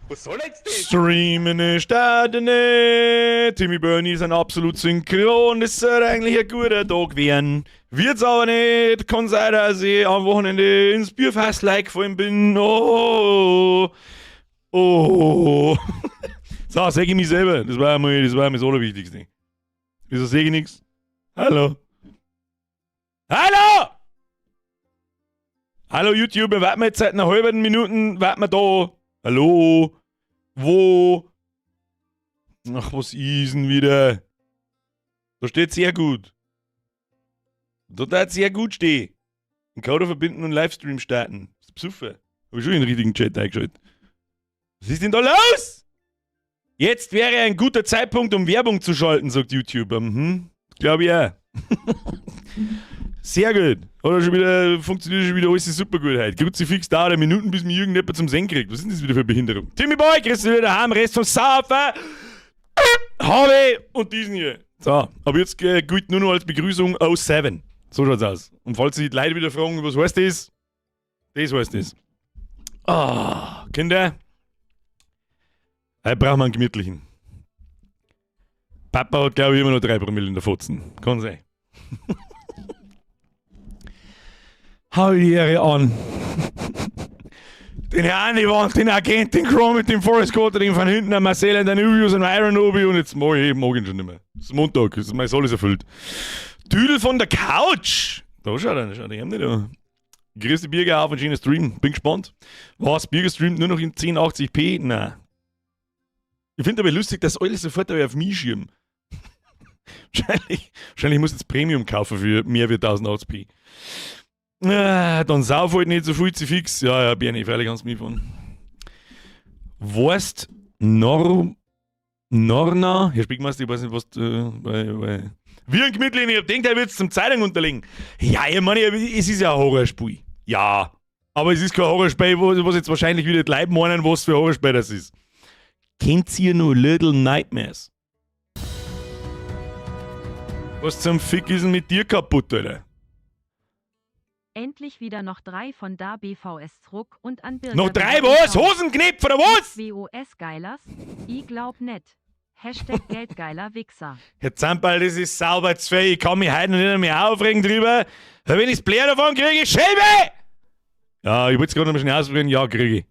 Was soll jetzt das? Streamen ist nicht. Timmy Bernie ist ein absolut synchron. Das soll eigentlich ein guter Tag werden. Wird's aber nicht. Kann sein, dass ich am Wochenende ins Bierfass gefallen bin. Oh. So, sag ich mich selber. Das war mir das Allerwichtigste. Wieso sag ich nichts? Hallo? Hallo! Hallo YouTube, warten wir jetzt seit einer halben Minute, warten wir da. Hallo? Wo? Ach, was ist denn wieder? Da steht sehr gut. Da darf sehr gut stehen. Encoder verbinden und Livestream starten. Das ist psuffer. Hab ich schon in den richtigen Chat eingeschaltet. Was ist denn da los? Jetzt wäre ein guter Zeitpunkt, um Werbung zu schalten, sagt YouTuber. Glaube ich auch. Sehr gut. Funktioniert schon wieder alles super gut heute. Kruzifix dauert Minuten, bis mir irgendjemand zum Singen kriegt. Was ist denn das wieder für Behinderung? Timmy Boy, kriegst du wieder daheim, Rest vom Saufen. Habe und diesen hier. So, aber jetzt gilt nur noch als Begrüßung 07. So schaut's aus. Und falls sich die Leute wieder fragen, was heißt das? Das heißt das. Kinder. Heute brauchen wir einen gemütlichen. Papa hat, glaube ich, immer noch 3 Promille in der Fotzen. Kann sein. Hau die Ehre an. Den Herrn, die Wand, den Agent, den Chrome mit dem Forest Quarter, den von hinten, den Marcel, den Uvius und Iron Obi und jetzt mag ich ihn schon nicht mehr. Es ist Montag, mein Soll ist erfüllt. Tüdel von der Couch. Da schaut er nicht an. Grüß die Birger auf und schönen Stream. Bin gespannt. Was? Birger streamt nur noch in 1080p? Nein. Ich finde aber lustig, dass alle sofort auf mich schirmen. Wahrscheinlich muss ich jetzt Premium kaufen für mehr wie 1080p. Dann sauf halt nicht so viel zu fix. Ja, Bernie, freilich kannst du mich von. Weißt Norna, Herr Spiegmeister, ich weiß nicht, was wie ein Gemütlich, ich denke, er wird es zum Zeitung unterlegen. Ja, ich meine, es ist ja ein Horrorspiel. Ja, aber es ist kein Horrorspiel, was jetzt wahrscheinlich wieder die Leute meinen, was für ein Horrorspiel das ist. Kennt ihr nur Little Nightmares? Was zum Fick ist denn mit dir kaputt, Alter? Endlich wieder noch 3 von da BVS zurück und an Birger. Noch 3 was? Hosenknipf oder was? WOS Geilers? Ich glaub net. Hashtag Geldgeiler Wichser. Herr Zampal, das ist sauber zu viel. Ich kann mich heute noch nicht mehr aufregen drüber. Wenn ich das Blair davon kriege, Schäbe! Ja, ich wollte es gerade noch mal schnell ausprobieren. Ja, kriege ich.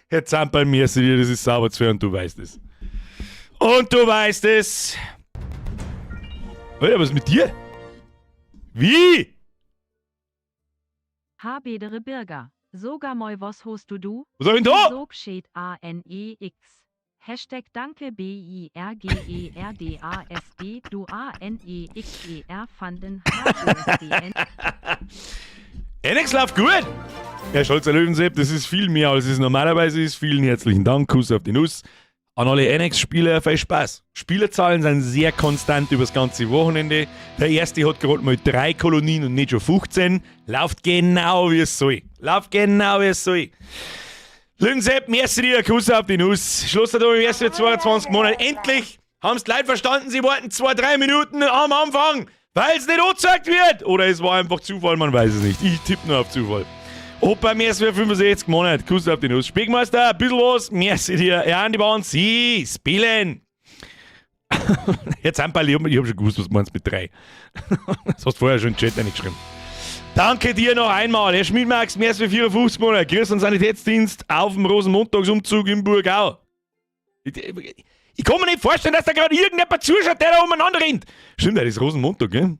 Herr Zampal, mir das ist sauber zu viel und du weißt es. Und du weißt es. Alter, was ist mit dir? Wie? Habedere Birger. Sogar moi was host du? Was hab ich denn da? So steht ANEX. Hashtag danke BIRGERDASD du ANEXER fanden HOSDN. NX läuft gut! Herr Scholzer Löwensepp, das ist viel mehr als es normalerweise ist. Vielen herzlichen Dank, Kuss auf die Nuss. An alle NX-Spieler viel Spaß. Spielerzahlen sind sehr konstant über das ganze Wochenende. Der erste hat gerade mal 3 Kolonien und nicht schon 15. Läuft genau wie es soll. Löwensepp, merci dir, Kuss auf die Nuss. Schluss der erst für 22 Monate. Endlich haben es die Leute verstanden, sie warten 2-3 Minuten am Anfang, weil es nicht angezeigt wird. Oder es war einfach Zufall, man weiß es nicht. Ich tippe nur auf Zufall. Opa, merci für 65 Monate. Kuss auf die Nuss. Spiegmeister, ein bisschen was. Merci dir. Ja, an die Bahn. Sie spielen. Jetzt ein paar, ich hab schon gewusst, was du meinst mit 3. Das hast du vorher schon in den Chat reingeschrieben. Danke dir noch einmal. Herr Schmidmax, merci für 54 Monate. Grüß und Sanitätsdienst auf dem Rosenmontagsumzug in Burgau. Ich kann mir nicht vorstellen, dass da gerade irgendjemand zuschaut, der da umeinander rennt. Stimmt, das ist Rosenmontag, gell?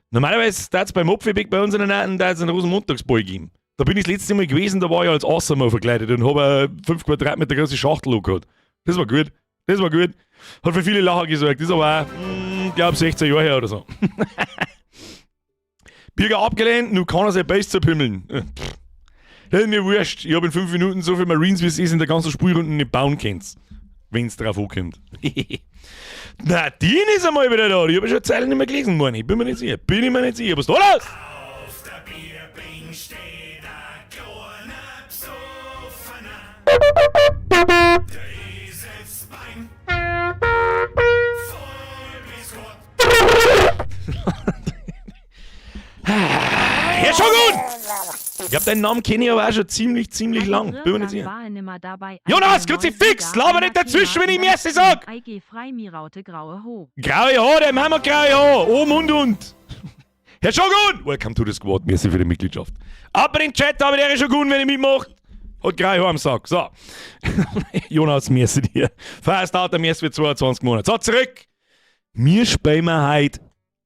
Normalerweise darf es beim Opferweg bei uns in der Nähe einen Rosenmontagsball geben. Da bin ich das letzte Mal gewesen, da war ich als Assermann verkleidet und habe eine 5 Quadratmeter große Schachtel gehabt. Das war gut. Hat für viele Lacher gesorgt. Das ist aber auch, ich glaube, 16 Jahre her oder so. Birger abgelehnt, nun kann er sein Base zerpimmeln. Das ist mir wurscht. Ich habe in 5 Minuten so viel Marines, wie es ist, in der ganzen Spielrunde nicht bauen könnt. Wenn es drauf ankommt. Nadine ist einmal wieder da. Ich habe schon Zeilen nicht mehr gelesen, Mann. Ich bin mir nicht sicher. Was ist da los? Auf der Bierbing steht ein kleiner Psoffener. Dieses Bein voll bis Gott. Ja, schon gut! glaube, deinen Namen kenne ich aber auch schon ziemlich lang. Bin mir nicht sicher. War nimmer dabei. Jonas, Kruzifix, laber nicht dazwischen, wenn ich ihm erst sag! IG Freimiraute graue Ho. Graue Haare, dem haben wir graue Haare. Oh, Mund und. Herr Shogun! Welcome to the Squad. Merci für die Mitgliedschaft. Aber in den Chat habe ich der Shogun, wenn ich mitmache. Hat graue Haare am Sack. So. Jonas, merci dir. Feierstart, merci für 22 Monate. So, zurück. Wir spielen heute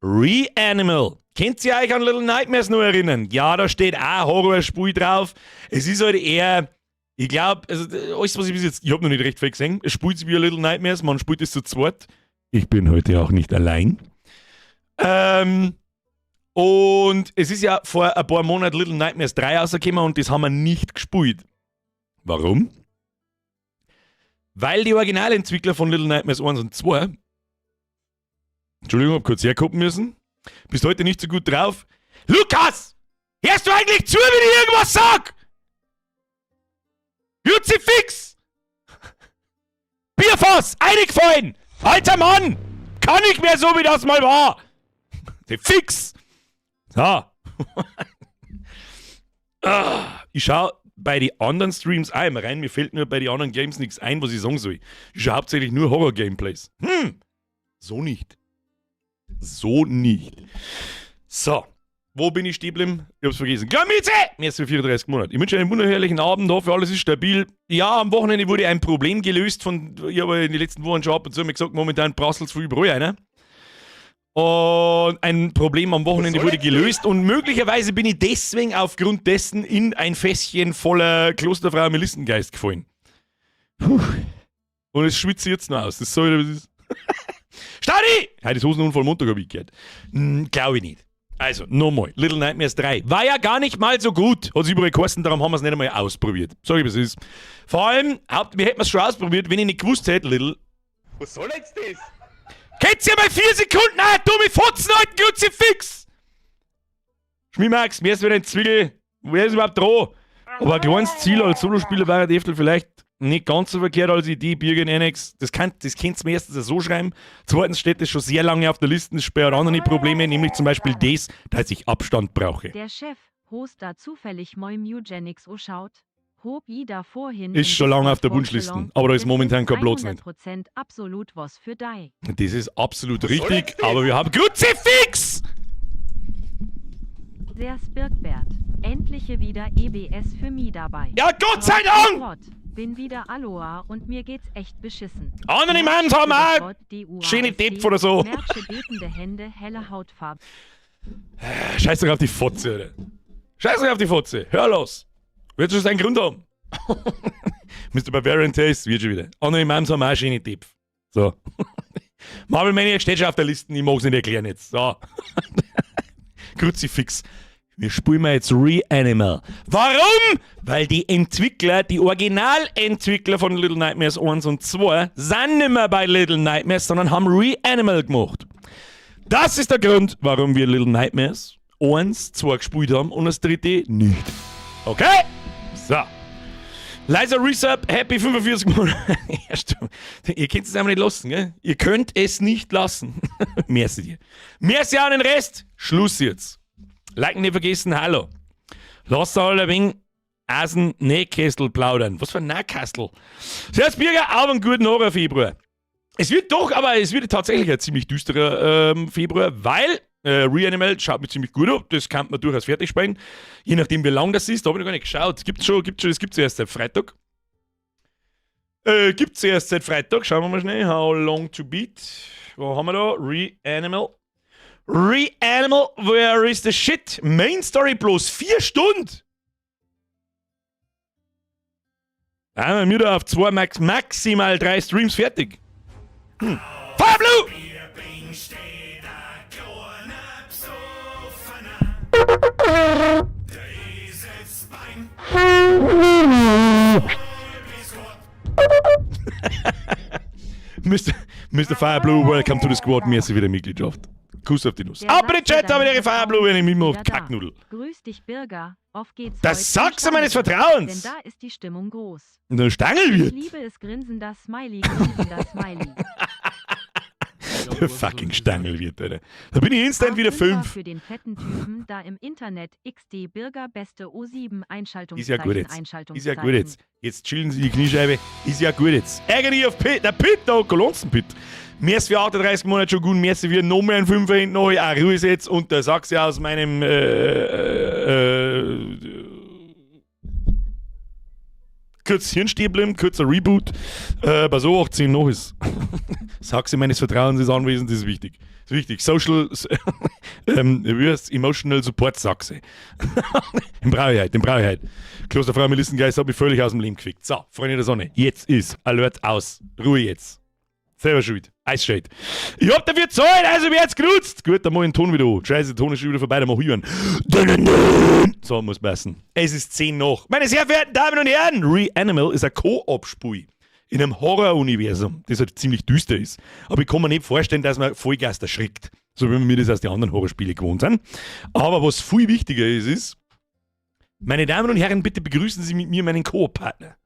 Reanimal. Könnt ihr euch an Little Nightmares noch erinnern? Ja, da steht auch Horrorspiel drauf. Es ist halt eher, ich glaube, also alles, was ich bis jetzt, ich habe noch nicht recht viel gesehen. Es spielt wie Little Nightmares, man spielt es zu zweit. Ich bin heute auch nicht allein. Und es ist ja vor ein paar Monaten Little Nightmares 3 rausgekommen und das haben wir nicht gespielt. Warum? Weil die Originalentwickler von Little Nightmares 1 und 2, Entschuldigung, hab kurz hergucken müssen, bist heute nicht so gut drauf. Lukas! Hörst du eigentlich zu, wenn ich irgendwas sag? Kruzifix! Bierfass! Eingefallen! Alter Mann! Kann nicht mehr so, wie das mal war! Fix! So. Ich schau bei den anderen Streams auch immer rein. Mir fällt nur bei den anderen Games nichts ein, was ich sagen soll. Ich schaue hauptsächlich nur Horror-Gameplays. So nicht. So nicht. So. Wo bin ich stehen geblieben? Ich hab's vergessen. Glamize! Merci für 34 Monate. Ich wünsche einen wunderherrlichen Abend. Hoffe, alles ist stabil. Ja, am Wochenende wurde ein Problem gelöst ich habe in den letzten Wochen schon ab und zu mir gesagt, momentan prasselt's viel überall einer. Und ein Problem am Wochenende wurde gelöst und möglicherweise bin ich deswegen aufgrund dessen in ein Fässchen voller Klosterfrau Melissengeist gefallen. Puh. Und es schwitzt jetzt noch aus. Das soll, was ist. Stadi! Heute ist Hosenunfall Montag, habe ich gehört. Glaube ich nicht. Also, nochmal. Little Nightmares 3. War ja gar nicht mal so gut. Hat es überall geheißen, darum haben wir es nicht einmal ausprobiert. Sag ich, was ist. Vor allem, wir hätten es schon ausprobiert, wenn ich nicht gewusst hätte, Little. Was soll jetzt das? Kennst du ja bei 4 Sekunden ein dumme Fotzen, alten Kruzifix! Schmiemax, mir ist wieder ein Zwickel. Wer ist überhaupt dran? Aber ein kleines Ziel als Solospieler wäre Deftel vielleicht nicht ganz so verkehrt als Idee, Birgen Annex. Das könnt ihr mir erstens so schreiben. Zweitens steht das schon sehr lange auf der Liste. Das sperrt andere Probleme, nämlich zum Beispiel das, dass ich Abstand brauche. Der Chef, Host da zufällig Moim Eugenics schaut. Hob i da vorhin. Ist schon lange auf der Wunschliste, aber da ist momentan kein Platz nicht. 100% absolut was für dich. Das ist absolut richtig, aber wir haben Kruzifix! Der Spirkbert. Endliche wieder EBS für mich dabei. Ja, Gott sei Dank! Bin wieder Aloha und mir geht's echt beschissen. Andere Mann haben auch schöne Depp oder so. Märsche betende Hände, helle Hautfarbe. Scheiß doch auf die Fotze, Alter. Scheiß doch auf die Fotze. Hör los. Wird schon seinen Grund haben. Mr. Barbarian Taste, wird schon wieder. Andere Mams haben auch schöne Depp. So. Marvel Maniac steht schon auf der Liste, ich mag es nicht erklären jetzt. So. Kruzifix. Wir spielen mal jetzt Reanimal. Warum? Weil die Entwickler, die Originalentwickler von Little Nightmares 1 und 2, sind nicht mehr bei Little Nightmares, sondern haben Reanimal gemacht. Das ist der Grund, warum wir Little Nightmares 1, 2 gespielt haben und das dritte nicht. Okay? So. Leiser Resub, happy 45 Monate. Ihr könnt es einfach nicht lassen, gell? Ihr könnt es nicht lassen. Merci dir. Merci an den Rest. Schluss jetzt. Liken nicht vergessen, hallo. Lasst alle ein wenig aus dem Nähkästel plaudern. Was für ein Nähkästel? Servus Birger, auch einen guten Horror Februar. Es wird tatsächlich ein ziemlich düsterer Februar, weil Reanimal schaut mir ziemlich gut ab. Das kann man durchaus fertig spielen. Je nachdem, wie lang das ist. Da habe ich noch gar nicht geschaut. Das gibt's erst seit Freitag. Schauen wir mal schnell. How long to beat? Wo haben wir da? Reanimal. Reanimal, where is the shit? Main Story bloß 4 Stunden. Einmal wieder auf 2 maximal 3 Streams fertig. Fireblue! Bierbing steht a kleiner Psoffener. Der Eselsbein. Mr. Fireblue, welcome to the squad. Merci für die Mitgliedschaft. Kuss auf die Nuss. Aber den Chat haben wir ihre Fireblue, wenn ich mitmache. Kacknudel. Grüß dich, Birger. Auf geht's. Das sagst du meines Vertrauens. Denn da ist die Stimmung groß. Und der Stangel Ich wird. liebe es grinsender Smiley, grinsender Smiley. Der fucking Stangl wird, Alter. Da bin ich instant wieder A5er 5. für den fetten Typen, da im Internet XD Birger beste O7 Einschaltungszeichen. Ist ja gut jetzt. Ist ja gut jetzt. Jetzt chillen sie die Kniescheibe. Ist ja gut jetzt. Ärgerlich auf Pitt. Der Pitt, da, Kolonzenpitt. Merci für 38 Monate schon gut. Merci für noch mehr ein 5er hinten noch. Ah, Ruhe jetzt. Und der Sachse aus meinem kurz Hirnstäblen, kurzer Reboot. Bei so 18 noch ist. Sachse meines Vertrauens ist anwesend, das ist wichtig. Das ist wichtig. Social, Emotional Support Sachse. Im Brauheit. Klosterfrau Melissengeist hat mich völlig aus dem Leben gefickt. So, Freunde der Sonne, jetzt ist Alert aus. Ruhe jetzt. Selber schuld. Eisshade. Ich hab dafür gezahlt, also wird's genutzt. Gut, dann mach ich den Ton wieder an. Scheiße, der Ton ist schon wieder vorbei, dann mach ich hören. So, muss passen. Es ist 10 nach. Meine sehr verehrten Damen und Herren, Reanimal ist ein Co-op-Spiel in einem Horror-Universum, das halt ziemlich düster ist. Aber ich kann mir nicht vorstellen, dass man Vollgas erschrickt. So wie wir das aus den anderen Horrorspielen gewohnt sind. Aber was viel wichtiger ist, meine Damen und Herren, bitte begrüßen Sie mit mir meinen Co-op-Partner.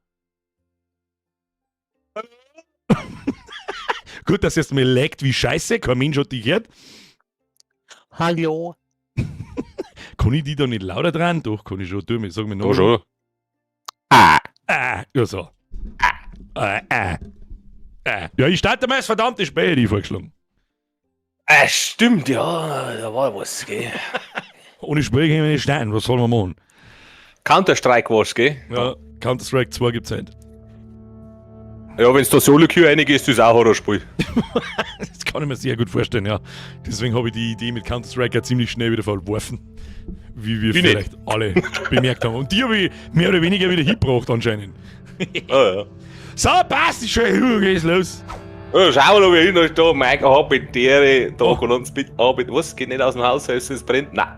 Gut, dass es mir laggt wie Scheiße, kein Mensch hat dich gehört. Hallo. Kann ich die da nicht lauter dran? Doch, kann ich schon. Sag mir noch. Ja, schon. Ja, so. Ja, ich starte mal das verdammte Spiel, die vorgeschlagen. Stimmt, ja, da war was, gell. Ohne Spiel können wir nicht starten, was sollen wir machen? Counter-Strike war's, gell? Ja, Counter-Strike 2 gibt's halt. Ja, wenn's da Solo-Queue einige ist, ist das auch ein Horrorspiel. Das kann ich mir sehr gut vorstellen, ja. Deswegen habe ich die Idee mit Counter-Strike ja ziemlich schnell wieder verworfen. Wie wir vielleicht alle bemerkt haben. Und die habe ich mehr oder weniger wieder hingebracht anscheinend. Ja. So, passt, ist schon, geht's los. Ja, schau mal, ob ich hin, da Mike Habitäre, da kann uns bitte Arbeit. Was? Geht nicht aus dem Haus, es brennt? Nein.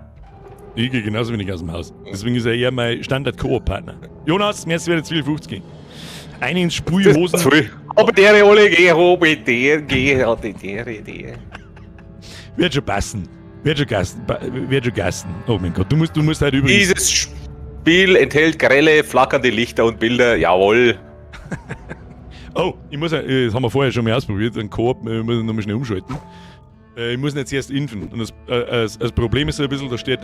Ich gehe genauso wenig aus dem Haus. Deswegen ist er eher mein Standard-Koop-Partner. Jonas, merci für die 250 gehen. Einen ins Sprühhosen. Habitäre alle, geh, Habitäre, geh, Habitäre. Wird schon passen. Wird schon gasten. Oh mein Gott, du musst halt übrigens... Dieses Spiel enthält grelle, flackernde Lichter und Bilder, jawohl. Oh, ich muss, das haben wir vorher schon mal ausprobiert, ein Koop, ich muss ihn nochmal schnell umschalten. Ich muss ihn jetzt erst impfen. Und das Problem ist so ein bisschen, da steht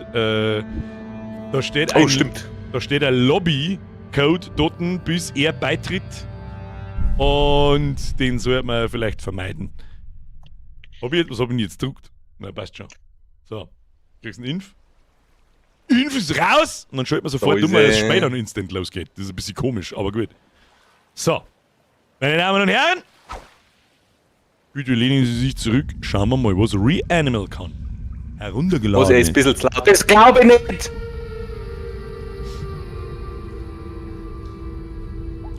ein Lobby-Code dort, bis er beitritt. Und den sollte man vielleicht vermeiden. Was hab ich jetzt gedruckt? Na, passt schon. So, kriegst einen Inf. Inf ist raus! Und dann schaltet man sofort um, weil das Spiel dann instant losgeht. Das ist ein bisschen komisch, aber gut. So, meine Damen und Herren, bitte lehnen Sie sich zurück. Schauen wir mal, was Reanimal kann. Heruntergeladen. Was er ist ein bisschen zu laut. Das glaube ich nicht!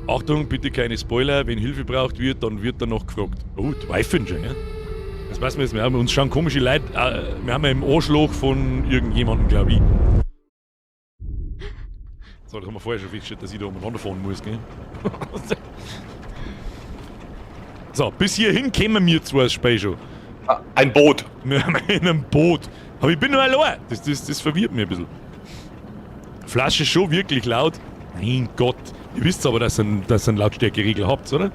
Achtung, bitte keine Spoiler. Wenn Hilfe braucht wird, dann wird danach gefragt. Oh, Tweifeln schon, ja? Das weiß man jetzt. Wir haben uns schon komische Leute. Wir haben ja im Arschloch von irgendjemandem, glaube ich. So, das haben wir vorher schon festgestellt, dass ich da umeinander fahren muss, gell? So, bis hierhin kämen wir zwar das Spiel schon. Ein Boot. Wir haben in einem Boot. Aber ich bin nur allein. Das verwirrt mich ein bisschen. Flasche ist schon wirklich laut. Mein Gott. Ihr wisst aber, dass ihr einen Lautstärkeregel habt, oder?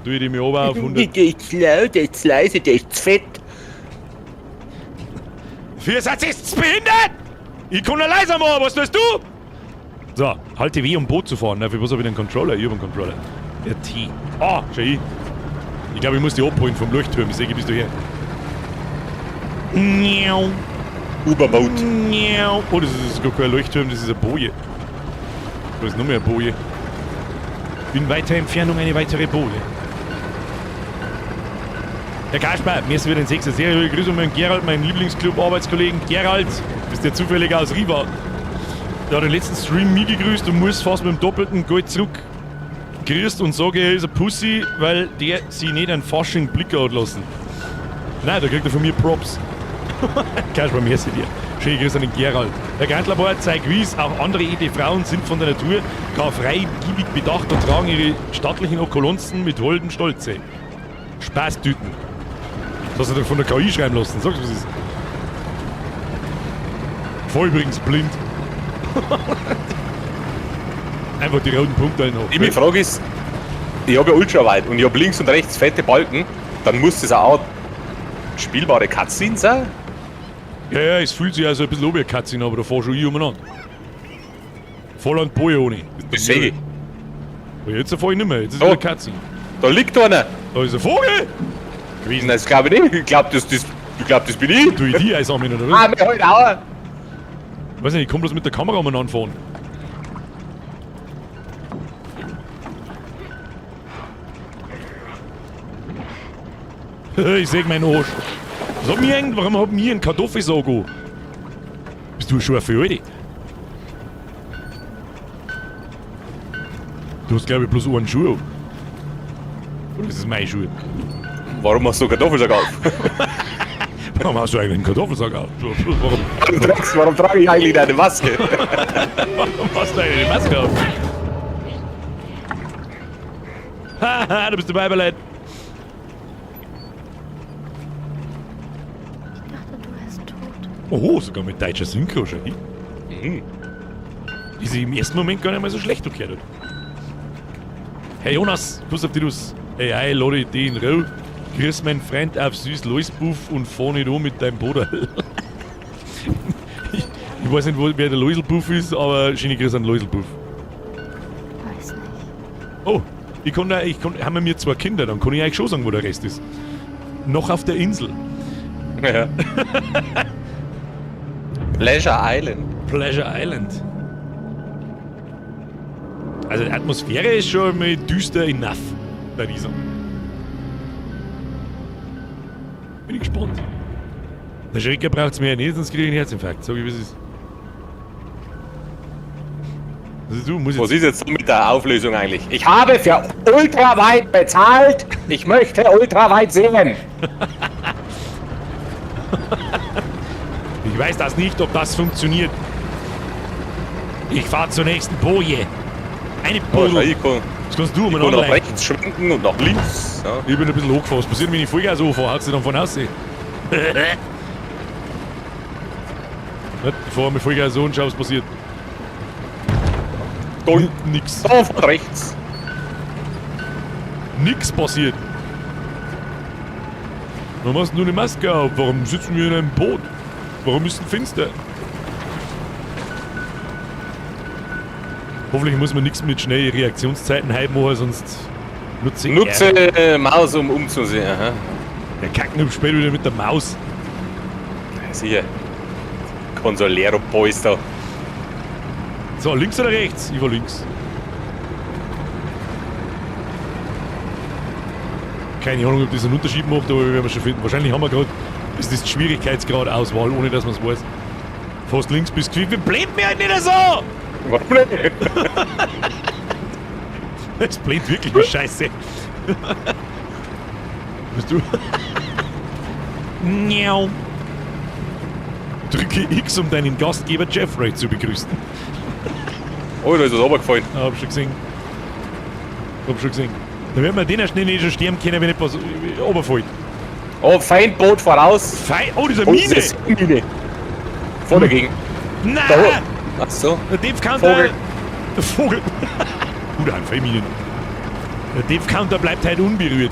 Tue ich die mir oben auf 100. Der ist laut, der ist leise, der ist fett. Für Satz ist's behindert! Ich kann nur leiser machen, was tust du? So, halte weh, um Boot zu fahren. Für was habe ich den Controller? Ich habe einen Controller. Der T. Ah, schau ich. Ich glaube, ich muss die abholen vom Leuchtturm. Ich sehe, bist du her. Miau. Uberboot. Miau. Oh, das ist gar kein Leuchtturm, das ist eine Boje. Das ist noch mehr eine Boje. In weiter Entfernung eine weitere Boje. Herr Kasper, mir ist wieder ein 6er Serie. Grüße meinen Gerald, meinen Lieblingsclub-Arbeitskollegen Gerald. Bist der zufällig aus Riva. Der hat den letzten Stream mich gegrüßt und muss fast mit dem doppelten Gold zurück. Grüßt und sage, er ist ein Pussy, weil der sie nicht einen Fasching Blick hat lassen. Nein, da kriegt er von mir Props. Kasper, merci dir. Schöne Grüße an den Gerald. Der Grandlabor zeigt wies, auch andere edle Frauen sind von der Natur gar freigiebig bedacht und tragen ihre stattlichen Okolonzen mit holden Stolze. Spaßtüten. Das hast du doch von der KI schreiben lassen. Sagst du, was ist? Voll übrigens blind. Einfach die roten Punkte noch. Die Frage ist, ich habe ja Ultraweit und ich habe links und rechts fette Balken. dann muss das auch spielbare Cutscene sein. Ja, es fühlt sich also ein bisschen an wie eine Cutscene, aber da fahr schon ich umeinander. Voll an die Boje ohne. Das sehe ich. Aber jetzt fahr ich nicht mehr, jetzt ist Oh. wieder eine Cutscene. Da liegt einer. Da ist ein Vogel! Gewesen. Nein, das glaube ich nicht. Ich glaube, das bin ich. Tu ich die Eis an mich, oder Ah, was? mir halt auch. Weiß nicht, ich komm bloß mit der Kamera umeinander fahren. Ich seh meinen Arsch. Sag mir irgend, warum hat mir ein Kartoffelsaug an? Bist du schon ein Freude? Du hast glaube ich bloß einen Schuh an. Oder ist es mein Schuh? Warum hast du Kartoffelsack auf? Warum hast du eigentlich einen Kartoffelsack auf? Warum? Warum trage ich eigentlich deine Maske? Warum hast du eigentlich die Maske auf? Haha, du bist dabei, Ballett. Ich dachte, du wärst tot. Oh, sogar mit deutscher Synchro schon. Mhm. Die sich im ersten Moment gar nicht mal so schlecht umgekehrt hat. Hey Jonas, Kuss auf die Nuss. Hey, hi, lade dich in Ruhe. Grüß meinen Freund auf süß Loisbuff und fahr nicht an mit deinem Bruder. Ich weiß nicht, wer der Loiselbuff ist, aber schöne Grüße an Loiselbuff. Weiß nicht. Oh, haben wir mir 2 Kinder, dann kann ich eigentlich schon sagen, wo der Rest ist. Noch auf der Insel. Ja. Pleasure Island. Pleasure Island. Also die Atmosphäre ist schon mal düster enough bei dieser. Bin ich gespannt. Der Schrecker braucht es mir ja nicht, sonst kriege ich einen Herzinfarkt. Sag ich, wie es ist. Also du musst Was jetzt... ist jetzt mit der Auflösung eigentlich? Ich habe für ultraweit bezahlt. Ich möchte ultraweit sehen. Ich weiß das nicht, ob das funktioniert. Ich fahre zur nächsten Boje. Eine Boje. Ich kann, Das kannst du ich kann umeinander nach leiten. rechts schwenken und nach links. Ja. Ich bin ein bisschen hochgefahren. Was passiert, wenn ich Vollgas anfahre? Haut sie dann von aussehen? Ich fahre mit Vollgas so und schau, was passiert. Da, Nix. da von rechts. Nix passiert. Warum hast du nur eine Maske auf? Warum sitzen wir in einem Boot? Warum ist es finster? Hoffentlich muss man nichts mit schnellen Reaktionszeiten halten machen, sonst nutze ich Nutze Maus, um umzusehen. Aha. Der Kacken später wieder mit der Maus. Sicher. Consolero Boys da. So, links oder rechts? Ich war links. Keine Ahnung, ob das einen Unterschied macht, aber wir werden schon finden. Wahrscheinlich haben wir gerade, ist das die Schwierigkeitsgrad-Auswahl, ohne dass man es weiß. Fast links bis quick. Wir blendet mir halt nicht so! Warum nicht? Es blendet wirklich nur Scheiße. Bist du? Miau. Drücke X, um deinen Gastgeber Jeffrey zu begrüßen. Oh, da ist was runtergefallen. Hab schon gesehen. Dann wird man den erst nicht schon sterben können, wenn etwas runterfällt. Oh, Feindboot voraus. Oh, diese Oh, Mine! das ist eine Mine. Vor dagegen. Nein! Da. Ach so. Der Dave Counter. Vogel. Vogel. Gut, ein Feminin. Der Dave Counter bleibt halt unberührt.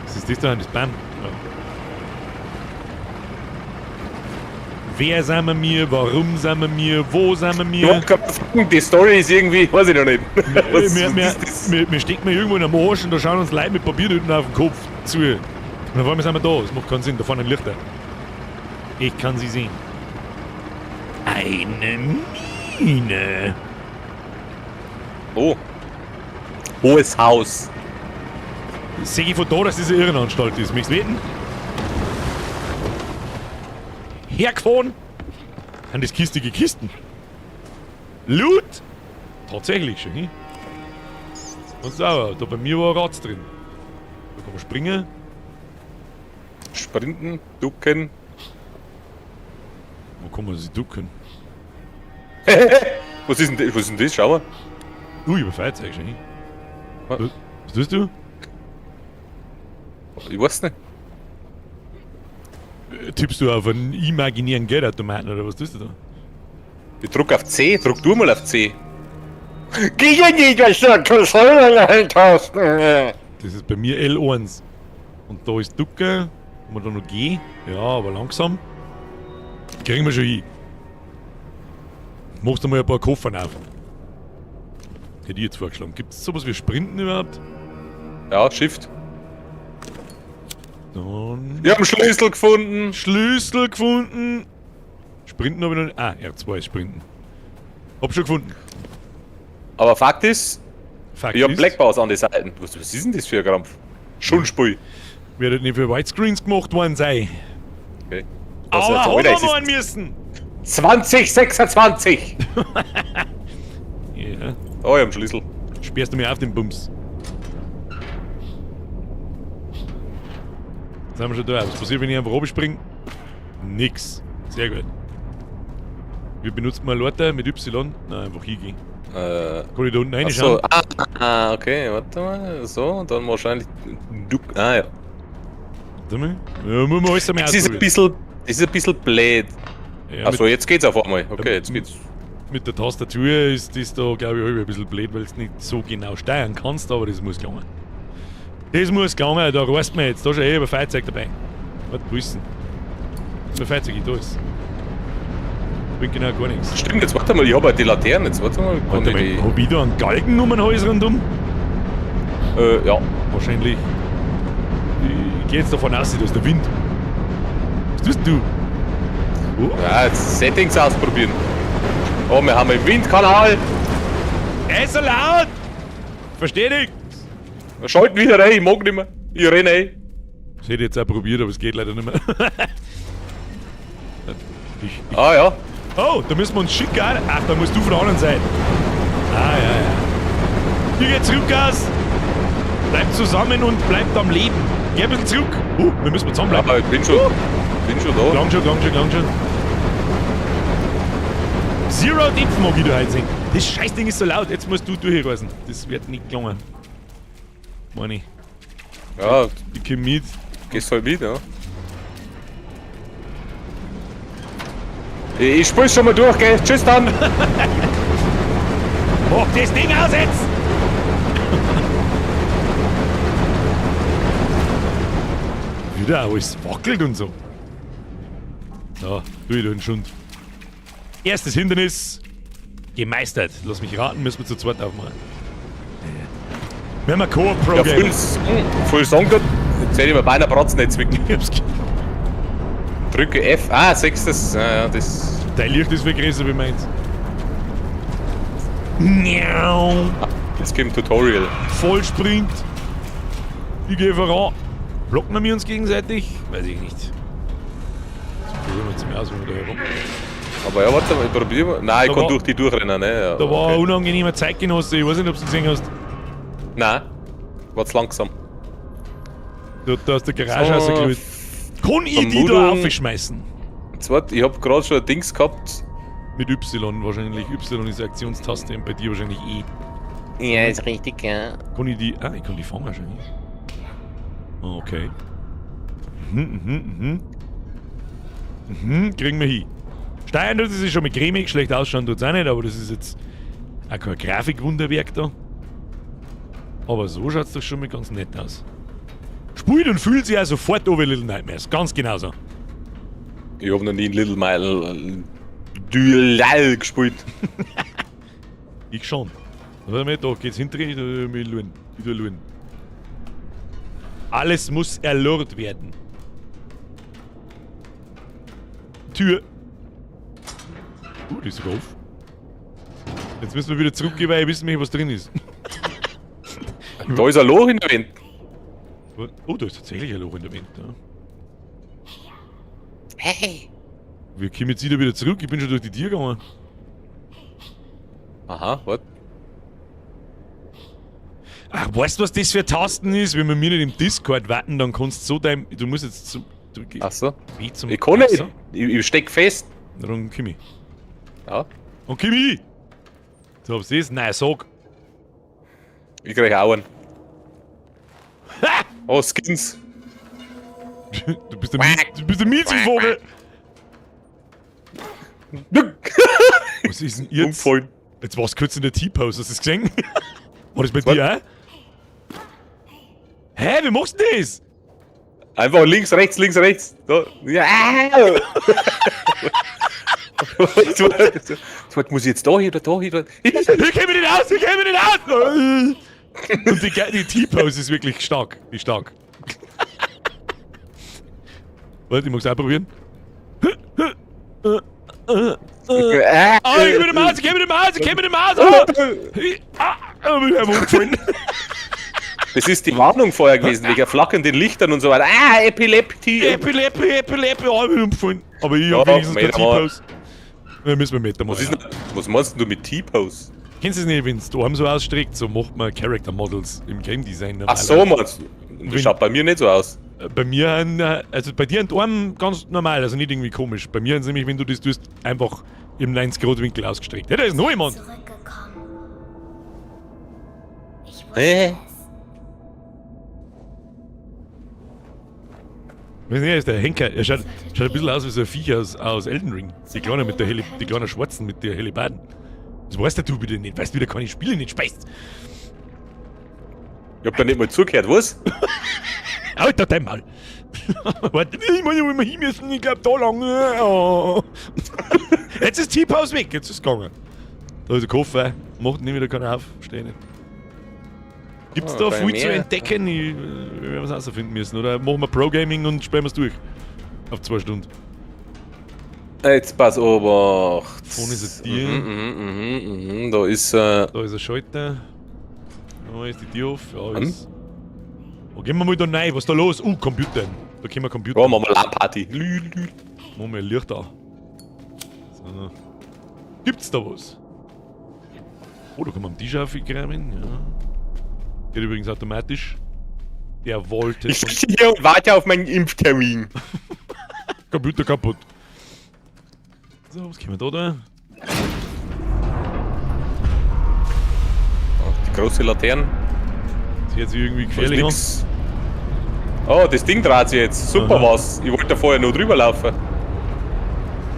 Was ist das da? Das Bam. Ja. Wer sind wir? Warum sind wir? Wo sind wir? Die Story ist irgendwie, weiß ich noch nicht. Was ist das? Wir stecken irgendwo in einem Arsch und da schauen uns Leute mit Papiertüten auf den Kopf zu. Und dann wollen wir sind wir da. Das macht keinen Sinn. Da vorne ein Lichter. Ich kann sie sehen. Eine Mine. Oh. Hohes Haus. Sehe ich von da, dass das eine Irrenanstalt ist. Möchtest du wetten? Hergefahren. An das kistige Kisten. Loot. Tatsächlich schon, hm? Und sauer. Da bei mir war ein Rad drin. Da kann man springen. Sprinten, ducken. Wo kann man sich ducken? Was ist denn das? Schau mal. Ich hab Feuerzeug schon, hm? Was? Was tust du? Ich weiß nicht. Tippst du auf einen imaginären Geldautomaten oder was tust du da? Ich druck auf C. Druck du mal auf C. Gegen die Konsolenhaltasten. Das ist bei mir L1. Und da ist Ducke. Kann man da noch gehen? Ja, aber langsam. Kriegen wir schon hin. Machst du mal ein paar Koffer auf. Hätte ich jetzt vorgeschlagen. Gibt es sowas wie Sprinten überhaupt? Ja, Shift. Dann. Wir haben Schlüssel gefunden. Schlüssel gefunden. Sprinten habe ich noch nicht. Ah, R2 ist Sprinten. Hab schon gefunden. Aber Fakt ist, Fakt ich hab ist, Blackbows an den Seiten. Was ist denn das für ein Krampf? Schundspiel. wird nicht für Widescreens gemacht worden sein. Okay. Aber jetzt, haben Alter, es wir ist einen müssen. 2026! Ja. Oh, ich hab einen Schlüssel. Sperrst du mir auf den Bums. Jetzt sind wir schon da. Was passiert, wenn ich einfach runterspringe? Nix. Sehr gut. Wie benutzt man Leute mit Y? Nein, einfach hingehen. Kann ich da unten reinschauen? So, okay, warte mal. So, und dann wahrscheinlich. Ja. Warte mal. Ja, muss man alles einmal Das ist ein bisschen blöd. Ja, Achso, jetzt geht's auf einmal. Okay, jetzt geht's. mit der Tastatur ist das da, glaube ich, ein bisschen blöd, weil du nicht so genau steuern kannst, aber das muss gelingen. Das muss gelingen, da reißt man jetzt. Da ist ja ein Fahrzeug dabei. Warte, wo ist denn? Das Fahrzeug, da ist. Bringt genau gar nichts. Stimmt, jetzt warte mal, ich hab halt die Laterne. Jetzt warte mal, kann Warte ich mal, die. hab ich da einen Galgen um den Hals rundum? Ja. Wahrscheinlich. Ich geh jetzt davon aus, dass der Wind. Was tust du? Oh, Ja, jetzt Settings ausprobieren. Oh, wir haben einen Windkanal. er ist so laut! Versteh dich! Wir schalten wieder rein, ich mag nicht mehr. Ich renne rein. Das hätte ich jetzt auch probiert, aber es geht leider nicht mehr. Ah ja. Oh, da müssen wir uns schicken. Ach, da musst du von der anderen Seite. Ah, ja, ja. Hier geht's zurück aus. Bleibt zusammen und bleibt am Leben. Geh ein bisschen zurück. Wir müssen zusammenbleiben. Aber ich bin schon da. Lang schon. Zero Dipf mag ich da heute sehen. Das Scheißding ist so laut. Jetzt musst du durchreisen. Das wird nicht gelungen. Meine ich. Ja, Ich komm mit. gehst halt mit, ja. Ich spiel schon mal durch, gell? Tschüss dann. Mach das Ding aus jetzt! Wieder alles wackelt und so. Ja, tu ich da einen Schund. Erstes Hindernis gemeistert. Lass mich raten, müssen wir zu zweit aufmachen. Wir haben ein Ja, Koop-Pro-Game. voll Song dort. Jetzt hätte ich mir beinahe Bratzen nicht zwicken. Drücke F. Ah, sechstes. Ja, das. Dein Licht ist viel größer wie meins. Miau. Jetzt kommt Tutorial. Vollsprint. Ich gehe voran. Blocken wir uns gegenseitig? Weiß ich nicht. Jetzt probieren wir jetzt mal aus, wenn wir da herum. Aber ja, warte mal, ich probier mal. Nein, ich Da kann war- durch die durchrennen, ne? Ja, Da war ein okay. unangenehmer Zeitgenosse. Ich weiß nicht, ob du es gesehen hast. Nein, war zu langsam. Da hat aus der Garage rausgelöst. Kann ich die da Vermutung- aufschmeißen? Jetzt warte, ich hab gerade schon ein Dings gehabt. Mit Y wahrscheinlich. Y ist die Aktionstaste und bei dir wahrscheinlich E. Ja, ist richtig, ja. Kann ich die. Ah, ich kann die fangen wahrscheinlich. Ah, okay. Kriegen wir hin. Steuern tut es schon mit cremig, schlecht ausschauen tut es auch nicht, aber das ist jetzt auch kein Grafikwunderwerk da. Aber so schaut es doch schon mal ganz nett aus. Spielt und fühlt sich auch sofort an wie Little Nightmares. Ganz genauso. Ich hab noch nie in Little Mile Duell gespielt. Ich schon. Warte mal, da geht's hinter, ich will schauen. Alles muss erlurrt werden. Tür. Die ist sogar auf. Jetzt müssen wir wieder zurückgehen, weil ich wissen möchte, was drin ist. Da ist ein Loch in der Wand. Oh, da ist tatsächlich ein Loch in der Wand. Ja. Hey! Wir kommen jetzt wieder zurück, ich bin schon durch die Tür gegangen. Aha, warte. Ach, weißt du, was das für Tasten ist? Wenn wir mir nicht im Discord warten, dann kannst du so dein. Du musst jetzt zum. Achso. Wie zum. Ich kann nicht. Achso. Ich steck fest. Na, dann komm ich. Ja. Und komm ich! So, ob es Nein, sag. Ich krieg auch einen. Oh, Skins. Du bist der Miezivogel! Was ist denn jetzt? Umfallen. Jetzt war's kurz in der T-Pose, hast du es gesehen? War das bei dir auch? Hä, wie machst du das? Einfach links, rechts, links, rechts. So. Ja. So, muss ich jetzt da hin oder da hin? Ich käme nicht aus, ich käme nicht aus! Und die T-Pose ist wirklich stark. Die ist stark. Warte, ich muss es auch probieren. Ich gebe mir den Maus, ich gebe mir den Maus, ich gebe mir den Maus! Ich bin einfach umgefallen. Das ist die Warnung vorher gewesen, wegen flackernden Lichtern und so weiter. Epileptie. Epilepie, ich bin umgefallen. Aber ich hab wenigstens keine T-Pose. Dann müssen wir Meter machen. Was meinst du mit T-Pose? Kennst du es nicht, wenn es daheim so ausstreckt? So macht man Character Models im Game Design. Ach so, meinst du? Das schaut bei mir nicht so aus. Bei mir, also bei dir an Arm ganz normal, also nicht irgendwie komisch. Bei mir ist nämlich, wenn du das tust, einfach im 90-Grad-Winkel ausgestreckt. Ja, da ist noch jemand. Zurückgekommen. Ich wusste Hä? Weißt du, er ist der Henker. Er schaut ein bisschen aus wie so ein Viech aus Elden Ring. Die kleinen mit der die kleinen Schwarzen mit der Hellebarden. Das weißt du bitte nicht. Weißt du, wieder kann ich Spiele nicht speist. Ich hab da nicht mal zugehört, was? Alter, dein Mal. Warte, ich muss ja mal hin müssen, ich glaub da lang. Oh. Jetzt ist T-Pause weg, jetzt ist es gegangen. Da ist ein Koffer, macht nicht wieder keiner auf, steh nicht. Gibt's da bei viel mir? zu entdecken? Wir werden es herausfinden müssen, oder machen wir Pro-Gaming und spielen wir es durch? Auf 2 Stunden. Jetzt pass Obacht. Vorne ist ein Tier. Da ist Da ist ein Schalter. Da ist die Tür auf. Ja, ist. Oh, gehen wir mal da rein, was ist da los? Computer. Da können wir Computer. Ja, machen wir LAN-Party. Machen wir ein Licht an. So. Gibt's da was? Oh, da kann man am Tisch aufgraben, ja. Geht übrigens automatisch. Der wollte. Ich stehe hier und warte auf meinen Impftermin. Computer kaputt. So, was können wir da? Die große Laterne. Das hört sich irgendwie Da ist gefährlich an. nix. Oh, das Ding dreht sich jetzt. Super Aha. was. Ich wollte da vorher noch drüber laufen.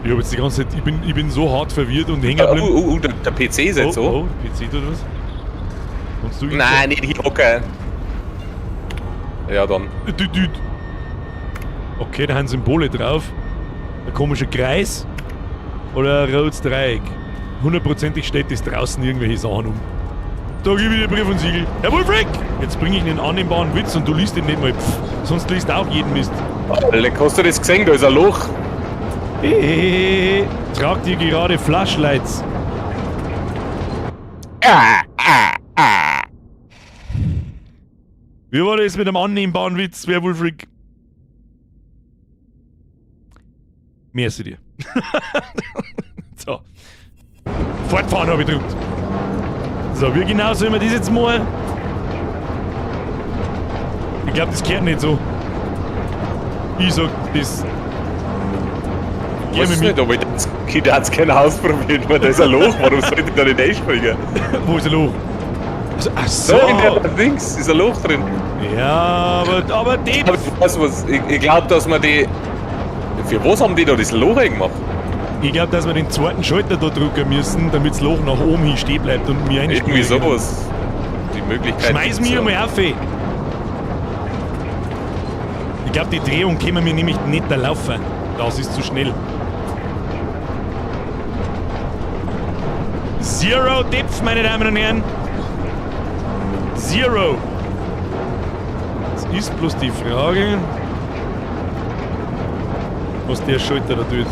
Ich hab jetzt die ganze Zeit. Ich bin so hart verwirrt und hängen geblieben. Der PC ist jetzt so. Oh, PC tut was? Kannst du Nein, nicht hier hocken. Ja, dann. Düt. Okay, da haben Symbole drauf. Ein komischer Kreis. Oder ein rotes Dreieck. 100%ig steht das draußen irgendwelche Sachen um. Da gebe ich dir Brief und Siegel. Herr Wolfrick! Jetzt bringe ich einen annehmbaren Witz und du liest ihn nicht mal. Sonst liest auch jeden Mist. Alter, hast du das gesehen? Da ist ein Loch. Tragt ihr gerade Flashlights? Wie war das mit dem annehmbaren Witz, Herr Wolfrick? Merci dir. So. Fortfahren habe ich gedrückt. So, wie genau sollen wir das jetzt machen? Ich glaube, das gehört nicht so. Ich sag, das. Ich weiß nicht, aber ich hat's kein ausprobieren, weil da ist ein Loch. Warum sollte ich da nicht einspringen? Wo ist ein Loch? Also, ach so. So, in der Dings ist ein Loch drin. Ja, aber die. Aber du weißt was, ich glaube, dass man die. Für was haben die da das Loch gemacht? Ich glaube, dass wir den zweiten Schalter da drücken müssen, damit das Loch nach oben hin stehen bleibt und mir Irgendwie sowas. Die Möglichkeit. Schmeiß mich einmal auf, ey. Ich glaube, die Drehung können wir nämlich nicht erlaufen. Das ist zu schnell. Zero Depth, meine Damen und Herren. Zero. Jetzt ist bloß die Frage, was der Schalter da tut.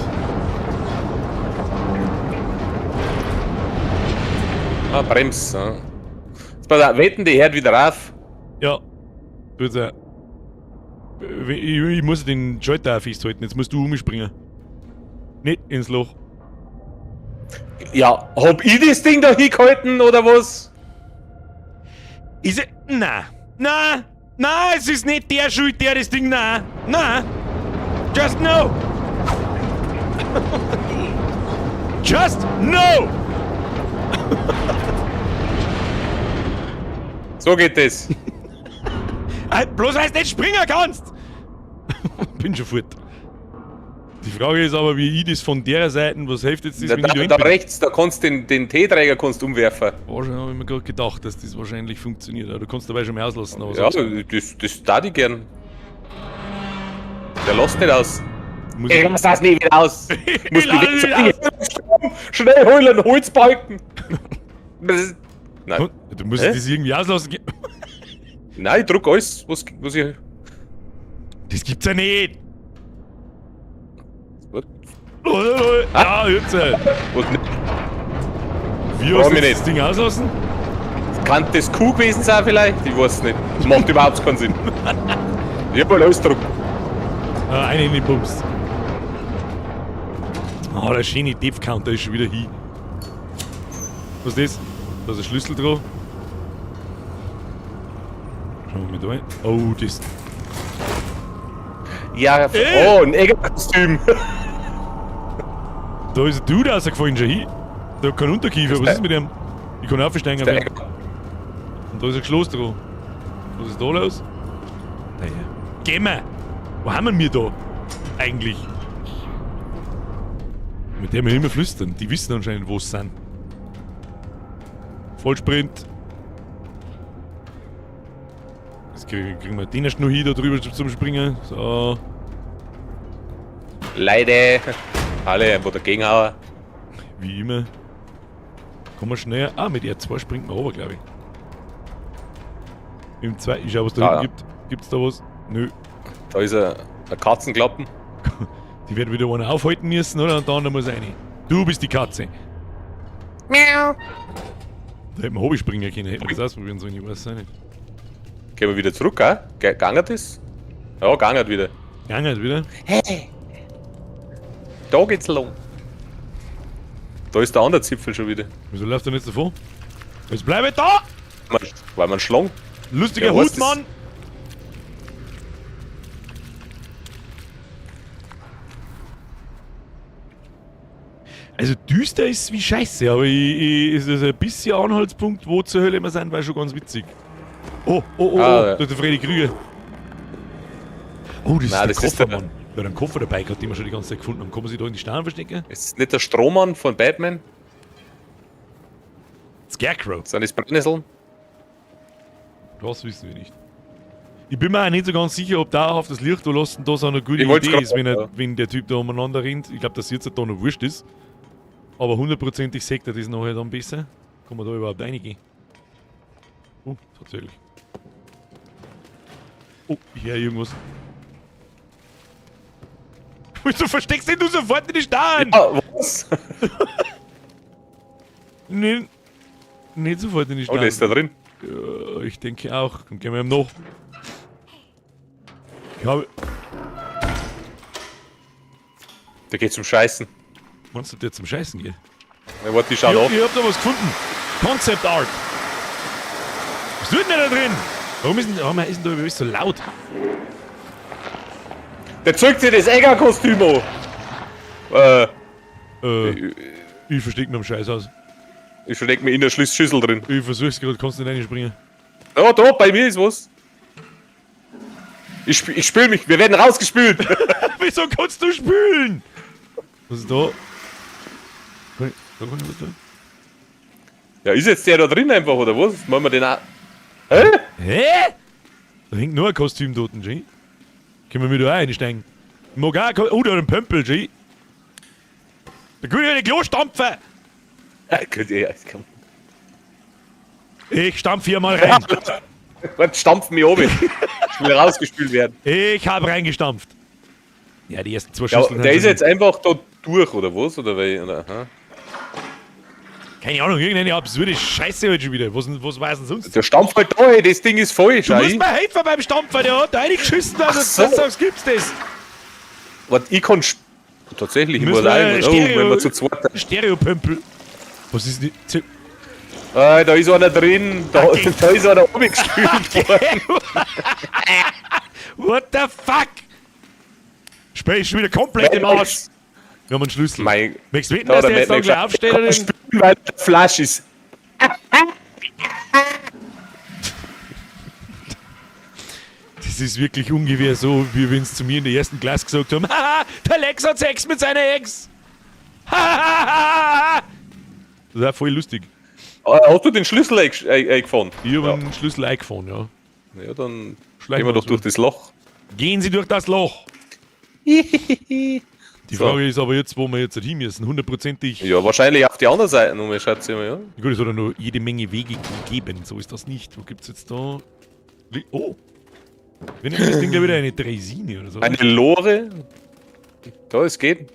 Brems. Ja. Jetzt pass auf, wetten die hört wieder auf. Ja, tut's auch. Ich muss den Schalter auch festhalten, jetzt musst du umspringen. Nicht ins Loch. Ja, hab ich das Ding da hingehalten oder was? Ist es. Nein, es ist nicht der Schuld, der das Ding. Nein. Just no! Just no! So geht das. Bloß weil du nicht springen kannst! Bin schon fort. Die Frage ist aber, wie ich das von der Seite, was hilft jetzt das, wenn ich Da rechts, da kannst du den Teeträger kannst umwerfen. Wahrscheinlich habe ich mir gerade gedacht, dass das wahrscheinlich funktioniert. Aber du kannst dabei schon mal auslassen. Aber Ja, sonst das da ich gern. Der lässt nicht aus. muss Ich lass das nie wieder aus. Muss lass die nicht Schnell holen, Holzbalken. Das ist- Nein, Du musst Hä? das irgendwie auslassen. nein, ich druck alles, was ich. Das gibt's ja nicht. Was? Ja, jetzt. Was nicht? Wie Frag hast du mich das nicht. Ding auslassen? Kann das Kuh gewesen sein vielleicht? Ich weiß nicht. Das macht überhaupt keinen Sinn. Ich hab mal Ausdruck. Eine in den Bums. Ah, der schöne Depth-Counter ist schon wieder hin. Was ist das? Da ist ein Schlüssel drauf. Schauen wir mal da rein. Oh, das. Ja, oh, ein Eggerkostüm. Da ist ein Dude rausgefallen schon hin. Der hat keinen Unterkiefer. Was ist mit dem? Ich kann aufsteigen. Der Aber. Egger. Und da ist ein Schloss drauf. Was ist da los? Naja. Gehen wir! Wo haben wir da? Eigentlich. Mit dem wir immer flüstern. Die wissen anscheinend, wo sie sind. Vollsprint. Jetzt kriegen wir den erst noch hin, da drüber zum Springen. So. Leute. Alle einfach dagegen hauen. Wie immer. Kommen wir schneller. Ah, mit R2 springt man runter, glaube ich. Im 2. Ich schau, was da Ah, hinten gibt. Gibt's da was? Nö. Da ist ein Katzenklappen. Die werden wieder einen aufhalten müssen, oder? Und der andere muss rein. Du bist die Katze. Miau. Da hätten wir Hobby springen können, hätten wir das ausprobieren sollen, ich weiß es auch nicht. Gehen wir wieder zurück, gell? Gangert das? Ja, gangert wieder. Gangert wieder. Da geht's lang. Da ist der andere Zipfel schon wieder. Wieso läuft er nicht davor? Jetzt bleibe da! Weil man schlang. Lustiger Ja, was Hut, Mann! Also düster ist wie Scheiße, aber ist das ein bisschen Anhaltspunkt, wo zur Hölle wir sind, war schon ganz witzig. Oh, Ah, ja. da ist der Freddy Krüger. Oh, das Nein, ist das der ist Koffer, Mann. Der hat einen Koffer dabei gehabt, den wir schon die ganze Zeit gefunden haben. Kann man sich da in die Steine verstecken? Ist das nicht der Strohmann von Batman? Scarecrow. Sind das Brennnesseln? Das wissen wir nicht. Ich bin mir auch nicht so ganz sicher, ob da auf das Licht da lassen, da so eine gute Ich wollt's Idee grad ist, sagen, ja. wenn der Typ da umeinander rennt. Ich glaube, dass jetzt da noch wurscht ist. Aber hundertprozentig sagt er das nachher dann besser. Kann man da überhaupt reingehen? Oh, tatsächlich. Oh, ich höre irgendwas. Wieso versteckst du sofort in die Steine? Ah, was? Nee, nicht sofort in die Oh, Steine. der ist da drin. Ja, ich denke auch. Dann gehen wir ihm noch. Ich habe... Der geht zum Scheißen. Meinst du, der zum Scheißen geht? Ja, warte, ich schau nach. Ich hab da was gefunden. Concept Art. Was tut denn da drin? Warum ist denn da überhaupt so laut? Der zückt sich das Eggerkostüm an. Ich versteck mir am Scheiß aus. Ich versteck mir in der Schüssel drin. Ich versuch's gerade, kannst du nicht reinspringen. Oh, da, bei mir ist was. Ich spül mich, wir werden rausgespült. Wieso kannst du spülen? Was ist da? Da kann ich was tun. Ja, ist jetzt der da drin einfach, oder was? Machen wir den auch. Hä? Hä? Da hängt nur ein Kostüm dort, G. Können wir mit da einsteigen? Ich mag auch oh, da hat ein Pömpel, G. Da kann ich in die Klo stampfen. Ja, komm. Ich stampf hier mal rein. Warte, stampf mich oben. Ich will rausgespült werden. Ich hab reingestampft. Ja, die ersten zwei Ja, Schüsseln. der haben ist sie- jetzt einfach da durch, oder was? Oder weil, oder, aha. Keine Ahnung, irgendeine absurde Scheiße halt schon wieder. Was weiß denn sonst? Der stampft halt da, ey, das Ding ist voll, Du schau musst ich. mir helfen beim Stampfen, der hat da reingeschissen, also so. was gibt's das? Warte, ich kann tatsächlich, ich Müssen muss wir rein. Oh, Stereo- wenn wir zu zweit. Stereopömpel. Was ist die... Da ist einer drin, da ist einer umgespült worden. What the fuck? Spell ist schon wieder komplett im Arsch. Wir haben einen Schlüssel. Mein, Möchtest du wetten, da dass hat der jetzt Matt dann gleich gesagt, aufsteht? ich kann Oder? spülen, weil der Flasch ist. Das ist wirklich ungefähr so, wie wenn sie zu mir in der ersten Klasse gesagt haben, haha, der Ex hat Sex mit seiner Ex. Das ist auch voll lustig. Hast du den Schlüssel eingefahren? Ich habe einen Schlüssel eingefahren, ja. Ja, dann Schleichen gehen wir doch so. durch das Loch. Gehen Sie durch das Loch. Die Frage ist aber jetzt, wo wir jetzt hin müssen. Hundertprozentig. Ja, wahrscheinlich auf die andere Seite nochmal, schätze ich mal, ja. Gut, es hat ja noch jede Menge Wege gegeben. So ist das nicht. Wo gibt's jetzt da? Oh! Wir nehmen das Ding gleich wieder eine Draisine oder so. Eine Lore. Da, es geht.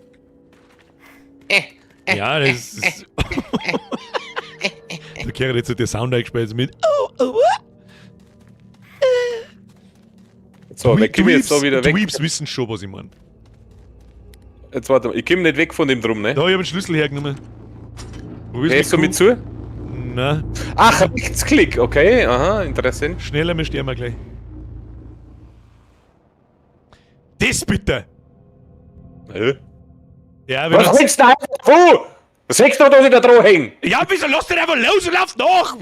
Ja, das ist. Da kehrt jetzt halt der Sound eingespielt mit. So, wir kommen jetzt da wieder weg. Dweebs wissen schon, was ich meine. Jetzt warte mal, ich komme nicht weg von dem drum, ne? Da, ich hab einen Schlüssel hergenommen. Probier's Gehst du mit Kuh. zu? Nein, Ach, Rechtsklick, okay, aha, interessant. schneller, wir sterben gleich. Das bitte! Ja, wenn Was man's- willst du da? Was sagst du, dass ich da dran hänge? Ja, wieso lasst ihr einfach los und lauft nach?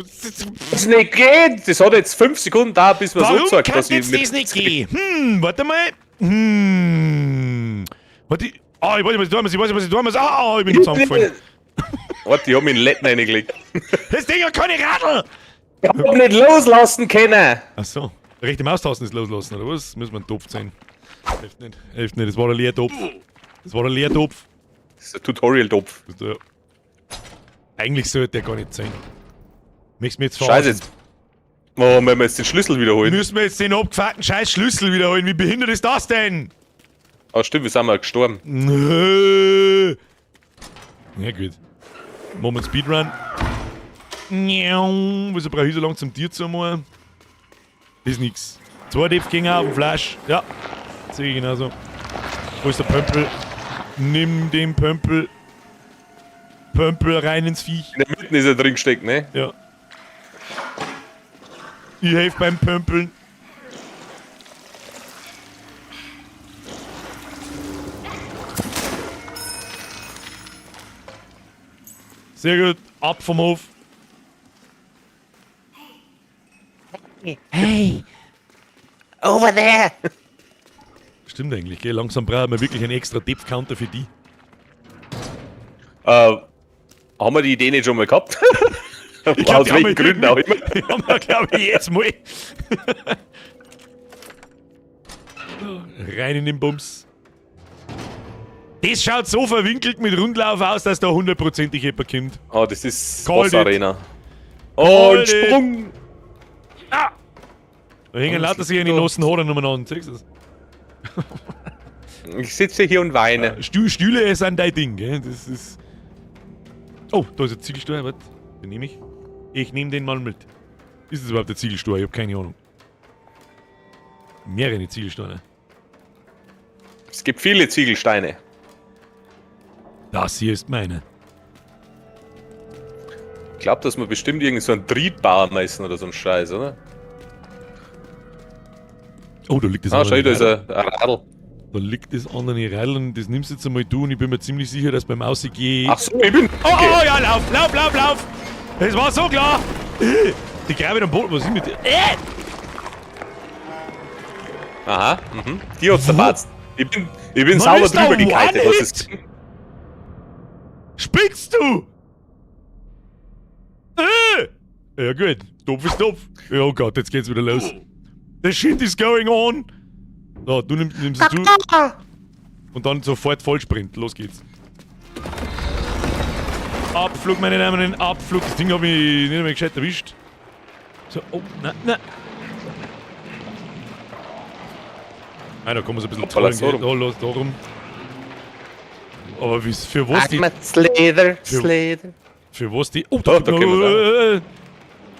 Das nicht geht. Das hat jetzt 5 Sekunden da, bis man Warum so sagt, kann dass ich jetzt das nicht gehen? Warte mal. Warte. Ah, ich weiß nicht, was ich tun muss. Ich weiß nicht, was ich tun muss. Ah, ich bin zusammengefallen. Warte, ich hab mich in den Letten reingelegt. Das Ding hat keine Radl! Ich hab nicht loslassen können. Achso. Rechte Maustasten ist loslassen, oder was? Müssen wir einen Topf sein. Hilft nicht. Hilft nicht. Das war der Leertopf. Das war der Leertopf. Das ist ein Tutorial-Topf. Das ist der- Eigentlich sollte der gar nicht sein. Möchtest du mir jetzt Scheiße verarschen? jetzt. Oh, wenn wir jetzt den Schlüssel wiederholen. Müssen wir jetzt den abgefuckten scheiß Schlüssel wiederholen? Wie behindert ist das denn? Ah, stimmt, wir sind mal gestorben. Ja, gut. Machen wir einen Speedrun. Wieso brauche ich so lange zum Tier zu machen? Das ist nix. 2 Depfgänger auf dem Flash. Ja, sehe ich genauso. Wo ist der Pömpel? Nimm den Pömpel. Pömpel rein ins Viech. In der Mitte ist er drin gesteckt, ne? Ja. Ich helfe beim Pömpeln. Sehr gut. Ab vom Hof. Hey. Over there. Stimmt eigentlich, gell? Langsam brauchen wir wirklich einen extra Depth-Counter für die. Haben wir die Idee nicht schon mal gehabt? Ich glaub, Aus die haben welchen wir Gründen auch immer. Die haben wir, glaube ich, jetzt mal. Rein in den Bums. Das schaut so verwinkelt mit Rundlauf aus, dass da hundertprozentig jemand kommt. Oh, das ist Call Boss-Arena. Call Und it. Sprung! Da hängen lauter sich an die nassen Haaren umeinander. Siehst du das? Ich sitze hier und weine. Stühle sind dein Ding, gell? Das ist. Oh, da ist ein Ziegelstein. Warte, den nehme ich. Ich nehme den mal mit. Ist das überhaupt der Ziegelstein? Ich habe keine Ahnung. Mehrere Ziegelsteine. Es gibt viele Ziegelsteine. Das hier ist meine. Ich glaube, dass wir bestimmt irgend so einen Trieb bauen müssen oder so ein Scheiß, oder? Oh, da liegt das Ah, schau, da ist Radl. ein Radl. Da liegt das andere Radl und das nimmst du jetzt einmal du und ich bin mir ziemlich sicher, dass beim Ausgehen. Ach so, ich bin. Oh, oh, ja, lauf! Das war so klar! Die Grabe am Boden, was ist mit dir? Aha, mhm. Die hat's zerpatzt. Ich bin Mann, sauber ist da drüber gekitet. One-Hit? Was ist. Spinnst du? Ja gut, Topf ist Topf. Ja, oh Gott, jetzt geht's wieder los. The shit is going on. So, du nimmst es zu. Und dann sofort Vollsprint. Los geht's. Abflug, meine Damen und Herren, Abflug. Das Ding hab ich nicht mehr gescheit erwischt. So, oh, nein. Nein, da kommen wir so ein bisschen Hoppala, zahlen, so gell? Da, los, da rum. Aber für was die... Slither, Für- Slither. Für was die... Oh, Da können wir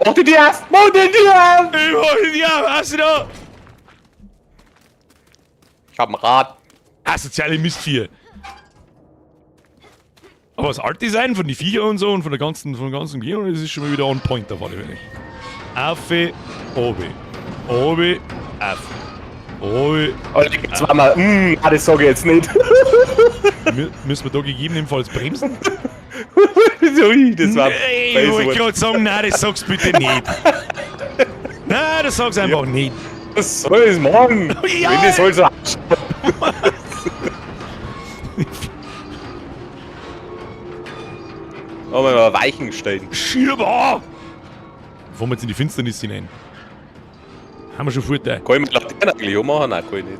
Mach die dir auf! Mach die dir auf! Ja, hast du da? Ich hab ein Rad. Asoziale Mistviecher. Aber das Art-Design von den Viecher und so und von der ganzen Umgebung, das ist schon mal wieder on point auf alle Fälle. Affe, Obi. Obi, Affe. Obi. Alter, jetzt war mal, das sag ich jetzt nicht. Müssen wir da gegebenenfalls bremsen? Ui, das war. Ey, ich wollte gerade sagen, nein, das sag's bitte nicht. Nein, das sag's einfach nicht. Was soll ich machen? Ja, Wenn das soll so. Machen wir mal Weichenstein. Schierbar! Fahren wir jetzt in die Finsternis hinein. Haben wir schon Vorteil. Kann ich mit Laternen eigentlich auch machen? Nein, kann ich nicht.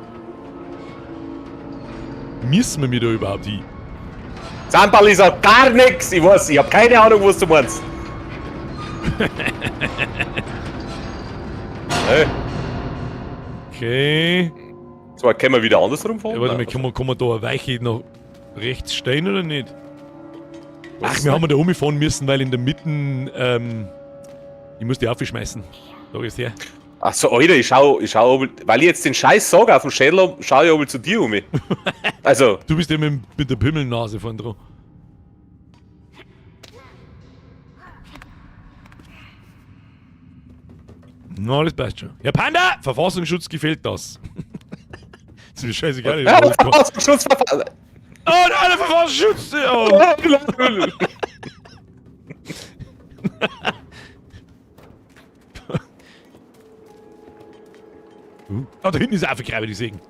Müssen wir mir da überhaupt hin? Sandball ist auch gar nix. Ich weiß, ich hab keine Ahnung, was du meinst. Hey, Okay. so, können wir wieder andersrum fahren? Ja, warte mal, Nein. kann man da eine Weiche nach rechts stehen oder nicht? Was? Ach, wir haben da umfahren müssen, weil in der Mitte, ich muss die aufschmeißen. Da ist her. Ach so, Alter, ich schau, weil ich jetzt den Scheiß sage auf dem Schädel habe, schau ich aber zu dir um mich. Also, Du bist ja mit der Pimmelnase vorn dran. Na, das passt schon. Ja, Panda! Verfassungsschutz gefällt das. Das ist mir scheißegal. ja, Verfassungsschutzverfahren. Oh nein, der Verfassungsschutz! Oh. Ah, da hinten ist auch vergraben, die Sägen.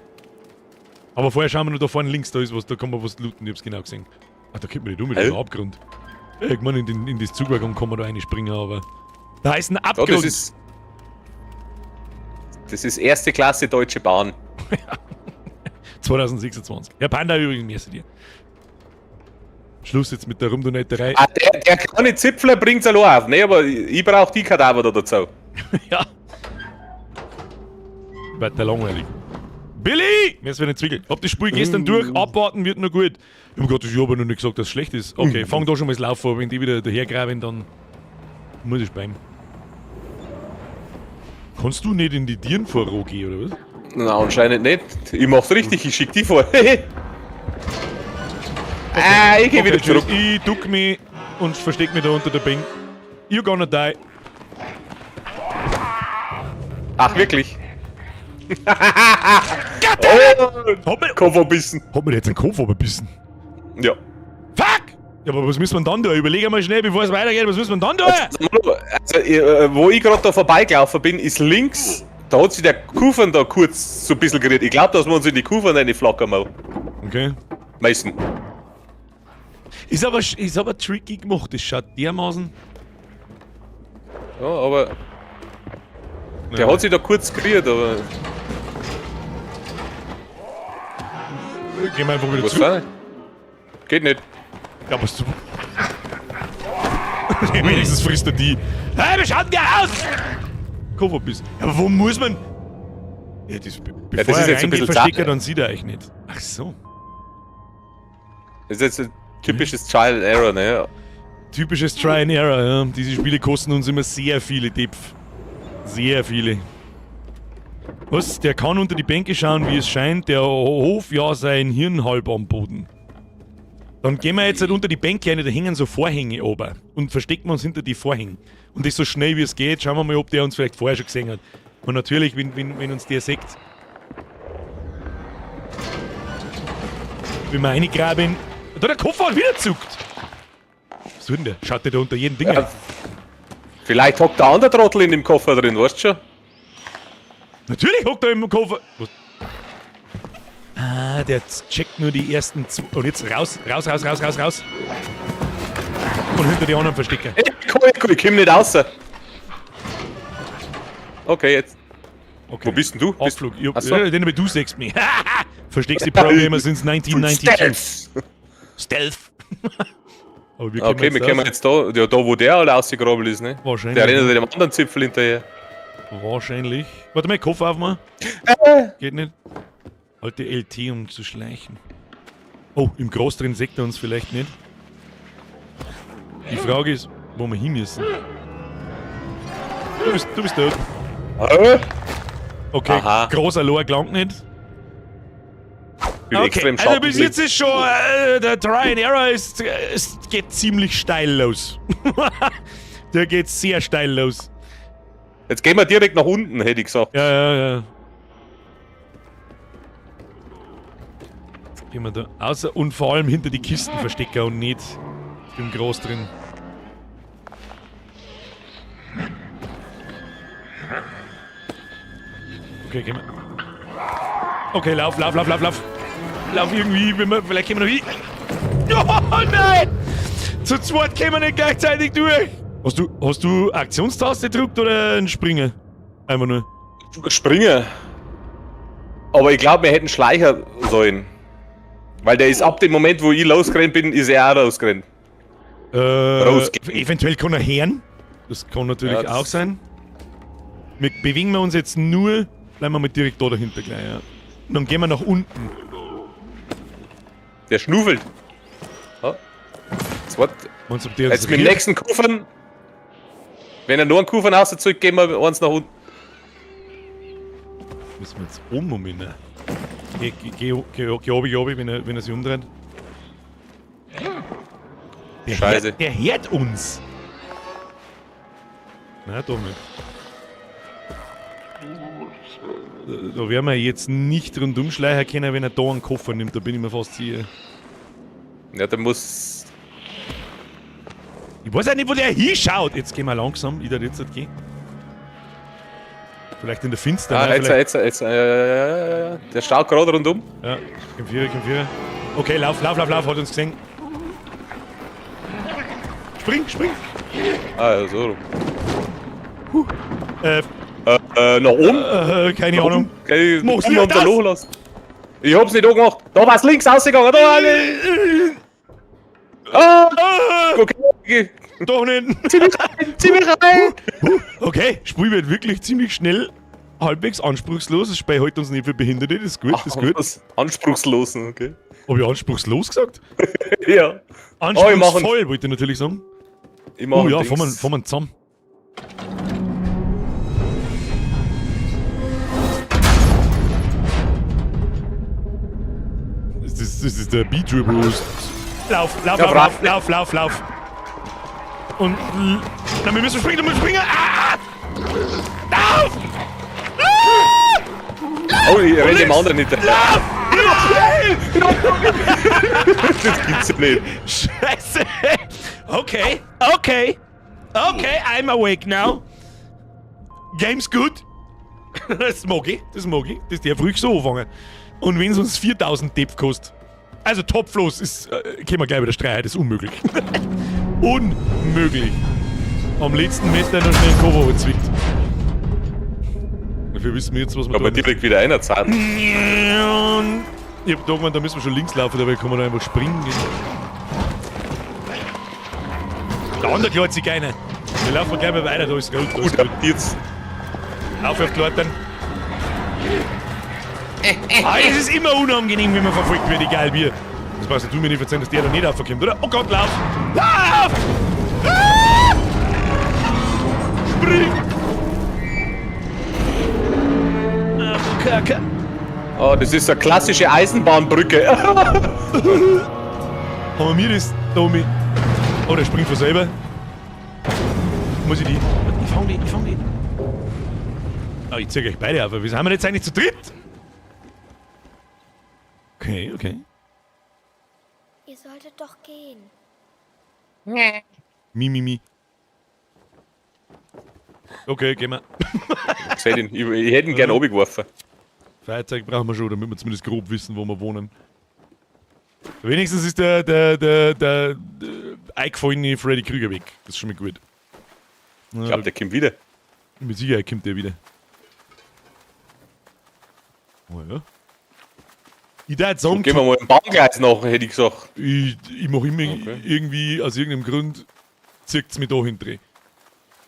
Aber vorher schauen wir noch da vorne links, da ist was, da kann man was looten, ich hab's genau gesehen. Ah, da kommt man nicht um mit dem Abgrund. Irgendwann in das Zugwaggon kann man da reinspringen, aber... Da ist ein Ja, Abgrund! das ist erste Klasse Deutsche Bahn. 2026. Ja, Panda übrigens, mehr dir. Schluss jetzt mit der Rumdonetterei. Ah, der kleine Zipfler bringt's allein auf, ne? Aber ich brauch die Kadaver da dazu. Ja. Wird der langweilig. Billy! Mir ist wieder ein Zwickel. Hab die Spur gestern durch, abwarten wird noch gut. Ich hab Gott, ich hab aber noch nicht gesagt, dass es schlecht ist. Okay, fang da schon mal das Laufen an. Wenn die wieder dahergraben, dann muss ich bleiben. Kannst du nicht in die Tieren vorgehen, oder was? Na, anscheinend nicht. Ich mach's richtig, ich schick die vor. Ich geh wieder zurück. Ich duck mich und versteck mich da unter der Bank. You gonna die. Ach, wirklich? Hat mir, Kopfverbissen. hat mir jetzt einen Kopf abgebissen? Ja. Fuck! Ja, aber was müssen wir dann da? Überlege mal schnell, bevor es weitergeht. Was müssen wir dann da? Also, wo ich gerade da vorbeigelaufen bin, ist links. Da hat sich der Kufen da kurz so ein bisschen gerührt. Ich glaube, dass wir uns in die Kufen reinflackern mal. Okay. Meisten. Ist aber tricky gemacht. Das schaut dermaßen... Ja, aber. Der hat sich da kurz gerührt, aber. Gehen wir einfach wieder Was zu. war? Geht nicht. Ja, was du... Wenigstens frisst er die. Hey, wie schaut denn der aus? Kopfverbiss. Ja, aber wo muss man... Ja, das, bevor das ist er jetzt ein reingeht, bisschen versteckt er, zart. dann sieht er euch nicht. Ach so. Das ist jetzt ein typisches Trial and Error, ne? Typisches Try and Error, ja. Diese Spiele kosten uns immer sehr viele Tipf. Sehr viele. Was? Der kann unter die Bänke schauen, wie es scheint. Der Hof ja sein Hirn halb am Boden. Dann gehen wir jetzt halt unter die Bänke rein, da hängen so Vorhänge oben. Und verstecken wir uns hinter die Vorhänge. Und das so schnell wie es geht. Schauen wir mal, ob der uns vielleicht vorher schon gesehen hat. Und natürlich, wenn uns der sieht. Wenn wir reingraben. Da der Koffer wieder zuckt. Was tut denn der? Schaut der da unter jedem Ding? Ja. Vielleicht hockt der andere Trottel in dem Koffer drin, weißt du schon? Natürlich hockt er im Koffer. Was? Ah, der checkt nur die ersten zwei. Und jetzt raus. Und hinter die anderen verstecken. Ich komm nicht raus. Okay, jetzt. Okay. Wo bist denn du? Abflug. Ach so. Ja, den aber du sagst mir. Versteckst die Programmer since 1992. Stealth. Aber wir Okay, wir kommen jetzt da, ja, da wo der alle ausgegraben ist, ne? Wahrscheinlich. Der rennt dem anderen Zipfel hinterher. Wahrscheinlich. Warte mal, Koffer aufmachen. Geht nicht. Alte LT, um zu schleichen. Oh, im Groß drin sagt er uns vielleicht nicht. Die Frage ist, wo wir hin müssen. Du bist tot. Okay, Aha. großer Lohr gelangt nicht. Bin Okay, extrem also bis Schatten- jetzt ist schon, der Try and Error ist, es geht ziemlich steil los. Der geht sehr steil los. Jetzt gehen wir direkt nach unten, hätte ich gesagt. Ja. Gehen wir da außer und vor allem hinter die Kisten verstecken und nicht im Groß drin. Okay, gehen wir. Okay, lauf. Lauf irgendwie, wenn wir, vielleicht gehen wir noch hin. Oh nein! Zu zweit können wir nicht gleichzeitig durch. Hast du Aktionstaste gedrückt oder ein Springer? Einfach nur. Springen. Aber ich glaube, wir hätten Schleicher sollen. Weil der ist ab dem Moment, wo ich losgerannt bin, ist er auch losgerannt. Eventuell kann er hören. Das kann natürlich Ja, auch sein. Wir bewegen wir uns jetzt nur, bleiben wir mal direkt da dahinter gleich, ja. Und dann gehen wir nach unten. Der schnuffelt. Oh. Meinst du, ob der Jetzt das mit dem riecht? nächsten Kuffern. Wenn er nur einen Kuffern rauszieht, gehen wir eins nach unten. Müssen wir jetzt umnehmen. Geh obi, wenn er sich umdreht. Scheiße. Der hört uns. Na, da nicht. Da werden wir jetzt nicht rundum schleichen können, wenn er da einen Koffer nimmt. Da bin ich mir fast sicher. Ja, der muss. Ich weiß auch nicht, wo der hinschaut. Jetzt gehen wir langsam. Ich darf jetzt nicht gehen. Vielleicht in der Finsternis. Jetzt. Der schaut gerade rundum. Ja, komm Vierer. Okay, lauf, hat uns gesehen. Spring. Ah, ja, so. Nach oben? Keine Ahnung. Okay, Mach's um wieder und da das? loslassen. Ich hab's nicht angemacht. Da war's links ausgegangen. Da okay. Doch nicht. Zieh mich rein. Okay, Spiel wird wirklich ziemlich schnell halbwegs anspruchslos. Das Spiel hält uns nicht für Behinderte. Das ist gut, Was? Anspruchslosen, okay. Hab ich anspruchslos gesagt? Ja. Anspruchsvoll, wollte ich natürlich sagen. Ich mach Ja, Dings. fahren wir zusammen. Das ist der B-Turbo. Lauf. Und na, wir müssen springen. Ah! Lauf! Oh, ich renn dem anderen hinterher. Das gibt's ja nicht. Scheiße! Okay, I'm awake now. Game's good. Das mag ich. Das darf ruhig so anfangen. Und wenn es uns 4000 Depp kostet. Also Topflos ist, können wir gleich wieder streiten, das ist unmöglich. Unmöglich. Am letzten Meter noch schnell ein Cover gezwickt. Dafür wissen wir jetzt, was wir Aber da direkt wieder einer zahlen. Ich hab gedacht, da müssen wir schon links laufen, dabei kann man da einfach springen. Der andere klärt sich keiner. Wir laufen gleich mal weiter, da ist gut. Jetzt. Auf die Leute. Es ist immer unangenehm, wenn man verfolgt wird, egal wie. Das brauchst du mir nicht verzeihen, dass der da nicht aufkommt, oder? Oh Gott, lauf! Lauf! Ah! Spring! Ah, Kacke. Oh, das ist eine klassische Eisenbahnbrücke. Haben wir das da mit... Oh, der springt von selber. Muss ich die... Ich fang die. Oh, ich zeig euch beide auf. Wieso haben wir jetzt eigentlich zu dritt? Okay. Ihr solltet doch gehen. Mi. Okay, gehen wir. Ich seh den. Ich hätte ihn gerne runtergeworfen. Feuerzeug brauchen wir schon, damit wir zumindest grob wissen, wo wir wohnen. Wenigstens ist der eingefallene Freddy Krüger weg. Das ist schon mal gut. Ich glaube, der kommt wieder. Mit Sicherheit kommt der wieder. Oh ja. Ich darf sagen, Gehen wir mal im Bahngleis nach, hätte ich gesagt. ich mache immer irgendwie, aus irgendeinem Grund, zieht es mich da hinten.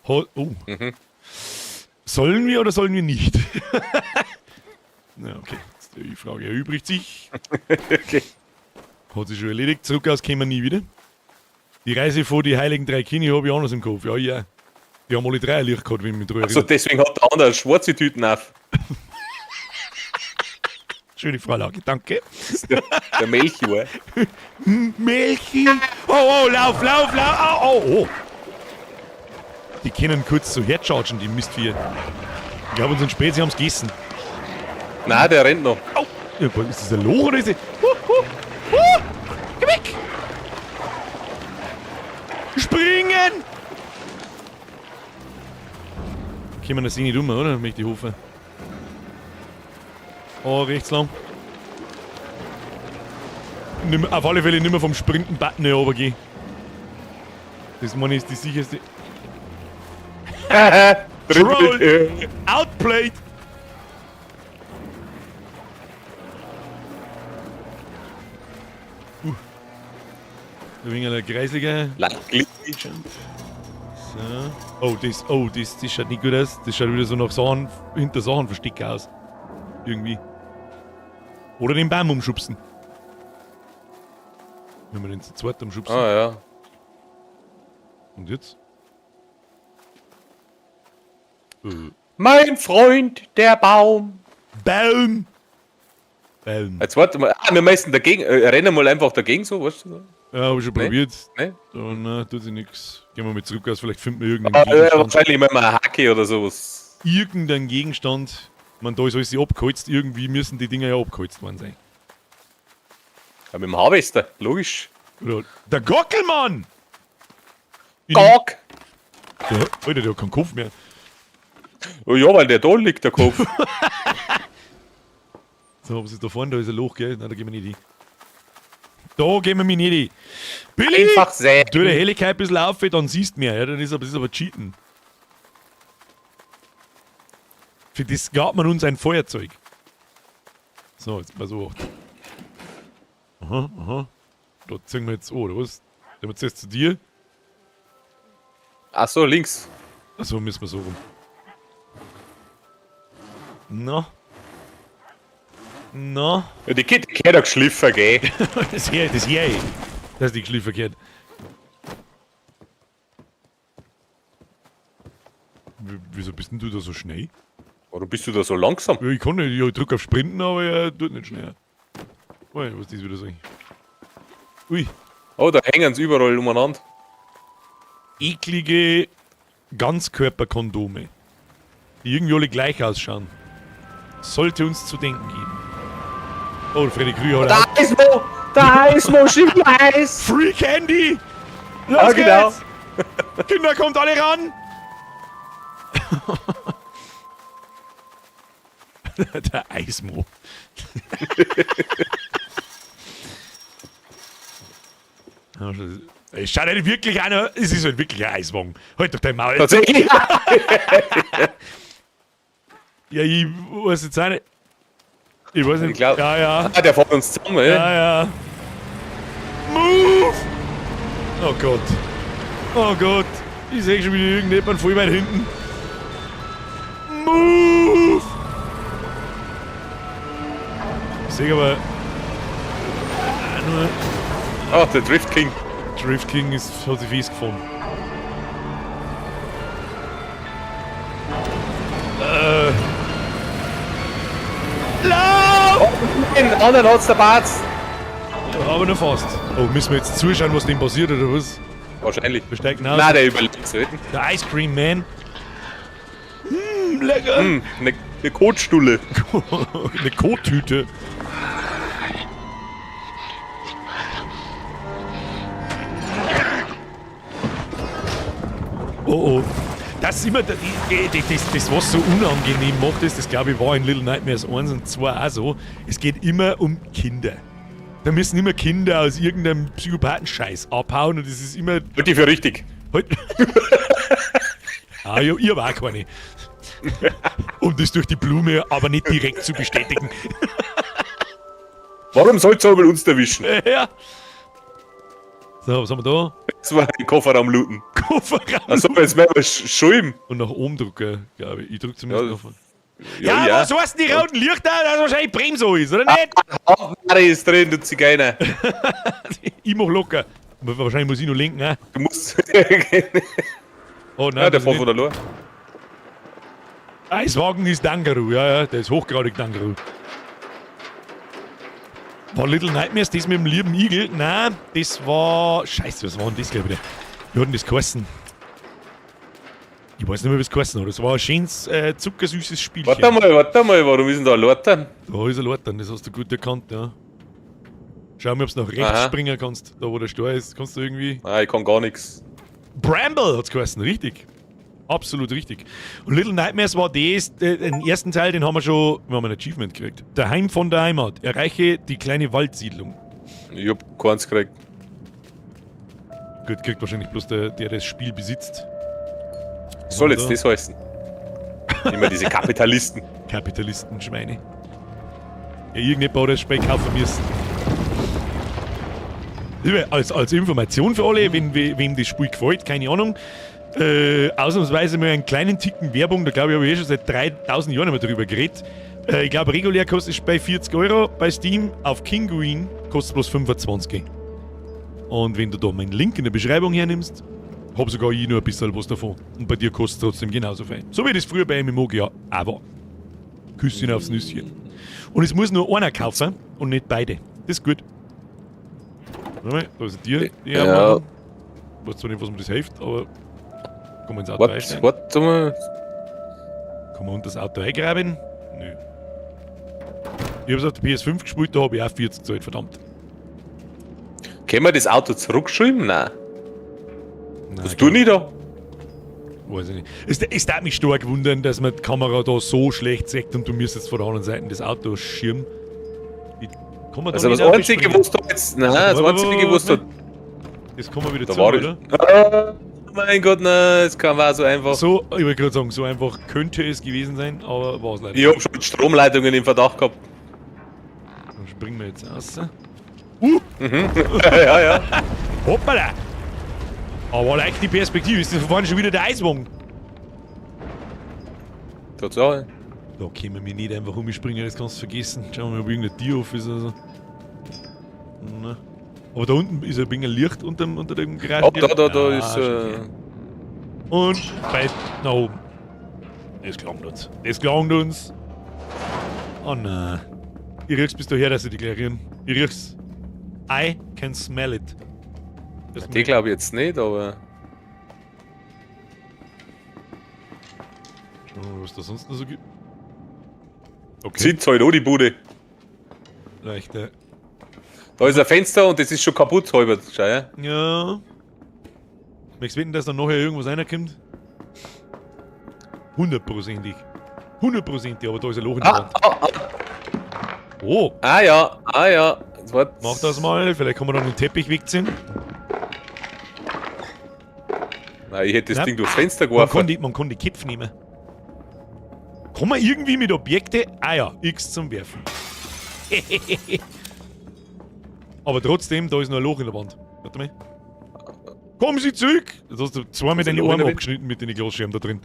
Oh. Sollen wir oder sollen wir nicht? Na, okay. Die Frage erübrigt sich. Okay. Hat sich schon erledigt. Zurück aus kommen wir nie wieder. Die Reise vor die Heiligen Drei Könige habe ich anders im Kopf. Ja. Die haben alle drei ein Licht gehabt, wenn ich mich drüber Also deswegen hat der andere schwarze Tüten auf. Schöne Vorlage, danke. Der Melchior. Melchi! Oh, lauf! Oh. Die können kurz so herchargen, die Mistvieh. Ich glaube, unseren Spezi haben es gegessen. Nein, der rennt noch. Au! Ja, ist das ein Loch oder ist das... Geh weg! Springen! Können wir das eh nicht um, oder? Möchte ich hoffen. Oh, rechts lang. Auf alle Fälle nicht mehr vom Sprinten-Button runtergehen. Das meine ich ist die sicherste. Troll! Outplayed! Ein wenig ein kreisliger. So. Das schaut nicht gut aus. Das schaut wieder so nach Sachen, hinter Sachen verstecken aus. Irgendwie. Oder den Baum umschubsen. Wenn wir den zu zweit umschubsen. Ah ja. Und jetzt? Mein Freund, der Baum. Baum! Baum. Jetzt warte mal. Wir müssen dagegen. Rennen mal einfach dagegen so, weißt du? Ja, hab ich schon Nee. probiert. Ne? Dann tut sich nichts. Gehen wir mal zurück aus, vielleicht finden wir irgendeinen Gegenstand. Wahrscheinlich mit einem Hacke oder sowas. Irgendein Gegenstand. Man, da ist alles abgeholzt. Irgendwie müssen die Dinger ja abgeholzt worden sein. Ja, mit dem Harvester, logisch. Oder der Gockelmann! Gog! Der, Alter, der hat keinen Kopf mehr. Oh ja, weil der da liegt, der Kopf. So, was ist da vorne? Da ist ein Loch, gell? Nein, da gehen wir nicht hin. Da gehen wir mich nicht hin. Billy! Einfach säen. Tu der Helligkeit ein bisschen auf, dann siehst du mehr. Ja, dann ist das ist aber Cheaten. Für das gab man uns ein Feuerzeug. So, jetzt mal so. Aha, aha. Da ziehen wir jetzt, oder was? Gehen wir zuerst zu dir. Ach so, links. Achso, müssen wir so rum. Na. Na. Ja, die geht doch geschliffen, gell? Das hier, das hier. Das ist die geschliffen verkehrt. Wieso bist denn du da so schnell? Warum bist du da so langsam? Ja, ich kann nicht, ich drück auf Sprinten, aber er tut nicht schneller. Ui, was ist das wieder so? Ui, Oh, da hängen sie überall umeinander. eklige Ganzkörperkondome, die irgendwie alle gleich ausschauen. Sollte uns zu denken geben. Oh, der Freddy Krüger hat auch. Da ist Mo Schimmeis. Free Candy! Los Ja, genau. geht's! Kinder, kommt alle ran! Der Eismo. Es schaut halt wirklich einer, es ist halt wirklich ein Eiswagen. Halt doch dein Maul. Tatsächlich. Ja, ich weiß jetzt auch nicht. Ich weiß nicht. Ich glaub- Ja, ja. Ah, der fährt uns zusammen, ey. Ja, ja. Move! Oh Gott. Oh Gott. Ich sehe schon wieder irgendjemand voll weit hinten. Move! Ich sehe aber. Nur Ah, der Drift King. Drift King ist, hat sich fies gefunden. Lauf! Den anderen hat's der Barz. Aber nur fast. Oh, müssen wir jetzt zuschauen, was dem passiert oder was? Wahrscheinlich. Wir steigen aus. Nein, der überlebt selten. Der Ice Cream Man. Lecker. Eine Kotstulle. Eine Kottüte. Oh oh. Das ist immer, das, was so unangenehm macht, das glaube ich war in Little Nightmares 1 und 2 auch so. Es geht immer um Kinder. Da müssen immer Kinder aus irgendeinem Psychopathen-Scheiß abhauen und das ist immer. Halt die für richtig. Halt. Ah, ja, ich hab auch keine. Um das durch die Blume aber nicht direkt zu bestätigen. Warum soll's aber uns erwischen? Ja. So, was haben wir da? Das war ein Kofferraum looten. Kofferraum. Achso, jetzt werden wir schulden. Und nach oben drücken, glaube ich. Ich drück zumindest Ja, auf. Ja, was heißt denn die roten Lichter, dass wahrscheinlich Bremso ist, oder nicht? Haare ist drin, du Zigeuner. Ich mach locker. Aber wahrscheinlich muss ich noch lenken, ne? Du musst. Oh nein, Ja, der das fährt ist von der Lohr. nicht. Eiswagen ist Dangaroo, ja, der ist hochgradig Dangaroo. War Little Nightmares das mit dem lieben Igel? Nein, das war. Scheiße, was war denn das, glaube ich? Wie hat denn das geheißen? Ich weiß nicht mehr, wie es geheißen hat. Das war ein schönes, zuckersüßes Spielchen. Warte mal, warum ist denn da ein Lortern? Da ist ein Lortern, das hast du gut erkannt, ja. Schau mal, ob du nach rechts Aha. springen kannst. Da, wo der Steuer ist, kannst du irgendwie. Ah, ich kann gar nichts. Bramble hat's geheißen, richtig. Absolut richtig. Und Little Nightmares war das, den ersten Teil, den haben wir haben ein Achievement gekriegt. Daheim von der Heimat. Erreiche die kleine Waldsiedlung. Ich hab keins gekriegt. Gut, kriegt wahrscheinlich bloß der das Spiel besitzt. Soll jetzt das heißen? Immer diese Kapitalisten. Kapitalistenschweine. Ja, irgendjemand hat das Spiel kaufen müssen. Als Information für alle, wem das Spiel gefällt, keine Ahnung. Ausnahmsweise mal einen kleinen Ticken Werbung, da glaube ich, habe ich schon seit 3000 Jahren nicht mehr drüber geredet. Ich glaube, regulär kostet es bei 40 Euro, bei Steam auf Kinguin kostet es bloß 25. Und wenn du da meinen Link in der Beschreibung hernimmst, habe sogar ich nur ein bisschen was davon. Und bei dir kostet es trotzdem genauso viel. So wie das früher bei MMO ja auch war. Küsschen aufs Nüsschen. Und es muss nur einer kaufen und nicht beide. Das ist gut. Warte mal, da ist ein Tier. Ja. Ich weiß zwar nicht, was mir das hilft, aber kann man ins Auto einsteigen? Warte mal. Kann man unter das Auto eingraben? Nö. Ich hab's auf der PS5 gespielt, da habe ich auch 40 gezahlt, verdammt. Können wir das Auto zurückschreiben? Nein. Nein, Was du nicht da? Weiß ich nicht. Es darf mich stark wundern, dass man die Kamera da so schlecht sieht und du müsstest von der anderen Seite das Auto schirmen. Kann man da Also nicht das Einzige, aufspringen? was du jetzt... Nein, das Einzige, was du... Das kann man wieder Da zu, war ich. oder? Oh mein Gott, nein, das kann war so einfach. So, ich wollte gerade sagen, so einfach könnte es gewesen sein, aber war es leider Ich hab schon Stromleitungen im Verdacht gehabt. Dann springen wir jetzt raus. Ja, ja. Hoppala! Aber leicht die Perspektive, ist das vorne schon wieder der Eiswagen? Tatsache. Da können wir nicht einfach umspringen, das kannst du vergessen. Schauen wir mal, ob irgendein Tier-Off ist oder so. Na. Aber da unten ist ein wenig Licht unter dem Garage. Oh, da ist... okay. Und weit nach oben. Das gelangt uns. Das gelangt uns. Oh nein. Ich riech's bis daher, dass sie deklarieren. Ich riech's. I can smell it. Die glaube ich jetzt nicht, aber... Schauen wir mal, was da sonst noch so gibt. Okay. Sind halt auch die Bude. Leichter. Da ist ein Fenster und das ist schon kaputt halber. Schau, ja? Ja. Möchtest du wetten, dass da nachher irgendwas reinkommt? 100%ig. 100%ig, aber da ist ein Loch in der Wand. Oh, Ah ja. Jetzt wart. mach das mal. Vielleicht kann man dann den Teppich wegziehen. Nein, ich hätte das Nein. Ding durchs Fenster Man kann, geworfen. man kann die Köpfe nehmen. Kann man irgendwie mit Objekte... Ah ja, X zum Werfen. Aber trotzdem, da ist noch ein Loch in der Wand. Warte mal. Kommen Sie zurück! Jetzt hast du zweimal Ist ein deine Loch in Arme der Wand? abgeschnitten mit den Glasscherben da drin.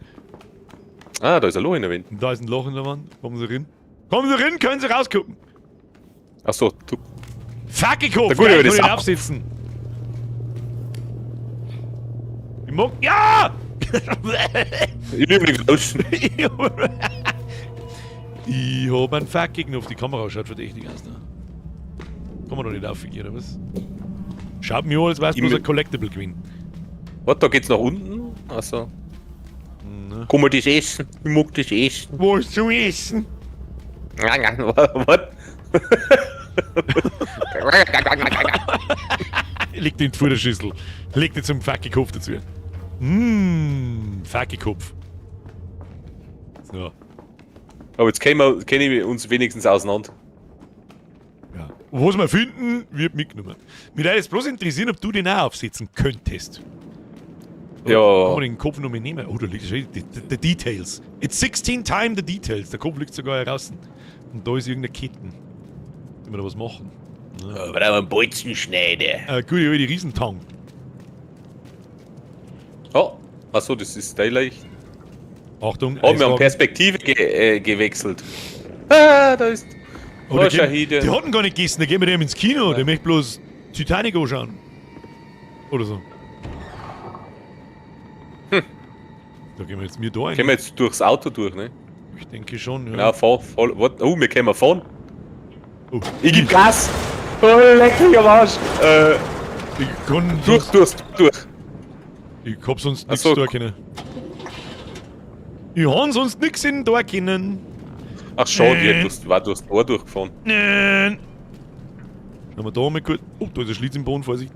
Ah, da ist ein Loch in der Wand. Und da ist ein Loch in der Wand. Kommen Sie rein. Kommen Sie rein, können Sie rausgucken. Achso, du. Fuck, ich hoffe, Na gut, ich aber kann das nicht auch- aufsitzen. Ich mag... Ja! Ich nehme nichts aus. Ich hab einen fucking auf die Kamera, schaut verdächtig aus. Ne? Kann man doch nicht aufgehen, oder was? Schaut mir an, als wär's bloß ein Collectible gewesen. Warte, da geht's nach unten. Achso. Na. Kann man das essen? Ich mag das essen. Was zum Essen? Was? Legt ihn in die Futterschüssel. Legt ihn zum fucking Kopf dazu. Fucking Kopf. So. Aber jetzt kennen wir uns wenigstens auseinander. Ja. Und was wir finden, wird mitgenommen. Mich würde jetzt bloß interessieren, ob du den auch aufsetzen könntest. Ja. Kann man den Kopf noch mal nehmen? Oh, da liegt schon die Details. It's 16 times the details. Der Kopf liegt sogar heraus. Und da ist irgendeine Ketten. Wenn wir da was machen. Ja. Aber da einen Bolzenschneider. Gute alte Riesentang. Oh, achso, das ist Daylight. Achtung, Oh, wir haben Eiswagen. Perspektive gewechselt. Ah, da ist... Oh, Oh, die, Shahide. die hatten gar nicht gegessen, da gehen wir dem ins Kino. Der möchte bloß Titanic anschauen. Oder so. Da gehen wir jetzt mir da rein. Können wir jetzt durchs Auto durch, ne? Ich denke schon, ja. Genau, voll. Oh, wir können fahren. Oh, Ich geb Gas. Oh, leck mich am Arsch. ich kann Durch. Ich hab sonst Ach nichts so. da können. Ich hab sonst nix in da können. Ach schade, du war durchs Tor durchgefahren. Nein. Haben wir da mal kurz. Oh, da ist ein Schlitz im Boden, Vorsicht.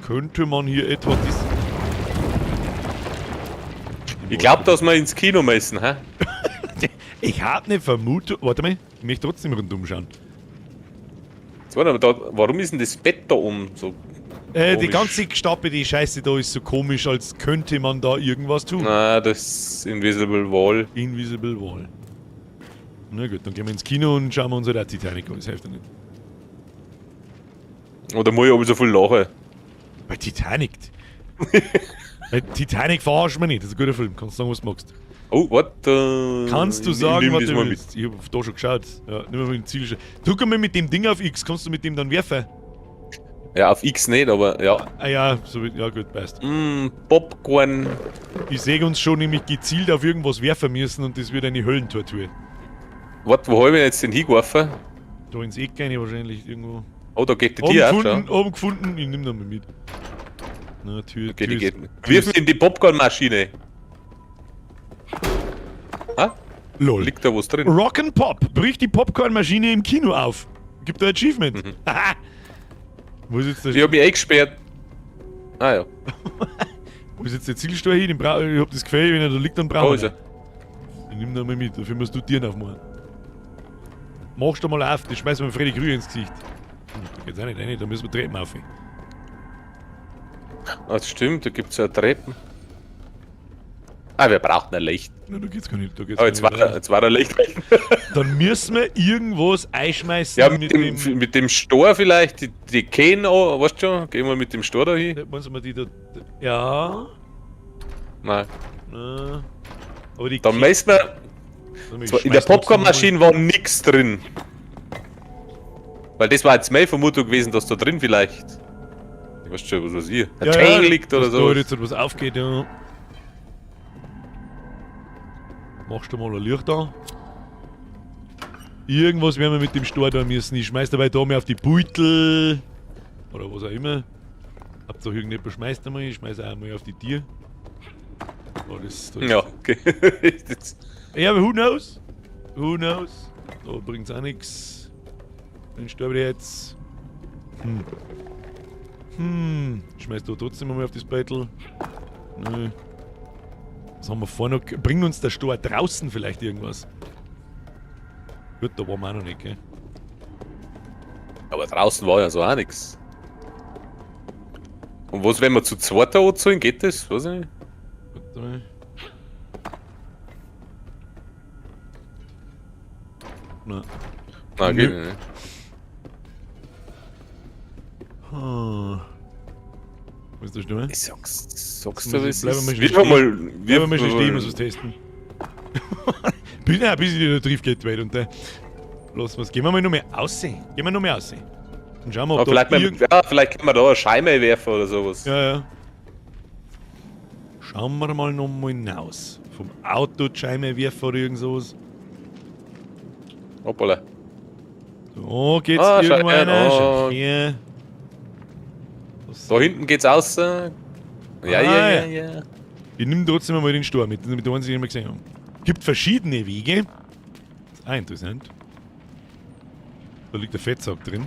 Könnte man hier etwa das. Ich glaube, dass wir ins Kino müssen, hä? Ich hab ne Vermutung. Warte mal, ich möchte trotzdem rundum schauen. Jetzt warte mal, warum ist denn das Bett da oben so? Die Komisch. ganze gestappelte Scheiße da ist so komisch, als könnte man da irgendwas tun. Na, das Invisible Wall. Invisible Wall. Na gut, dann gehen wir ins Kino und schauen wir uns halt auch Titanic an. Das hilft ja nicht. Oder muss ich aber so viel lachen? Bei Titanic. Bei Titanic verarsch mich nicht, das ist ein guter Film. Kannst du sagen, was du magst. Oh, warte. Kannst du ich sagen, nehm was das du mal willst? Ich hab da schon geschaut. Ja, nimm mal mit dem Ziel. Drück mal mit dem Ding auf X, kannst du mit dem dann werfen? Ja, auf X nicht, aber ja. Ah ja, so, ja gut, passt. Popcorn. Ich sehe uns schon nämlich gezielt auf irgendwas werfen müssen und das wird eine Höllentortur. Warte, wo hab ich jetzt den hingeworfen? Da ins Eck rein wahrscheinlich irgendwo. Oh, da geht die Oben Tür auf, gefunden, schau. oben gefunden, ich nimm da mal mit. Na, Tür, Okay, die Tür geht ist- nicht. Tür Wirf ist- ihn in die Popcornmaschine. Ha? Lol. Liegt da was drin? Rock'n'Pop bricht die Popcornmaschine im Kino auf. Gibt da Achievement. Mhm. Haha. Wo ist jetzt der, Ich hab mich eingesperrt. Ah ja. wo ist jetzt der Zielsteuer hin? Ich hab das Gefühl, wenn er da liegt, dann brauchen Oh, wir ist er. ihn. Ich nimm da mal mit, dafür musst du Tieren aufmachen. Machst du mal auf, das schmeißen wir Freddy Krüger ins Gesicht. Da geht's auch nicht rein, da müssen wir Treppen auf. Ah, das stimmt, da gibt's ja Treppen. Ah, wir brauchen ein Licht. Na, da geht's gar nicht, da geht's Oh, gar jetzt nicht war, rein. jetzt war ein Licht. Dann müssen wir irgendwas einschmeißen Ja, mit dem Stor vielleicht, die Kähne, weißt du schon? Gehen wir mit dem Stor da hin? Wollen wir die da... Ja... Nein. Na, aber die Dann messen wir. In der Popcornmaschine war nix drin. Weil das war jetzt meine Vermutung gewesen, dass da drin vielleicht. Ich weiß schon, was weiß ich. Ein Tank liegt oder dass da so. halt jetzt etwas aufgeht, ja. Machst du mal ein Licht an. Irgendwas werden wir mit dem Stor da müssen. Ich schmeiß dabei da mal auf die Beutel. Oder was auch immer. Hauptsache irgendjemand schmeißt einmal. Ich schmeiß auch mal auf die Tier. Oh, das Ja, okay. Ja, aber who knows? Who knows? Da bringt's auch nix. Dann sterbe ich jetzt. Schmeißt du trotzdem mal auf das Beutel. Nö. Was haben wir vorne noch? Bringt uns der Stor draußen vielleicht irgendwas? Gut, da waren wir auch noch nicht, gell? Aber draußen war ja so auch nix. Und was, wenn wir zu zweit da anziehen, geht das? Weiß ich nicht. Warte mal. Na. Nein, geht Nö. nicht. Was ist das Stimme? Ich sag's Muss du, ich- wie es bleiben wir ist. mal Wir mal. Wir mal schon stehen, muss was testen. Bin ja ein bisschen in der Triefkette und lassen wir's. Gehen wir mal noch mehr aussehen. Gehen wir noch mehr aussehen. Und schauen wir, ob Aber da vielleicht können wir da eine Scheibe werfen oder sowas. Ja, ja. Schauen wir mal noch mal hinaus. Vom Auto die Scheinwerfer oder irgend sowas. Hoppala. So geht's Ah, irgendwo schau, einer. oh. Schau hier. Da hinten geht's aus. Ja, ja. Ich nehme trotzdem mal den Stor mit, damit wir uns nicht mehr gesehen haben. Gibt verschiedene Wege. Das ist auch interessant. Da liegt der Fettsack drin.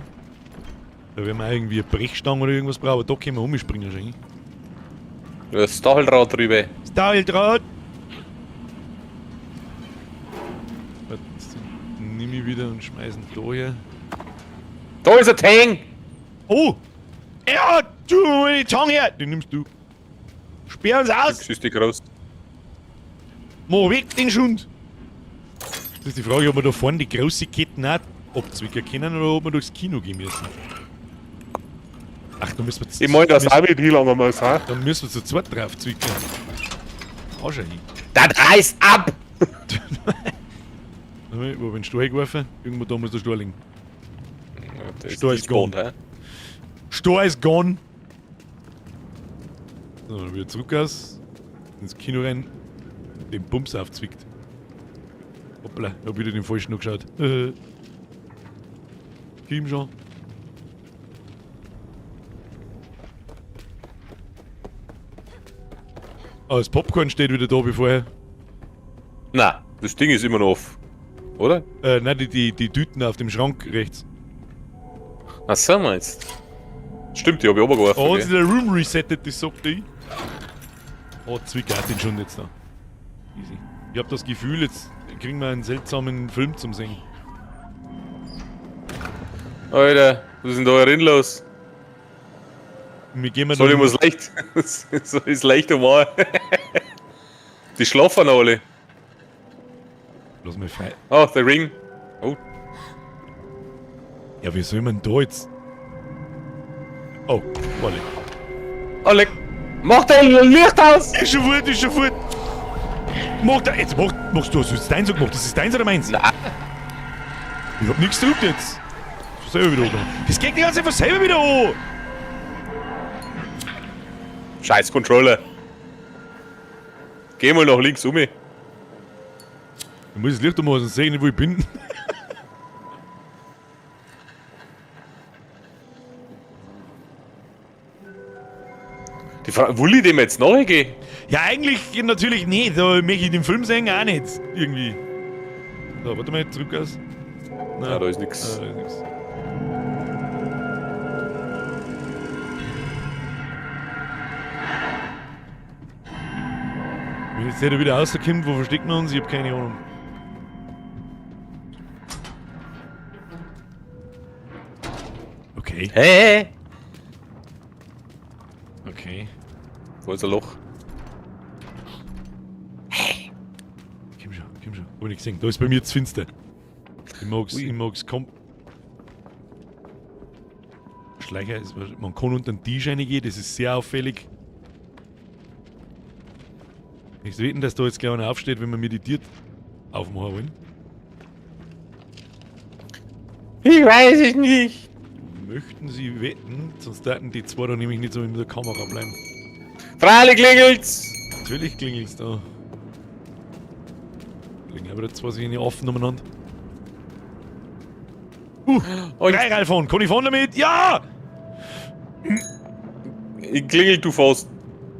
Da werden wir irgendwie eine Brechstange oder irgendwas brauchen, aber da können wir umspringen wahrscheinlich. Das Stacheldraht drüber. Stahldraht! Warte, den nehme ich wieder und schmeißen da her. Da ist ein Tank! Oh! Ja, du, meine Zange her! Den nimmst du. Sperr uns aus! Das ist die groß. Mo weg den Schund! Das ist die Frage, ob wir da vorne die große Ketten auch abzwicken können oder ob wir durchs Kino gehen müssen. Ach, da müssen wir Ich meine, das auch nicht hinlangen muss, ha? Dann müssen wir zu zweit drauf zwicken. Auch schon hin. Das reißt ab! Wo hab ich den Stor hingeworfen? Irgendwo da muss der Stor liegen. Das Stor ist gone. hä? Stor ist gone! So, dann wieder zurück aus. Ins Kino rein. Den Bums aufzwickt. Hoppla, ich hab wieder den falschen noch geschaut. Film schon. Ah, das Popcorn steht wieder da wie vorher. Nein, das Ding ist immer noch offen. Oder? Nein, die Tüten auf dem Schrank rechts. Was sagen wir jetzt? Stimmt, die hab ich runtergeworfen. Oh, gell? und der Room resettet, das sagt ich. Oh, Zwick hat den schon jetzt da. Easy. Ich hab das Gefühl, jetzt kriegen wir einen seltsamen Film zum Sehen. Alter, was ist denn da drin los? Wir gehen mal Soll ich dann- was leicht? So ist leicht einmal. Die schlafen alle. Lass mal frei. Oh, der Ring. Oh, Ja, wie soll man da jetzt? Oh, warte. alle. Mach dein Licht aus! Ist schon gut, ist schon gut. Machst du, hast du jetzt deins so gemacht? Das ist deins oder meins? Nein. Ich hab nichts gedrückt jetzt. Ist selber wieder an. Das geht die ganze Zeit von selber wieder an. Scheiß Controller. Geh mal nach links um. Ich muss das Licht ummachen, sonst sehe ich nicht, wo ich bin. Die Frage, will ich dem jetzt nachgehen? Ja, eigentlich natürlich nicht. Da möchte ich den Film sehen auch nicht. Irgendwie. So, warte mal, zurück aus. Nein. Ja, da ist nix. Da ist nix. Wenn jetzt der wieder rauskommt, wo verstecken wir uns? Ich hab keine Ahnung. Okay, Hä? okay. Wo ist ein Loch? Komm schon. Hab ich gesehen. Da ist bei mir zu finster. Ich mag's kaum. Schleicher ist, man kann unter den Tisch reingehen, das ist sehr auffällig. Ich wetten, dass da jetzt gleich einer aufsteht, wenn wir meditiert aufmachen wollen. Ich weiß es nicht. Möchten Sie wetten, sonst hätten die zwei da nämlich nicht so in der Kamera bleiben. Freilich klingelt's! Natürlich klingelt's da. Liegen aber da zwei sich nicht offen umeinander. Und Drei fahren, kann ich fahren damit? Ja! ich klingel, du fährst.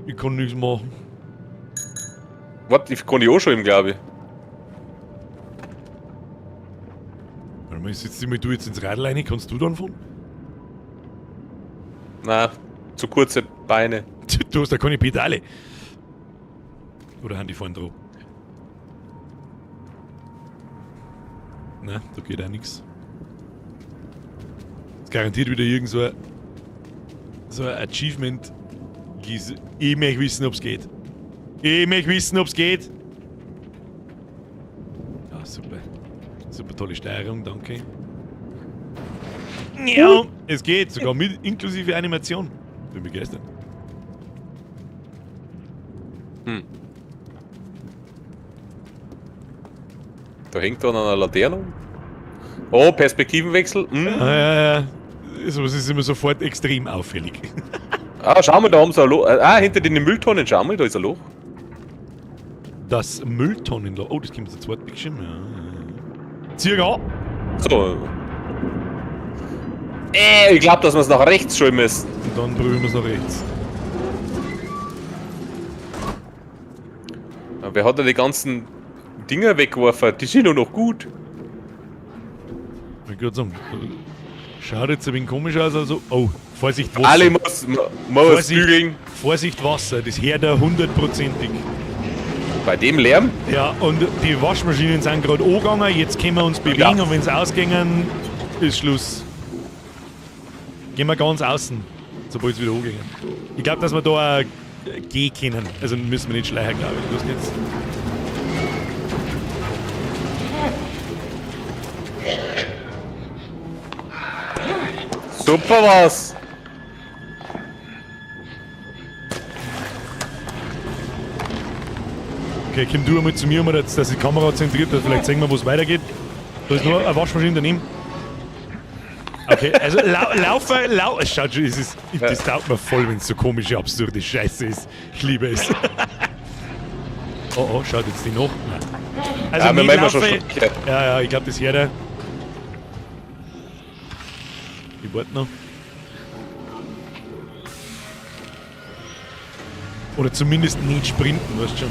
Ich kann nichts machen. Warte, ich kann ich auch schon, glaube ich. Warte mal, setz dich du jetzt ins Radl rein, kannst du dann fahren? Nein, zu kurze Beine. Du hast da keine Pedale. Oder haben die vorne drauf? Nein, da geht auch nichts. Ist garantiert wieder irgend so ein Achievement. Ich möchte wissen, ob's geht. Ich möchte wissen, ob's geht. Ja, super. Super tolle Steuerung, danke. Ja, es geht, sogar mit inklusive Animation. Bin begeistert. Da hängt dann an einer Laterne. Oh, Perspektivenwechsel. Ja. Sowas ist immer sofort extrem auffällig. Ah, schau mal, da haben sie ein Loch. Ah, hinter den Mülltonnen, schau mal, da ist ein Loch. Das Mülltonnenloch. Oh, das kommt zum zweiten Bildschirm. Ja. Zieh an! So. Ich glaube, dass wir es nach rechts schauen müssen. Und dann probieren wir es nach rechts. Wer hat denn die ganzen Dinger weggeworfen? Die sind doch noch gut. Ich würde gerade sagen, schaut jetzt ein wenig komisch aus. Also, oh, Vorsicht Wasser. Alle muss bügeln. Vorsicht Wasser, das hört er hundertprozentig. Bei dem Lärm? Ja, und die Waschmaschinen sind gerade angegangen, jetzt können wir uns bewegen Ja. und wenn sie ausgehen, ist Schluss. Gehen wir ganz außen, sobald es wieder angehen. Ich glaube, dass wir da auch gehen können. Also müssen wir nicht schleichen, glaube ich. Los geht's. Super was. Okay, komm du einmal zu mir, dass die Kamera zentriert wird. Vielleicht sehen wir, wo es weitergeht. Da ist nur eine Waschmaschine daneben. Okay, also es schaut schon, das taugt mir voll, wenn es so komische, absurde Scheiße ist. Ich liebe es. Oh, schaut jetzt die noch? Nein. Also Ja, wir mit meinen schon Laufe, schon. ja, ich glaube, das hört er. Ich warte noch. Oder zumindest nicht sprinten, weißt du schon.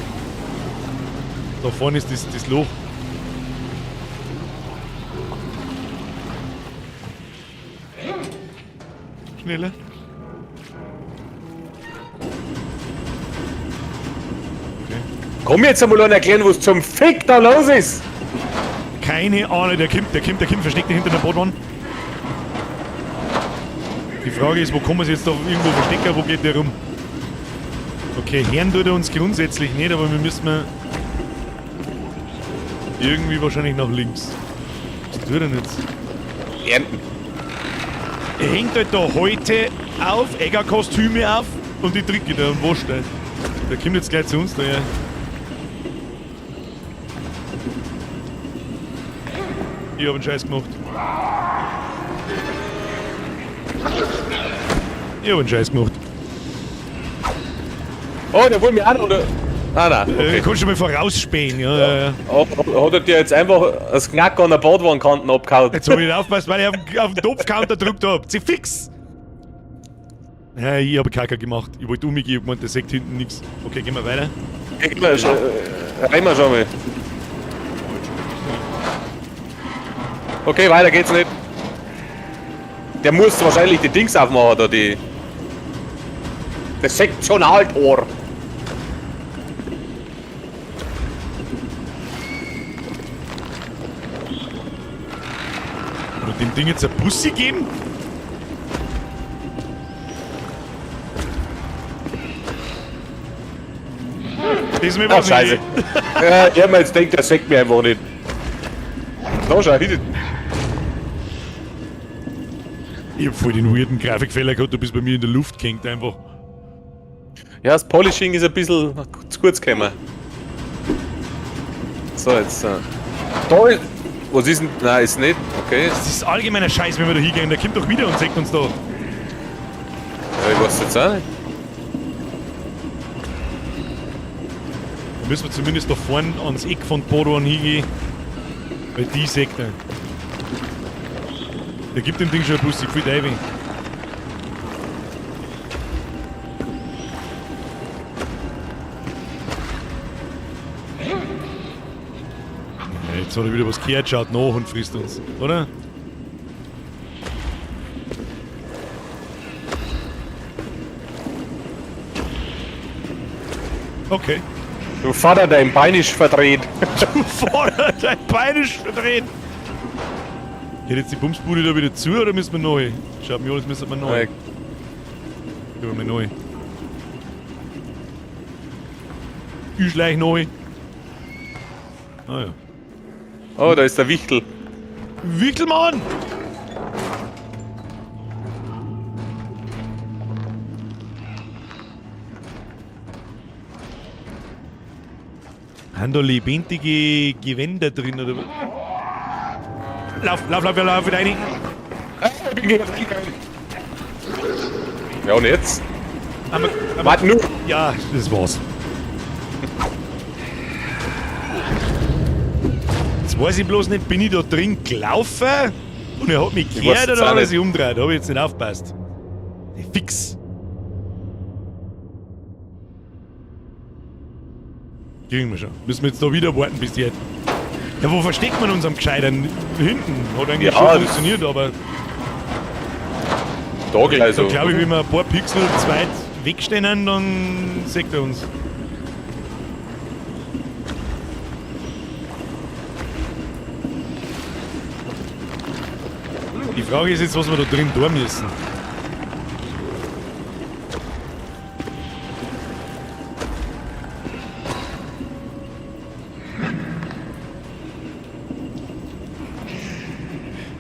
Da vorne ist das Loch. Schneller. Komm jetzt einmal an erklären, was zum Fick da los ist. Keine Ahnung, der kommt, versteckt dich hinter der Bootwand. Die Frage ist, wo kann man es jetzt da irgendwo verstecken, wo geht der rum? Okay, hören tut er uns grundsätzlich nicht, aber wir müssen irgendwie wahrscheinlich nach links. Was tut er denn jetzt? Ernten. Er hängt halt da heute auf, Egger-Kostüme auf und die Tricke da und wascht halt. Der kommt jetzt gleich zu uns daher. Ich hab einen Scheiß gemacht. Ich hab einen Scheiß gemacht. Oh, der wollte mich an, oder? Ah, nein, okay. Kannst du mal vorausspähen, ja. Hat er dir jetzt einfach das Knack an der Badwarenkanten abgehauen? Jetzt hab ich nicht aufgepasst, weil ich auf den Topfcounter gedrückt hab. Sie fix! Ja, ich hab Kacke gemacht. Ich wollte umgehen, ich hab gemeint, der sagt hinten nichts. Okay, gehen wir weiter. Rein mal schon mal. Okay, weiter geht's nicht. Der muss wahrscheinlich die Dings aufmachen, da die. Das Sektionaltor. Oder dem Ding jetzt eine Bussi geben? Das ist mir Ah, was scheiße. Ja, ich hab mir jetzt gedacht, der sagt mir einfach nicht. So, schau, hier. Ich hab voll den weirden Grafikfehler gehabt, du bist bei mir in der Luft gehängt einfach. Ja, das Polishing ist ein bisschen zu kurz gekommen. So, jetzt. Da ist. Was ist denn. Nein, ist nicht. Okay. Das ist allgemeiner Scheiß, wenn wir da hingehen. Der kommt doch wieder und sagt uns da. Ja, ich weiß jetzt auch nicht. Da müssen wir zumindest da vorne ans Eck von Boron hingehen. Weil die sagt er. Der gibt dem Ding schon ein Bussi, viel Diving. Ja, jetzt hat er wieder was gehört, schaut nach und frisst uns, oder? Okay. Du Vater, dein Bein ist verdreht. Vorder, dein Bein ist verdreht. Geht jetzt die Bumsbude da wieder zu oder müssen wir neu? Schaut mir an, das müssen wir neu. Gehen wir neu. Ich gleich neu. Ah ja. Oh, da ist der Wichtel. Wickelmann! Haben da lebendige Gewänder drin oder was? Lauf wieder rein. Ja, und jetzt? Aber, Warte nur. ja, das war's. Jetzt weiß ich bloß nicht, bin ich da drin gelaufen und er hat mich Ich weiß gehört jetzt oder auch hat er nicht. sich umgedreht? Da hab ich jetzt nicht aufgepasst. Fix. Kriegen wir schon. Müssen wir jetzt da wieder warten bis jetzt. Ja, wo versteckt man uns am Gescheitern? Hinten. Hat eigentlich Ja, schon das- funktioniert, aber Da gleich da so. glaube ich, wenn wir ein paar Pixel zweit wegstehen, dann sagt er uns. Die Frage ist jetzt, was wir da drin tun müssen.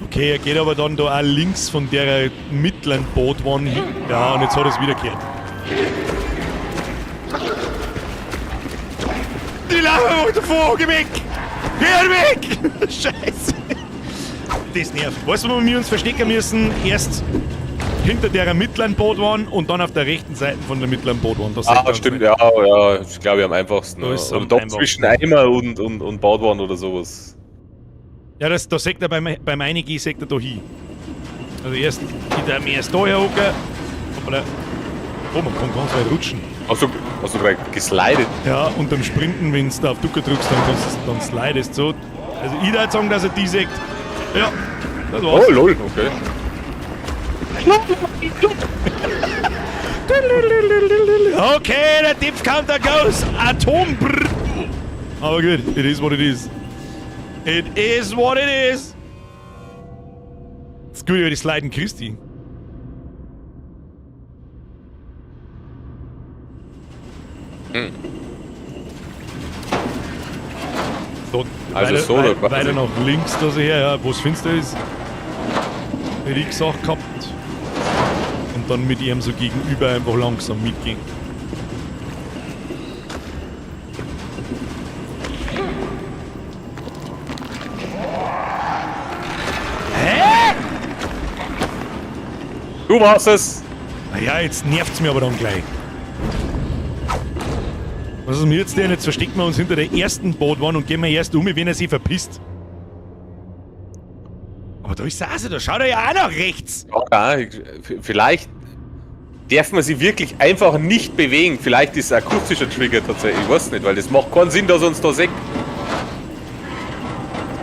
Okay, er geht aber dann da auch links von der mittleren Bootwand hin. Ja, und jetzt hat er es wieder gehört. Die Lava macht davor, geh weg! Geh weg! Scheiße! Das nervt. Weißt du, wo wir uns verstecken müssen? Erst hinter der mittleren Bootwand und dann auf der rechten Seite von der mittleren Bootwand. Das sagt er uns Stimmt, nicht. ja, ich glaube ich am einfachsten. Da Ja. ist es Oder am da einfachsten. zwischen Eimer und Badwand oder sowas. Ja, da sagt er beim Einigen, sagt er da hin. Also erst, ich darf mich erst da herhocken. Hoppala. Oh, man kann ganz weit rutschen. Hast du gleich geslidet? Ja, und beim Sprinten, wenn du da auf Ducker drückst, dann slidest du so. Also ich würde sagen, dass er die sagt. Ja, das war's. Oh, lol, okay. Okay, der Tipps-Counter goes Atombrr. Aber gut, it is what it is. It is what it is. Das ist gut über die Sliden Christi. Dort, Also weiter, so da quasi. weiter nach links, da her, ja, wo es finster ist. Hätte ich gesagt gehabt. Und dann mit ihm so gegenüber einfach langsam mitgehen. Du warst es! Naja, jetzt nervt's mir aber dann gleich. Was ist mir jetzt denn? Jetzt verstecken wir uns hinter der ersten Bootwand und gehen wir erst um, wenn er sich verpisst. Aber da ist er also, da schaut er ja auch nach rechts. Ja, vielleicht darf man sie wirklich einfach nicht bewegen. Vielleicht ist es ein akustischer Trigger tatsächlich. Ich weiß nicht, weil das macht keinen Sinn, dass uns da sieht.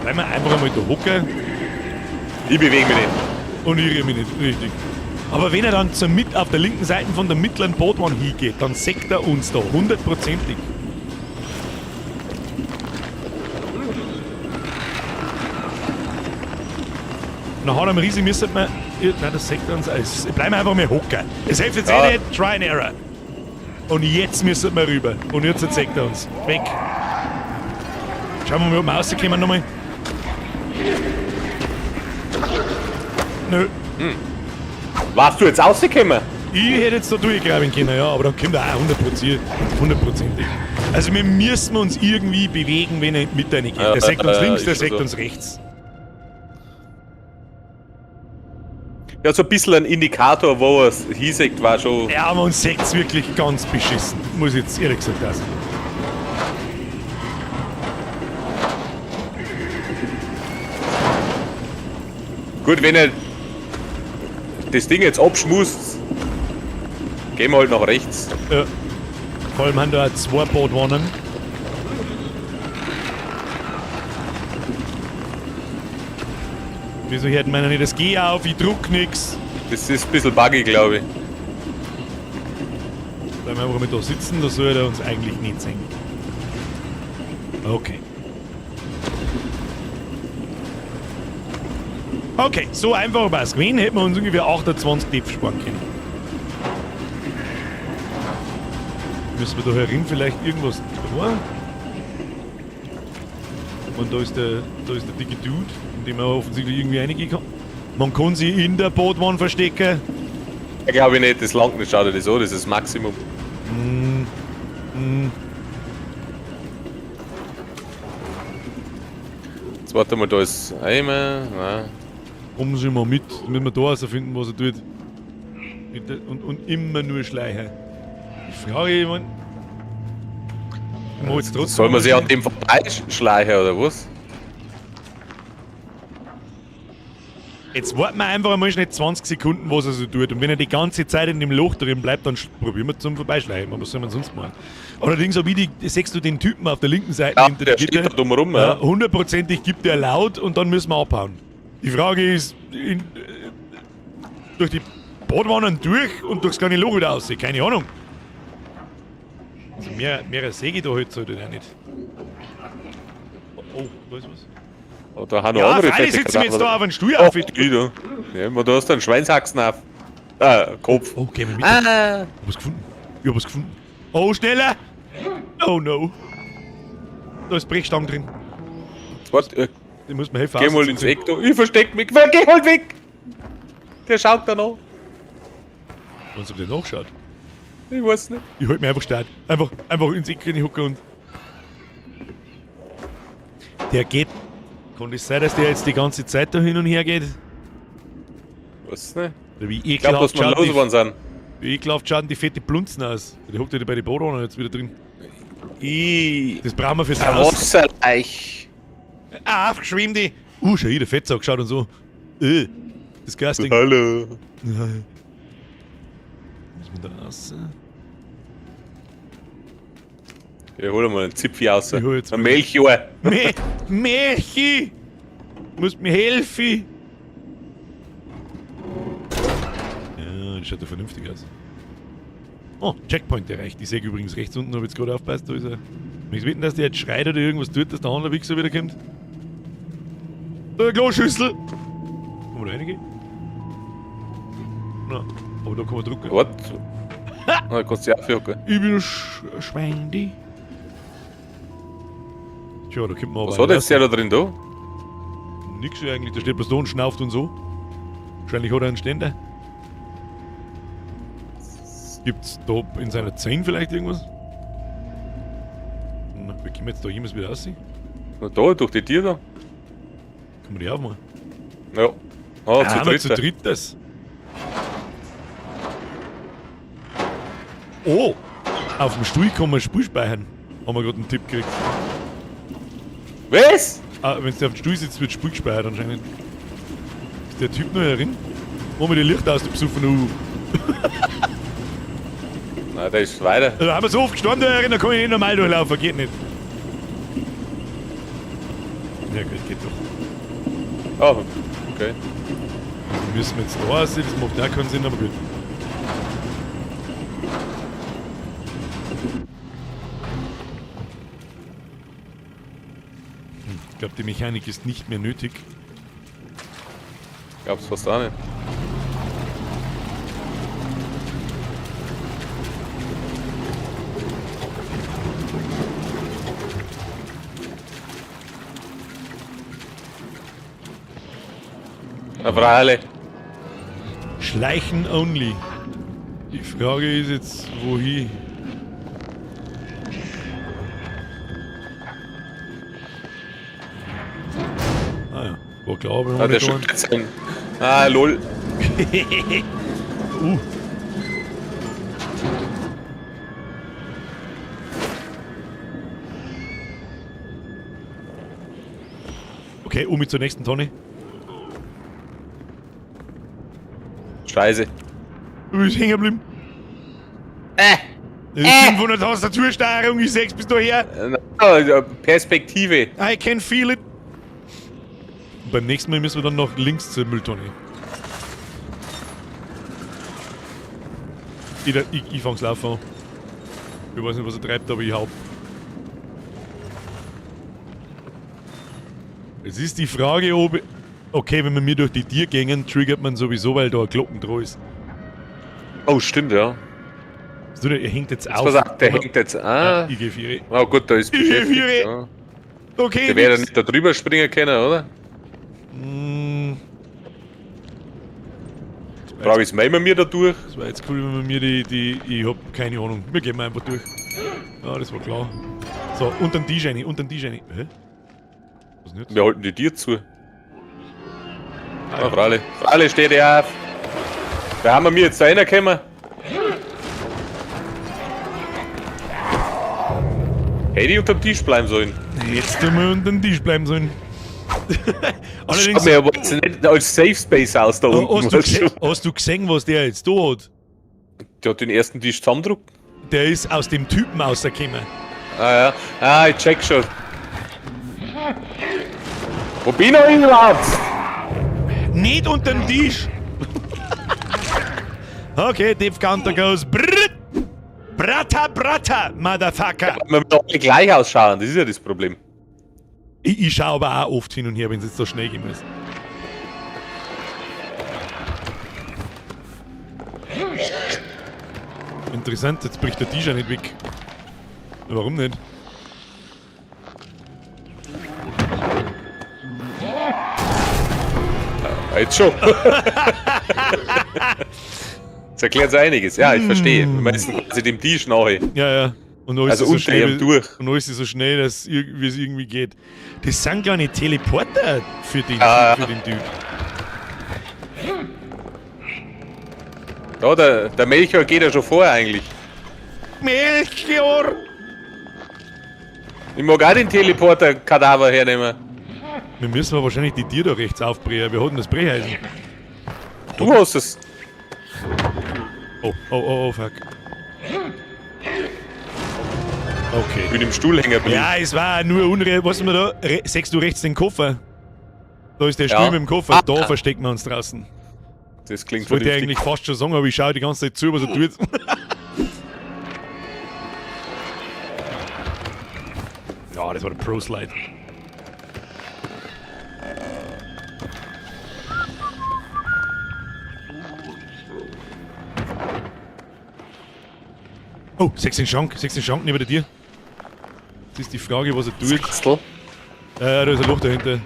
Bleiben wir einfach einmal da hocken Ich bewege mich nicht. und ich rühre mich nicht, richtig. Aber wenn er dann auf der linken Seite von der mittleren Bootwand hingeht, dann sägt er uns da, 100%ig. Nach einem Riesen müssen wir... Nein, das sagt uns alles. Bleiben wir einfach mal hocken. Es hilft jetzt Ja. nicht, Try and Error. Und jetzt müssen wir rüber. Und jetzt sagt er uns. Weg. Schauen wir mal, ob wir rauskommen nochmal. Nö. Warst du jetzt rausgekommen? Ich hätte jetzt da durchgraben können, ja, aber dann kommt er auch 100%ig. Also wir müssen uns irgendwie bewegen, wenn er mit reingeht. Der sagt uns links, der ist sagt so. uns rechts. Ja, so ein bisschen ein Indikator, wo es hinsagt, war schon. Ja, aber uns sagt's wirklich ganz beschissen. Muss ich jetzt ehrlich gesagt lassen. Gut, wenn er das Ding jetzt abschmust, gehen wir halt nach rechts. Ja. Vor allem haben da auch 2 Bootwannen. Wieso hört man nicht das Geh auf, ich druck nix. Das ist ein bisschen buggy, glaube ich. Bleiben wir einfach mal da sitzen, da soll er uns eigentlich nicht sehen. Okay. Okay, so einfach war es gewesen, hätten wir uns ungefähr 28 Tipp sparen können. Müssen wir da herin vielleicht irgendwas tun? Und da ist der dicke Dude, in dem man offensichtlich irgendwie reingehen kann. Man kann sie in der Bootwand verstecken. Ja, glaube ich nicht, das langt nicht, schau dir das an, das ist das Maximum. Jetzt warte mal, da ist einmal. Nein. Kommen Sie mal mit, damit wir da herausfinden, was er tut. Und immer nur schleichen. Ich frage jemanden. Soll man sich an dem vorbeischleichen oder was? Jetzt warten wir einfach einmal schnell 20 Sekunden, was er so tut. Und wenn er die ganze Zeit in dem Loch drin bleibt, dann probieren wir zum Vorbeischleichen. Aber was soll man sonst machen? Allerdings, siehst du den Typen auf der linken Seite Ja, hinter der der steht da Gitter? dumm rum, Ja, ja. 100%ig gibt er laut und dann müssen wir abhauen. Die Frage ist, durch die Bootwannen durch und durchs kleine Loch wieder raus. Keine Ahnung. Also mehr Säge da halt sollte der nicht. Oh, da ist was. Oh, da haben noch Ja, andere freilich fette sitzen wir jetzt Kadaver. da auf einen Stuhl Oh, auf. wieder. Ja, man, da hast du einen Schweinshaxen auf. Kopf. Oh, gehen wir mit. Ah. Ich hab was gefunden. Ich hab was gefunden. Oh, schneller! Oh no. Da ist Brechstange drin. Warte, Den muss man helfen. geh mal ins Eck da. Ich versteck mich. Geh halt weg! Der schaut da noch. Was ob der nachschaut? Ich weiß nicht. Ich halt mich einfach stark. Einfach ins Eck hocken und. Der geht. Kann das sein, dass der jetzt die ganze Zeit da hin und her geht? Weiß nicht. Oder wie Ich glaube, dass wir los geworden sind. Wie ekelhaft schauen die fette Blunzen aus. Der hockt ja bei den Bootwannen jetzt wieder drin. Das brauchen wir fürs Ein Haus. Wasserleich. Ah, aufgeschwemmt die. Schau hier, der Fettsack schaut und so. Disgusting. Hallo. Muss man da raus? Ja, hol mal einen Zipfi raus. Ich hol jetzt Ein mal- Melchior. Melchi! Musst mir helfen! Ja, das schaut ja vernünftig aus. Oh, Checkpoint erreicht. Ich sehe übrigens rechts unten, habe jetzt gerade aufgepasst, da ist er. Wenn ich wetten, dass der jetzt schreit oder irgendwas tut, dass der andere Wichser wieder kommt. Da eine Kloschüssel! Kann man da reingehen? Na, aber da kann man drücken. Was? Da kannst du dich aufjucken. Ich bin ein Schweindi. Tja, da kommt man aber Was hat jetzt der da drin da? Nix eigentlich, da steht bloß da und schnauft und so. Wahrscheinlich hat er einen Ständer. Gibt's da in seiner Zähne vielleicht irgendwas? Na, wie können wir jetzt da jemals wieder aussehen? Na da, durch die Tür da. Kann man die aufmachen? Ja. Ah, Zu zu dritt. zu dritt das. Oh! Auf dem Stuhl kann man Spiel speichern. Haben wir gerade einen Tipp gekriegt. Was? Ah, wenn du auf dem Stuhl sitzt, wird Spiel gespeichert anscheinend. Ist der Typ noch herin? Machen wir die Lichter aus dem besoffenen Nein, der ist weiter. Also haben wir so oft gestanden da herin, da kann ich nicht normal durchlaufen, geht nicht. Ja gut, geht doch. Ah, okay. Müssen wir jetzt da aussehen, das macht auch keinen Sinn, aber gut. Ich glaube, die Mechanik ist nicht mehr nötig. Glaub's fast auch nicht. Na, Frale. Schleichen only. Die Frage ist jetzt, wohin? Ah ja, war klar, aber noch Ah, der nicht schüttelt sein. Ah, lol. Okay, mit zur nächsten Tonne. Scheiße. Du bist hängen geblieben. Das ist 500 Tastatursteuerung, ich sechs bis daher. Perspektive. I can feel it. Und beim nächsten Mal müssen wir dann noch links zur Mülltonne. Ich fang's laufen an. Ich weiß nicht, was er treibt, aber ich hau. Es ist die Frage, ob... Okay, wenn wir mir durch die Tür gängen, triggert man sowieso, weil da eine Glocken dran ist. Oh, stimmt, ja. So, der hängt jetzt auf. Pass auf, der hängt jetzt. Ah. Ich geh 4. Oh gut, da ist Ich geh beschäftigt. vier. Ja. Okay, Der wird ja nix. nicht da drüber springen können, oder? Mm, Frage ist, meinen wir da durch? das war jetzt cool, wenn man mir ich hab keine Ahnung. Wir gehen einfach durch. Ja, das war klar. So, unter den Tisch rein, Hä? Was nicht? Wir halten die Tür zu. Ah, Frale. Frale, steh dir auf. Da haben wir mir jetzt da reingekommen. Hätte ich unter dem Tisch bleiben sollen. Jetzt tun wir unter den Tisch bleiben sollen. Allerdings, Schaut mir aber jetzt nicht als Safe Space aus da unten. hast du gesehen, was der jetzt da hat? Der hat den ersten Tisch zusammengedruckt. Der ist aus dem Typen rausgekommen. Ah ja. Ah, ich check schon. Wo bin ich überhaupt? Nicht unter den Tisch! Okay, Dev Counter goes. Brrrt. Brata, brata, Motherfucker! Wir müssen alle gleich ausschauen, das ist ja das Problem. Ich schaue aber auch oft hin und her, wenn es jetzt so schnell gehen muss. Interessant, jetzt bricht der Tisch ja nicht weg. Warum nicht? Jetzt schon. Das erklärt so einiges. Ja, ich verstehe. Wir meisten quasi dem Tisch nachher. Ja. Und alles Also ist so unter schnell, ihm durch. Und alles ist so schnell, dass wie es irgendwie geht. Das sind gar nicht Teleporter für den, Ah. für den Typ. Ja, der Melchior geht ja schon vor eigentlich. Melchior! Ich mag auch den Teleporter-Kadaver hernehmen. Wir müssen aber wahrscheinlich die Tier da rechts aufbrechen. Wir hatten das Brecheisen. Du hast es. Oh, fuck. Okay. Ich bin im Stuhl hängen geblieben. Ja, es war nur unreal. Was sind wir da? Sechst du rechts den Koffer? Da ist der Ja. Stuhl mit dem Koffer. Da verstecken wir uns draußen. Das klingt Ich wollte vernünftig. eigentlich fast schon sagen, aber ich schaue die ganze Zeit zu, was er tut. Ja, das war der Pro-Slide. Oh, 16 Schrank neben dir. Das ist die Frage, was er tut. Christel. Da ist ein Loch dahinter.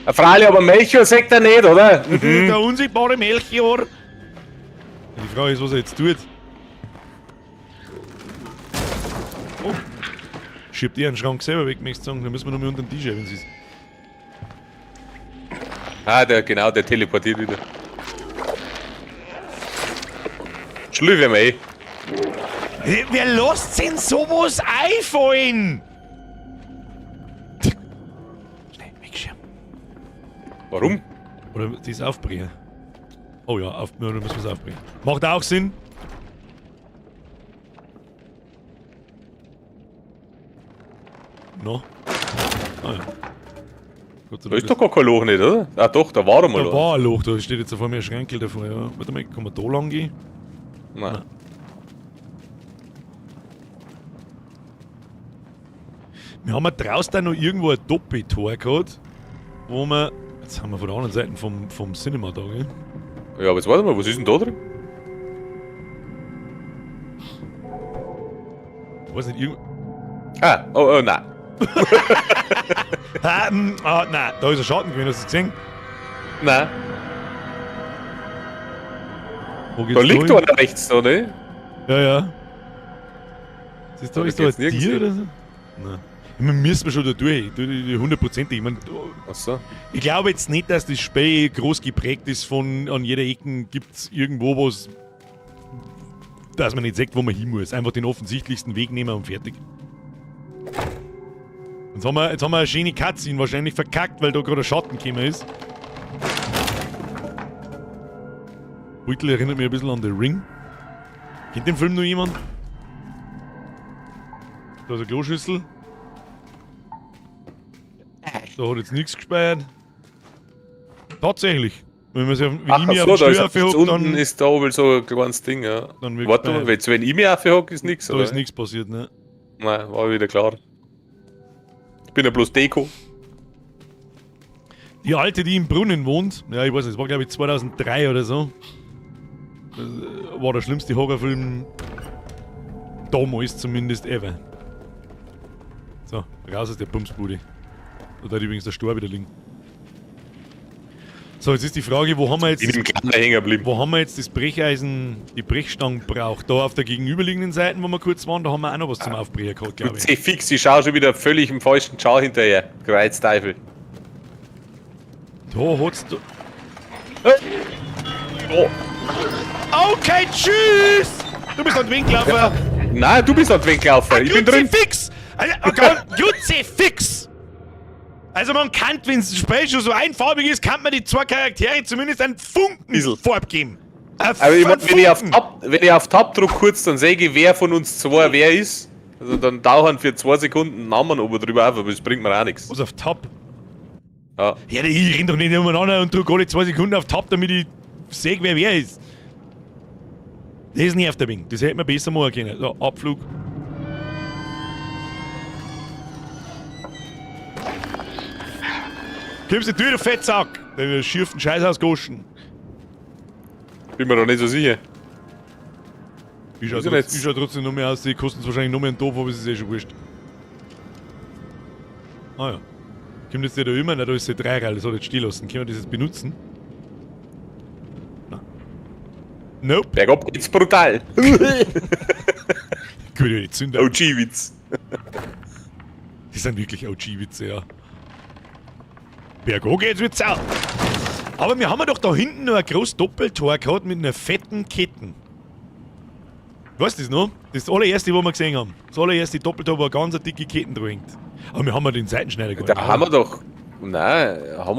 Freilich, aber Melchior sagt er nicht, oder? Der unsichtbare Melchior. Die Frage ist, was er jetzt tut. Oh. Schiebt ihr einen Schrank selber weg, möchtest du sagen? Dann müssen wir noch mal unter den Tisch, wenn sie ist. Ah, der teleportiert wieder. Schlüpfe mal. Wer lässt denn sowas einfallen? Schnell, wegschirmen. Warum? Oder das aufbringen. Oh ja, dann müssen wir es aufbringen. Macht auch Sinn. No. Ah ja. Gott sei Da Dank ist doch gar kein Loch nicht, oder? Ah doch, da war mal da was. war ein Loch, da steht jetzt vor mir ein Schränkel davor, ja. Warte mal, kann man da lang gehen? Nein. Wir haben ja draußen da noch irgendwo ein Doppeltor gehabt, wo wir. Jetzt haben wir von der anderen Seite vom Cinema da, gell? Ja, aber jetzt warte mal, was ist denn da drin? Ich weiß nicht, irgendwo. Ah, oh, nein. Nein, da ist ein Schatten gewesen, hast du es gesehen? Nein. Wo geht's Da liegt hin? einer rechts da, ne? Ja, ja. Ist da, Aber ist da ein geht's nirgends Tier hin. oder so? Nein. Ich meine, müssen wir schon da durch, die 100%. Ich meine, Achso. ich glaube jetzt nicht, dass das Spiel groß geprägt ist von an jeder Ecke gibt es irgendwo was, dass man nicht sagt, wo man hin muss. Einfach den offensichtlichsten Weg nehmen und fertig. Jetzt haben wir eine schöne Cutscene wahrscheinlich verkackt, weil da gerade ein Schatten gekommen ist. Beutel erinnert mich ein bisschen an The Ring. Kennt den Film noch jemand? Da ist eine Kloschüssel. Da hat jetzt nichts gespeichert. Tatsächlich. Wenn man sich wenn ich mich auf den da ist Stuhl rechts aufhockt, unten dann, ist da oben so ein kleines Ding, ja. dann wird Warte mal, gespeichert. jetzt, wenn ich mich aufhocke, ist nichts, Da oder? ist nichts passiert, ne? Nein, war wieder klar. Ich bin ja bloß Deko. Die Alte, die im Brunnen wohnt, ja, ich weiß nicht, das war glaube ich 2003 oder so. Das war der schlimmste Horrorfilm damals zumindest ever. So, raus aus der Bumsbude. Da hat übrigens der Stor wieder liegen. So, jetzt ist die Frage, wo haben wir jetzt In dem Kleinen hängen geblieben. wo haben wir jetzt das Brecheisen, die Brechstange braucht? Da auf der gegenüberliegenden Seite, wo wir kurz waren, da haben wir auch noch was zum Aufbrechen gehabt, glaube ich. C fix, ich schau schon wieder völlig im falschen Schau hinterher. Kreuzteufel. Da hat's da. Oh. Okay, tschüss! Du bist an den Wind gelaufen! Nein, du bist an den Weg gelaufen. Ich bin drin. Fix! Jutzi fix! Also man kann, wenn das Spiel schon so einfarbig ist, kann man die zwei Charaktere zumindest einen Funken Bisschen. Farbe geben. Aber ich mein, wenn ich auf Tab drücke kurz, dann sehe ich, wer von uns zwei wer ist. Also dann tauchen für 2 Sekunden Namen oben drüber auf, aber das bringt mir auch nichts. Was auf Tab? Ja. Ja, ich renn doch nicht umeinander und drück alle 2 Sekunden auf Tab, damit ich sehe, wer ist. Das nervt ein wenig. Das hätte man besser machen können. So, Abflug. Kommst du durch, du Fettsack! Den schürften Scheiß ausgoschen. Bin mir doch nicht so sicher. Ich schau, Wieso nicht? ich schau trotzdem noch mehr aus, die kosten wahrscheinlich noch mehr einen Topf, aber es ist eh schon wurscht. Ah ja. Kommt jetzt der da immer? Nein, da ist der 3-Rail, das hat jetzt stehen lassen. Können wir das jetzt benutzen? Nein. Nope. Bergab geht's brutal. Gut, ja, die Zünder. OG-Witz. Die sind wirklich OG-Witze, ja. Bergo geht's mit Sau. Aber wir haben ja doch da hinten noch ein großes Doppeltor gehabt mit einer fetten Kette. Weißt du das noch? Das ist das allererste, was wir gesehen haben. Das allererste Doppeltor, wo eine ganz dicke Kette drin hängt. Aber wir haben ja den Seitenschneider gehabt. Da haben wir doch. Nein, haben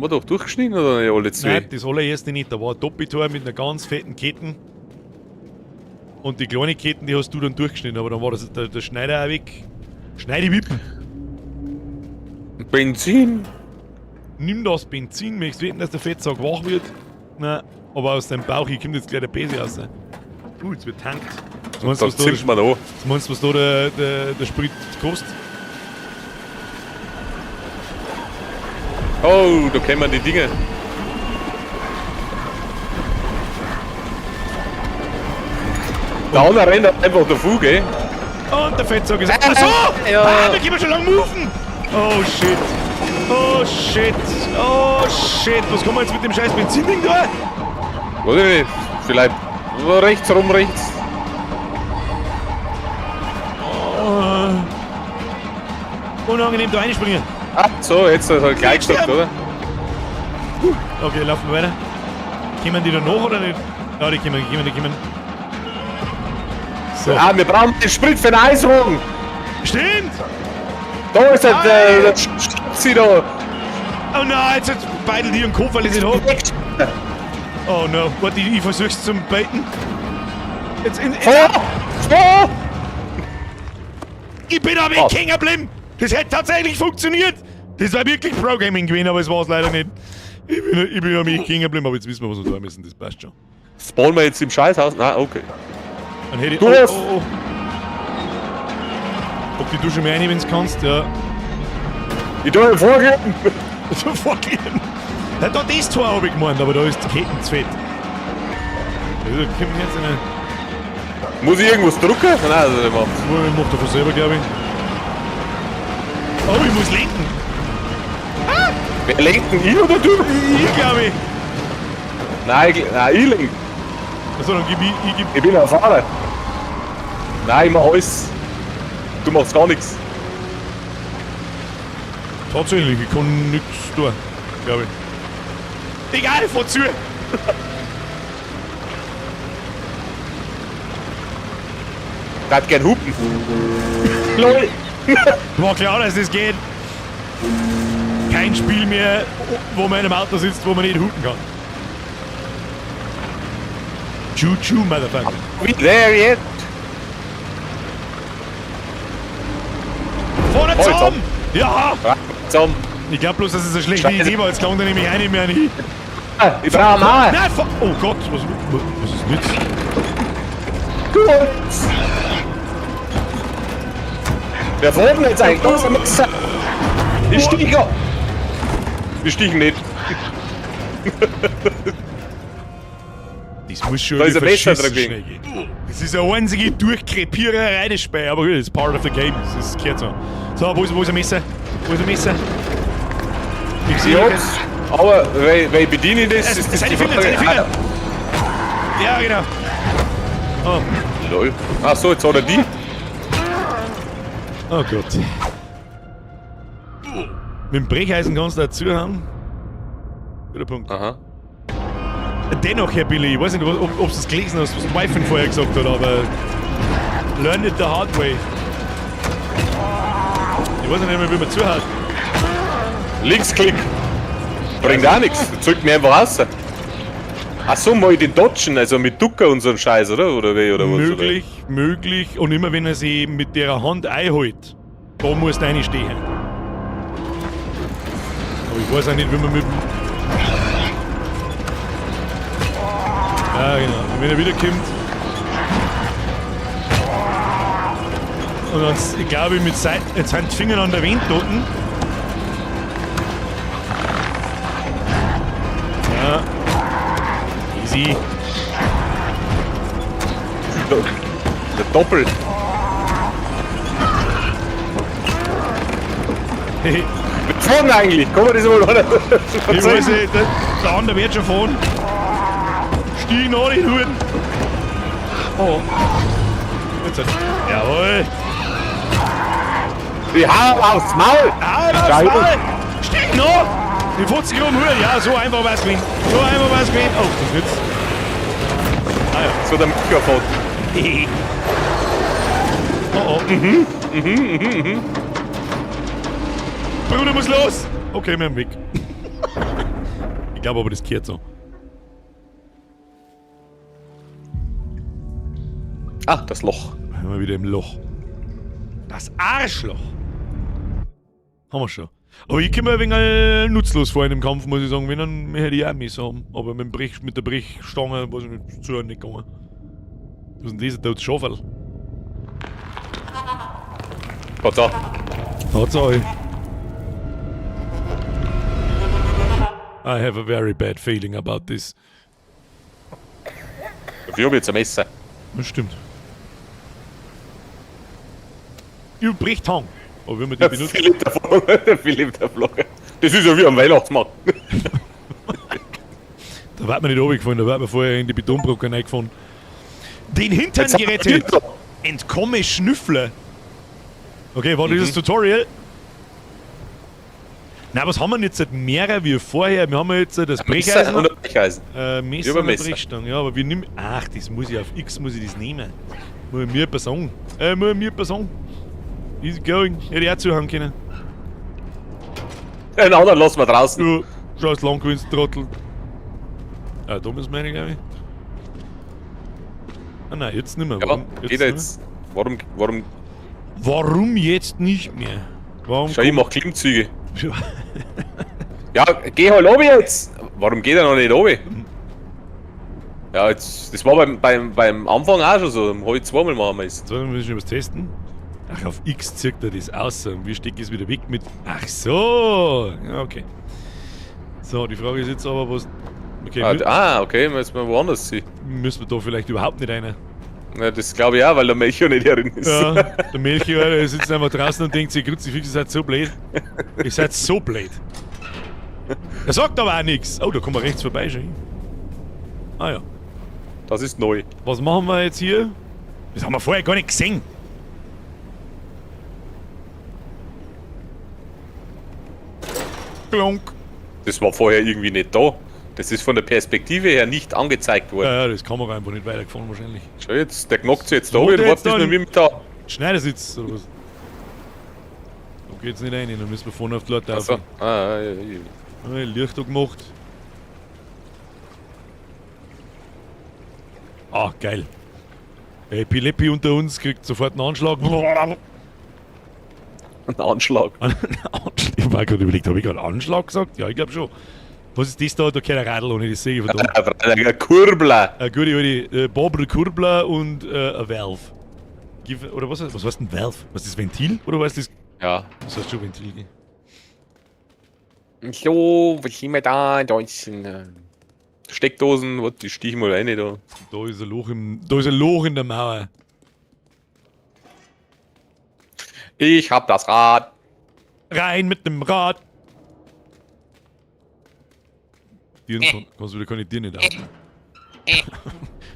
wir doch durchgeschnitten oder nicht alle zwei? Nein, das allererste nicht. Da war ein Doppeltor mit einer ganz fetten Kette. Und die kleine Kette, die hast du dann durchgeschnitten, aber dann war das, der Schneider auch weg. Schneidewippen. Benzin? Nimm das Benzin, möchtest wetten, dass der Fettsack wach wird? Nein, aber aus deinem Bauch hier kommt jetzt gleich der Bese raus. Jetzt wird tankt. Was meinst du, Das was da, zimmt man da. was da der Sprit kostet? Oh, da kämen die Dinge. Der andere rennt einfach davon, gell? Und der Fetzer gesagt, ach so! Ja. Ah, wir können schon lang moven! Oh shit! Oh shit! Oh shit! Was kann man jetzt mit dem scheiß Benzinding da? Weiß ich nicht. Vielleicht rechts rum, rechts. Unangenehm da reinspringen. Ah, so, jetzt hat er gleich gestoppt, oder? Okay, laufen wir weiter. Kommen die da noch oder nicht? Ja, die kommen. So. Ah, wir brauchen den Sprit für den Eiswagen. Stimmt! Da ist der Stutzi da. Oh nein, jetzt beidelt die ihren Kopf, weil ich nicht hab. Oh no, warte, ich versuch's zum Baiten. Jetzt in. Vor! Ich bin aber nicht hängen geblieben! Das hätte tatsächlich funktioniert! Das war wirklich Pro-Gaming gewesen, aber es war's leider nicht. Ich bin am hängen geblieben, aber jetzt wissen wir, was wir tun müssen, das passt schon. Spawnen wir jetzt im Scheißhaus? Nein, okay. Dann hätte ich. Du hast- oh. Ob die Dusche mehr rein, wenn's kannst, ja. Ich tue ihn vorgeben. So vorgehen. Ja, da das Tor habe ich gemeint, aber da ist die Ketten zu fett. Also, kommt jetzt eine. Muss ich irgendwas drucken? Nein, also macht. Ich mach davon selber, glaube ich. Oh, ich muss lenken. Wer lenkt denn, ich oder du? Ich glaube ich. Nein, ich lenke. Also, dann gib ich geb. Ich bin ein Fahrer. Nein, ich mach alles. Du machst gar nichts. Tatsächlich, ich kann nichts tun, glaube ich. Egal, fahr zu! Ich hätte gern hupen. LOL. War klar, dass das geht. Kein Spiel mehr, wo man in einem Auto sitzt, wo man nicht hupen kann. Choo-choo, Motherfucker. There yet. Vorne Oh, zusammen! Ja! Zusammen. Ich glaube bloß, dass es eine schlechte Scheiße. Idee war. Jetzt klang der nämlich eine mehr nicht. Ich brauche mal. Nein, oh Gott, was ist mit? Wer fährt denn jetzt eigentlich? Da ist ein Messer. Die Stieger. Die stiegen nicht. Das muss schon Da ist ein Messer verschissen drin. schnell gehen. Das ist eine einzige Durchkrepiererei des Spiels, aber gut, das ist part of the game. Das gehört so. So, wo ist ein Messer? Wo ist ein Messer? Ich sehe Ja, aber weil bediene ich das? Ist das seine die Finger, Frage? seine Finger! Ja, genau. Oh, Lol. Ach so, jetzt hat er die. oh Gott. Mit dem Brecheisen kannst du dazu haben. Guter Punkt. Aha. Dennoch, Herr Billy, ich weiß nicht, ob du das gelesen hast, was Wyvern vorher gesagt hat, aber learn it the hard way. Ich weiß nicht mehr, wie man zuhört. Linksklick. Bringt auch nichts. Zückt mir einfach raus. Ach so, mal den Dodgen, also mit Ducker und so ein Scheiß, oder? Oder wie, oder was? Möglich. Und immer wenn er sie mit der Hand einholt, da muss der eine stehen. Aber ich weiß auch nicht, wie man mit dem... Ja, genau. Und wenn er wiederkommt... Und dann, ich glaube, mit jetzt sind die Finger an der Wind dort. Ja. Easy. Der Doppel. Hey, Mit vorne eigentlich. Kann man das wohl oder? ich weiß nicht, der andere wird schon fahren. Stieg noch nicht Hut. Oh. Jetzt hat. Jawohl. Die Haare aufs Maul. Ah, das Geil. Maul. Stieg noch. Die 50 Euro Hut. Ja, so einfach war es gewesen. So einfach war es gewesen. Oh, das wird's. Ah ja. So der Mikrofon. Oh oh. Bruder muss los! Okay, wir haben weg. Ich glaube aber, das gehört so. Ah, das Loch. Haben wir wieder im Loch. Das Arschloch! Haben wir schon. Aber ich komme ein wenig nutzlos vor in dem Kampf, muss ich sagen. Wenn, dann hätte ich auch Messer haben. Aber mit der Brechstange, weiß ich nicht, zu nicht gegangen. Was ist denn dieser totes Schafel? Gott Tatsache. I have a very bad feeling about this. Dafür habe ich jetzt ein Messer. Das stimmt. übrig haben. Aber wenn wir die benutzen. Philipp der Vlogger, der Philipp der Vlogger. Das ist ja wie am Weihnachtsmarkt. Da wird man nicht runtergefallen, da wird man vorher in die Betonbrücke reingefahren. Den Hintern Jetzt haben wir gerettet! Glück. Entkomme Schnüffler! Okay, war dieses Tutorial? Na, was haben wir denn jetzt? Mehrer wie vorher? Wir haben jetzt das Messer Brecheisen. oder Brecheisen? Messer Über und Messer. Brechstange. Ja, aber wir nehmen. Ach, das muss ich auf X muss ich das nehmen. Muss ich mir etwas sagen. Muss ich mir etwas sagen. Easy going. Hätte ich auch zuhören können. Den anderen lassen wir draußen. Du schaust lang gewinnt, Trottel. Ah, da müssen wir rein, glaube ich. Ah nein, jetzt nicht mehr. Ja, geht nicht mehr? jetzt. Warum? Warum jetzt nicht mehr? Warum? Schau, ich mach Klimmzüge. Ja, geh halt oben jetzt! Warum geht er noch nicht oben? Ja, jetzt, das war beim Anfang auch schon so. Heute zweimal machen wir es. So, dann müssen wir was testen. Ach, auf X zieht er das aus und wir stecken es wieder weg mit. Ach so! Ja, okay. So, die Frage ist jetzt aber, was. Okay, Okay, müssen wir woanders sein. müssen wir da vielleicht überhaupt nicht rein? Ja, das glaube ich auch, weil der Melchior nicht herin ist. Ja, der Melchior, der sitzt einfach draußen und denkt sich, Kruzifix, ihr seid so blöd. Ihr seid so blöd. Er sagt aber auch nichts. Oh, da kommen wir rechts vorbei schon. Ah ja. Das ist neu. Was machen wir jetzt hier? Das haben wir vorher gar nicht gesehen. Klonk. Das war vorher irgendwie nicht da. Das ist von der Perspektive her nicht angezeigt worden. Ja, das Kamera einfach nicht weitergefahren wahrscheinlich. Schau jetzt, der knockt sich jetzt da Wo und der jetzt wartet dann? noch wie mit da. Schneidersitz oder was? Da geht's nicht rein, dann müssen wir vorne auf die Leute Achso. auf. Licht da gemacht. Ah, geil. Epileppi unter uns kriegt sofort einen Anschlag. Ein Anschlag. Ich habe gerade überlegt, habe ich gerade Anschlag gesagt? Ja, ich glaube schon. Was ist das da? Da kein Radl ohne, das sehe ich von da. Ein Kurbler. Eine gute alte Bobble Kurbler und ein Valve. Oder was heißt ein Valve? Was ist das, Ventil? Oder was ist das? Ja. Das heißt schon Ventil. Gell? So, was sind wir da? Da sind Steckdosen, warte, die stich mal rein da. Da ist ein Loch in der Mauer. Ich hab das Rad. Rein mit dem Rad. Kannst du wieder keine Tiere nicht auf.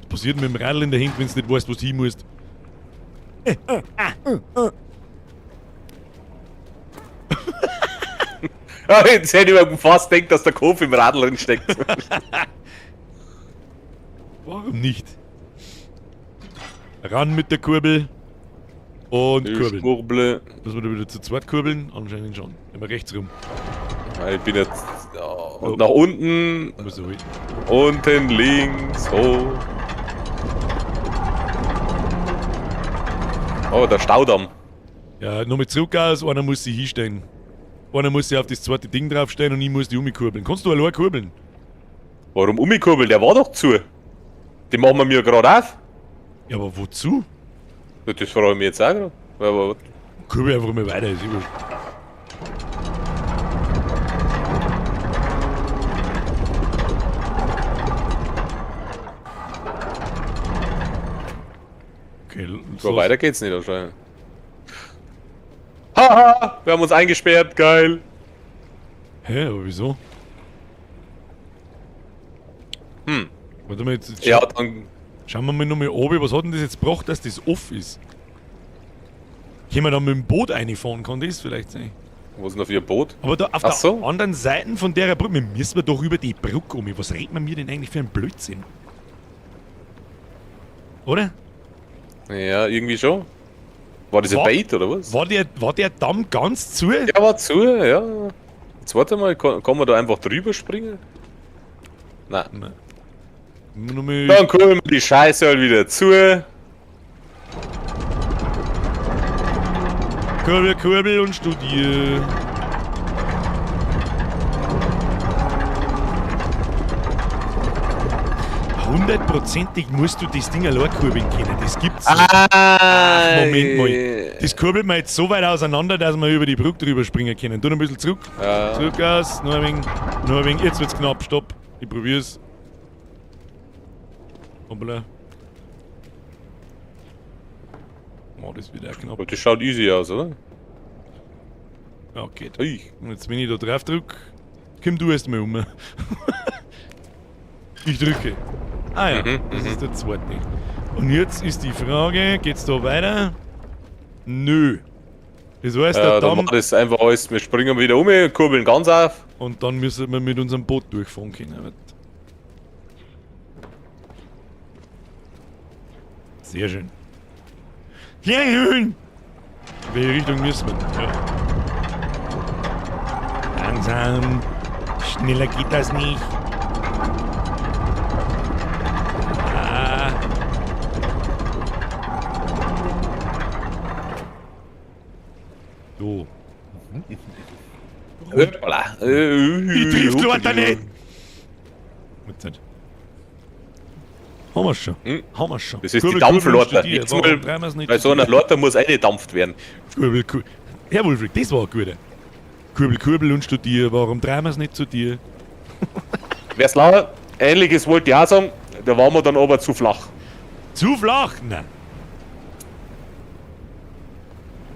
Was passiert mit dem Radl in der Hand, wenn du nicht weißt, wo du hin musst? Jetzt hätte ich mir fast gedacht, dass der Kopf im Radl drin steckt. Warum nicht? Ran mit der Kurbel. Und kurbeln. Kurbel. Müssen wir da wieder zu zweit kurbeln? Anscheinend schon. Immer rechts rum. Ich bin jetzt nach unten, Muss so hin. unten, links, hoch. Oh, der Staudamm. Ja, nochmal zurück aus. Einer muss sich hinstellen. Einer muss sich auf das zweite Ding draufstellen und ich muss die umkurbeln. Kannst du allein kurbeln? Warum umkurbeln? Der war doch zu. Den machen wir mir gerade auf. Ja, aber wozu? Ja, das frage ich mich jetzt auch gerade. Aber Kurbel einfach mal weiter, ist wurscht. Okay, so weiter geht's nicht anscheinend. Haha, wir haben uns eingesperrt, geil. Hä, aber wieso? Warte mal, jetzt Ja, dann. schauen wir mal nochmal oben, was hat denn das jetzt gebracht, dass das off ist? Können wir da mit dem Boot reinfahren, kann das vielleicht sein? Wo ist denn auf ihr Boot? Aber da auf Ach der so. anderen Seite von der Brücke, müssen wir doch über die Brücke um. Was redet man mir denn eigentlich für einen Blödsinn? Oder? Ja, irgendwie schon. War das ein War- Bait oder was? War der Damm ganz zu? Ja, war zu, ja. Jetzt warte mal, kann man da einfach drüber springen? Nein. Nein. Nur mal Dann kommen wir die Scheiße halt wieder zu. Kurbel, Kurbel und studier. Hundertprozentig musst du das Ding allein kurbeln können. Das gibt's nicht. Moment mal. Das kurbelt man jetzt so weit auseinander, dass wir über die Brücke drüber springen können. Tu noch ein bisschen zurück. Ja. Zurück aus. Noch ein wenig. Jetzt wird's knapp. Stopp. Ich probier's. Hoppala. Oh, das wird auch knapp. Aber das schaut easy aus, oder? Ja, geht. Ui. Und jetzt, wenn ich da drauf drücke, komm du erst mal um. Ich drücke. Ah ja, das ist der zweite. Und jetzt ist die Frage, geht's da weiter? Nö. Das heißt, der Dann Damm... macht das einfach alles, wir springen wieder um, kurbeln ganz auf. Und dann müssen wir mit unserem Boot durchfahren können. Sehr schön. Sehr schön! Welche Richtung müssen wir? Ja. Langsam. Schneller geht das nicht. Ah. So. Hoppala. Ich trifft Leute nicht! Gut. Haben wir schon. Haben wir schon. Das ist die Dampflorte. Jetzt Warum mal, drehen wir's nicht bei so einer Lorte muss eingedampft werden. Kurbel, Kurbel. Herr Wulfried, das war ein guter. Kurbel, Kurbel und studier. Warum drehen wir es nicht zu dir? Wär's lauer, ähnliches wollte ich auch sagen, da waren wir dann aber zu flach. Zu flach? Nein.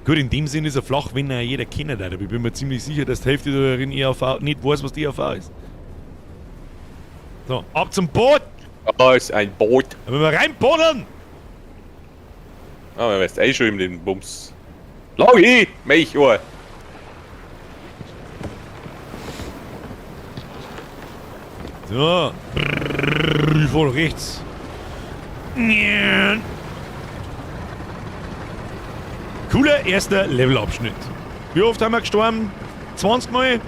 Gut, in dem Sinn ist er flach, wenn er jeder kennt. Aber ich bin mir ziemlich sicher, dass die Hälfte der in EAV nicht weiß, was die EAV ist. So, ab zum Boot! Da ist ein Boot. Dann müssen wir reinbuddeln! Ah, man weiß schon in den Bums. Lag hin, mich, oh. So. Brrrr, voll rechts. Cooler erster Levelabschnitt. Wie oft haben wir gestorben? 20 Mal?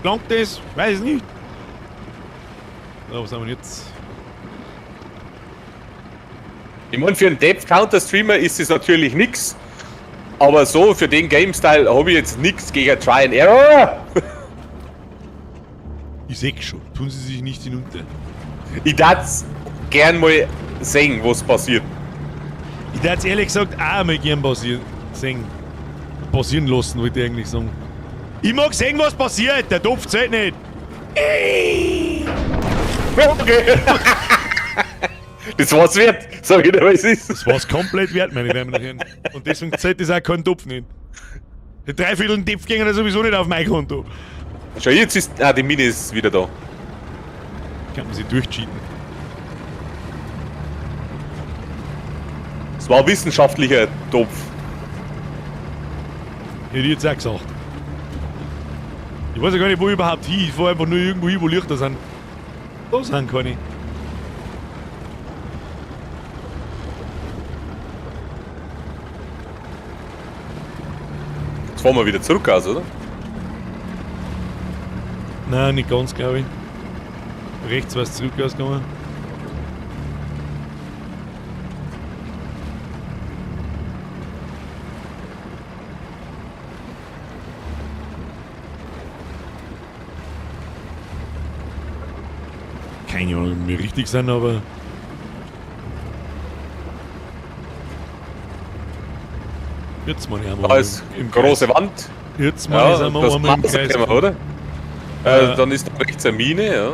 Langt das? Weiß ich nicht. So, was haben wir jetzt? Ich meine, für einen Depth-Counter-Streamer ist es natürlich nix. Aber so, für den Game-Style habe ich jetzt nichts gegen Try and Error. Ich seh schon. Tun Sie sich nicht hinunter. Ich darf's gern mal sehen, was passiert. Ich hätte ehrlich gesagt auch mal gern sehen. Passieren lassen, wollte ich eigentlich sagen. Ich mag sehen, was passiert. Der Topf zählt nicht. Okay. Das war's wert, sag ich dir, was es ist. Das war's komplett wert, meine Damen und Herren. Und deswegen zählt das auch kein Topf nicht. Die dreiviertel Topf gehen ja sowieso nicht auf mein Konto. Schau, jetzt ist. Ah, die Mine ist wieder da. Kann man sich durchcheaten. Es war ein wissenschaftlicher Topf. Hätte ich jetzt auch gesagt. Ich weiß ja gar nicht, wo ich überhaupt hin. Ich fahr einfach nur irgendwo hin, wo Lichter sind. Da sind keine. Jetzt fahren wir wieder zurück aus, oder? Nein, nicht ganz, glaube ich. Rechts war es zurück ausgegangen. Keine Ahnung, ob wir richtig sind, aber... Jetzt mal haben wir Da ist im große Kreis. Wand. Jetzt mal sind wir das einmal im Maß Kreis. kennen wir, oder? Äh. Dann ist da rechts eine Mine, ja.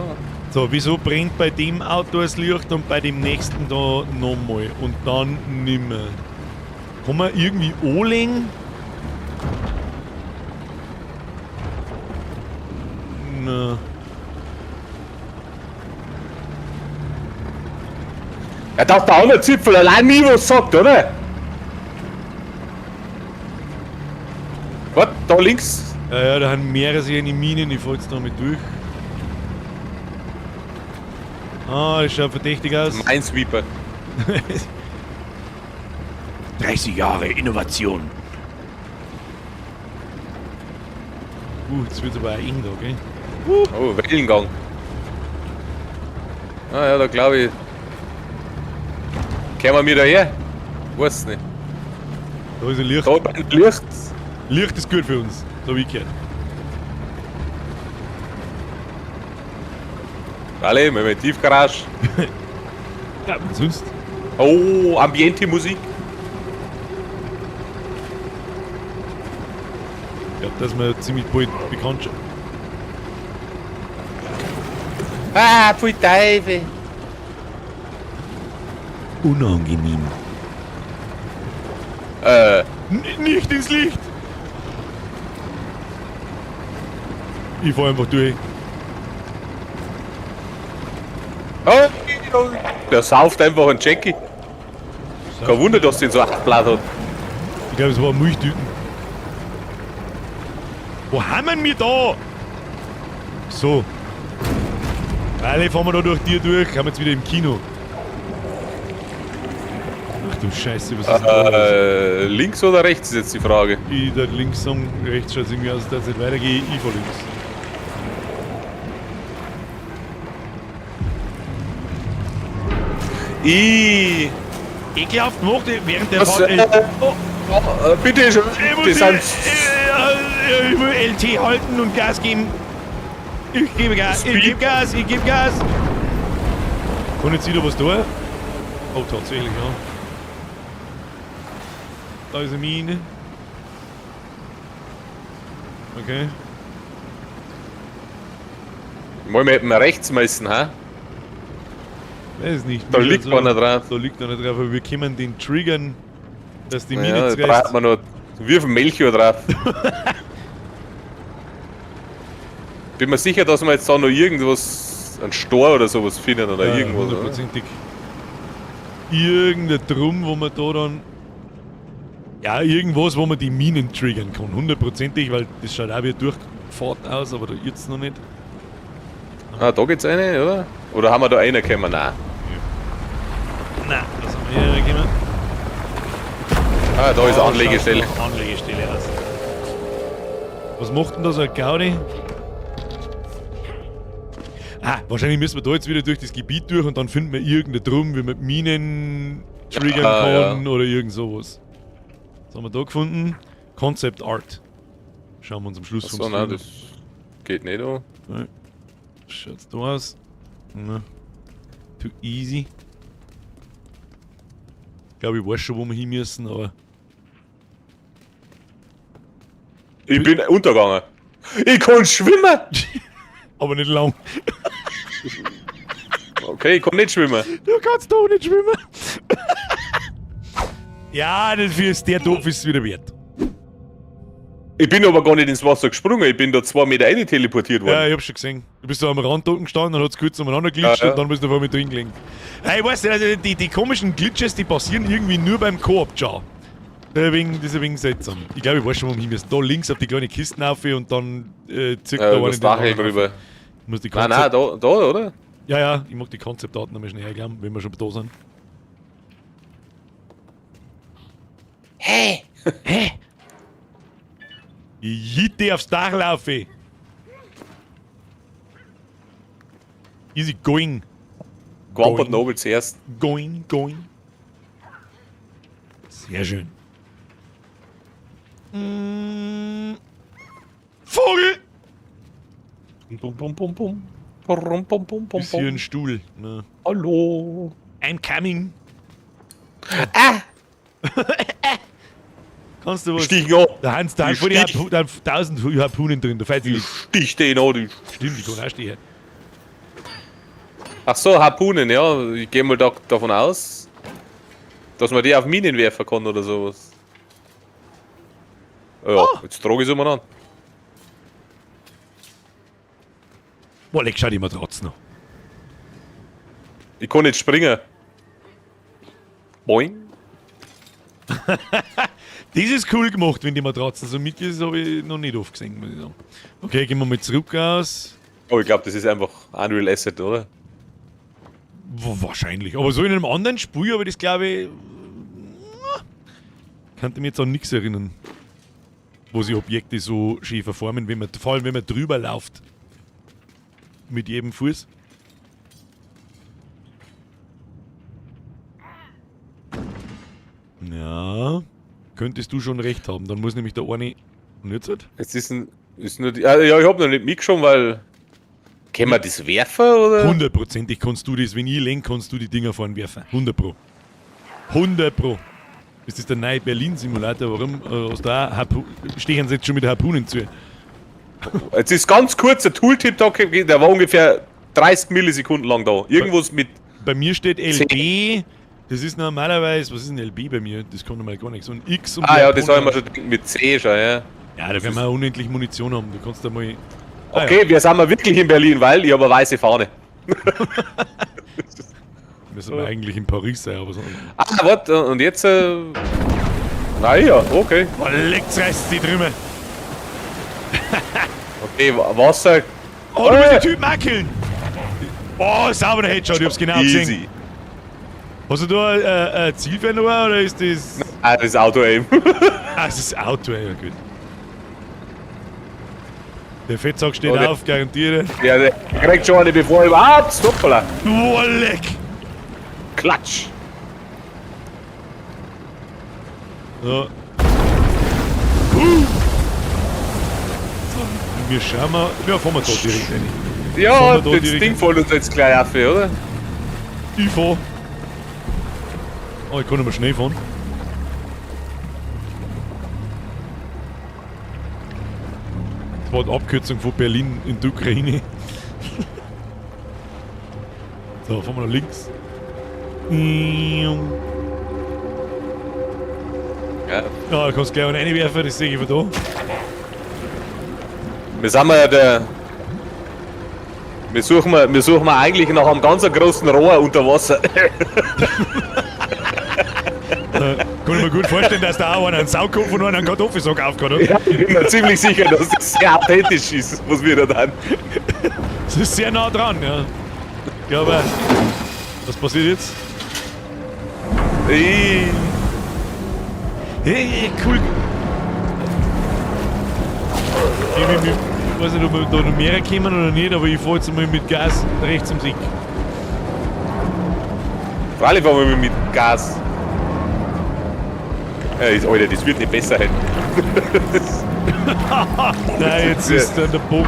So, wieso brennt bei dem Auto das Licht und bei dem nächsten da nochmal und dann nimmer? Kann man irgendwie anlegen? Na. Er darf da auch nicht Zipfel allein nie was sagt, oder? Was? Da links? Ja, da haben mehrere sich in die Minen, ich fahr jetzt da mit durch. Ah, das schaut verdächtig aus. Minesweeper. 30 Jahre Innovation. Jetzt wird's aber auch eng da, gell? Oh, Wellengang. Ah ja, da glaube ich. Kommen wir da her? Weiß nicht. Da ist ein Licht. Da ein Licht. Licht ist gut für uns, so wie ich gehört. Alle, wir haben eine Tiefgarage. Ja, was sonst? Oh, Ambiente-Musik. Ich glaube, dass wir ziemlich bald bekannt sind. Ah, pfui Teufel. Unangenehm. Nicht ins Licht! Ich fahr einfach durch. Der sauft einfach einen Jackie. Kein Wunder, dass den so abgeblatt hat. Ich glaube, es war Milchtüten. Wo haben wir da? So. Alle fahren wir da durch die durch, haben wir jetzt wieder im Kino. Ach du Scheiße, was ist da? Links oder rechts ist jetzt die Frage. Ich da links sagen, rechts schaut es irgendwie aus, dass es nicht weitergeht. Ich fahr links. Ekelhaft gemacht während der Fahrt. Bitte schon. Ich will LT halten und Gas geben. Ich gebe Gas, ich gebe Gas, ich gebe Gas. Kann jetzt wieder was tun? Oh, tatsächlich, ja. Da ist eine Mine. Okay. Mal hätten wir rechts müssen, hä? Weiß nicht. Da liegt einer drauf. Da liegt einer drauf, aber wir können den triggern, dass die Mine Ja, da zuerst... braucht man noch. Wie viel Melchior drauf? Bin mir sicher, dass wir jetzt da noch irgendwas, ein Stor oder sowas finden oder Ja, irgendwas. Oder? hundertprozentig. Irgendein Drum, wo man da dann... Ja, irgendwas, wo man die Minen triggern kann. Hundertprozentig, weil das schaut auch wie eine Durchfahrt aus, aber da jetzt noch nicht. Ah, da geht's eine, oder? Oder haben wir da einen gekommen? Nein. Nein, da sind wir hier gekommen. Ah, da ist eine Anlegestelle. Anlegestelle aus. Was macht denn da so ein Gaudi? Ah, wahrscheinlich müssen wir da jetzt wieder durch das Gebiet durch und dann finden wir irgendeinen Drum, wie man Minen triggern kann oder irgend sowas. Was haben wir da gefunden? Concept Art. Schauen wir uns am Schluss Achso, nein, das geht nicht an. Nein. Schaut's da aus? Na. Too easy. Ich glaube, ich weiß schon, wo wir hin müssen, aber. Ich bin untergegangen. Ich kann schwimmen! Aber nicht lang. Okay, ich kann nicht schwimmen. Du kannst doch nicht schwimmen. Ja, das ist der Topf ist wieder wert. Ich bin aber gar nicht ins Wasser gesprungen, ich bin da 2 Meter rein teleportiert worden. Ja, ich hab's schon gesehen. Du bist da am Rand unten gestanden, dann hat's kurz umeinander glitscht Ja, ja. und dann bist du vor mir drin gelegen. Hey, weißt du, also die komischen Glitches, die passieren irgendwie nur beim Koop-Jar. Das ist ein wenig seltsam. Ich glaube, ich weiß schon, wo wir hin müssen. Da links auf die kleine Kisten rauf und dann zirkt da das Dach rüber. Muss die Nein, Konzept nein, da, oder? Ja, ja, ich mag die Konzeptdaten nochmal schnell hergeben, wenn wir schon da sind. Hey! Hä? Ich hitte aufs Dach laufe. Easy going. Quampert Nobel zuerst. Going, going. Sehr schön. Vogel! Bum, bum, bum, bum. Bum, bum, bum, bum, Ist hier ein bum. Stuhl. Na. Hallo. I'm coming. Ah! Kannst du was? Stich an. Der Hans, da Ich hat die stich. 1000 Harpunen drin. Da fällt Ich sich. stich den an. Du. Stimmt, die kann auch stehen. Ach so, Harpunen, ja. Ich gehe mal davon aus, dass man die auf Minen werfen kann oder sowas. Ja, jetzt trage ich es an. Boah, leck, schau die Matratze noch. Ich kann nicht springen. Boing. Das ist cool gemacht, wenn die Matratzen so mitgehen, das habe ich noch nicht oft gesehen, muss ich sagen. Okay, gehen wir mal zurück aus. Oh, ich glaube, das ist einfach Unreal Asset, oder? Wahrscheinlich. Aber so in einem anderen Spiel, aber das glaube ich. Kannte mich jetzt an nichts erinnern. Wo sich Objekte so schön verformen, wenn man, vor allem wenn man drüber läuft. Mit jedem Fuß. Ja. Könntest du schon recht haben. Dann muss nämlich der eine. Und jetzt halt? Jetzt ist nur die. Ja, ich habe noch nicht mitgeschaut, weil. Können wir das werfen, oder? 100%ig kannst du das, wenn ich lenke, kannst du die Dinger vorn werfen. 100 Pro. 100 Pro. Ist das der neue Berlin-Simulator? Warum hast du auch stehen sie jetzt schon mit Harpunen zu? Jetzt ist ganz kurz ein Tooltip da, der war ungefähr 30 Millisekunden lang da. Irgendwas mit. Bei mir steht LB, Das ist normalerweise, was ist ein LB bei mir? Das kann mal gar nichts. Und X und Ja, das habe ich mir schon gedacht, mit C schon, ja. Ja, da werden wir unendlich Munition haben. Du kannst da mal. Okay, wir sind mal wirklich in Berlin, weil ich habe eine weiße Fahne. Wir sind eigentlich in Paris sein, aber so. Warte, und jetzt. Naja, okay. Oh, leckt's reißt die drüben. Okay, Wasser. Oh, du musst den Typen auch killen. Oh, sauberer Headshot, ich hab's genau gesehen. Easy. Hast du da ein Zielfernrohr oder ist das. Ah, das ist Auto-Aim. Das ist Auto, ja gut. Der Fettsack steht Oh, auf, garantiere. Ja, der kriegt schon eine, bevor er überhaupt stoppala. Oh, leck! Klatsch. So. Wir schauen mal. Ja, fahren wir da direkt rein. Ja, Fahren wir da das direkt Ding hin? fällt uns jetzt gleich auf, oder? Ich fahr. Oh, ich kann nicht mehr schnell fahren. Das war die Abkürzung von Berlin in die Ukraine. So, fahren wir nach links. Ja. Ja, da kannst du gleich einen reinwerfen, das sehe ich von da. Wir sind ja der. Wir suchen eigentlich nach einem ganz großen Rohr unter Wasser. Kann ich mir gut vorstellen, dass da auch einer einen Saugkopf und einen Kartoffelsack aufgeht, oder? Ja, ich bin mir ziemlich sicher, dass das sehr authentisch ist, was wir da tun. Das ist sehr nah dran, ja. Ich glaube, was passiert jetzt? Hey, cool. Ich weiß nicht, ob wir da noch mehr kommen oder nicht, aber ich fahr jetzt mal mit Gas rechts im Sieg. Freilich fahren wir mit Gas. Ja, Alter, das wird nicht besser halt. Nein, jetzt ist dann der Bogen.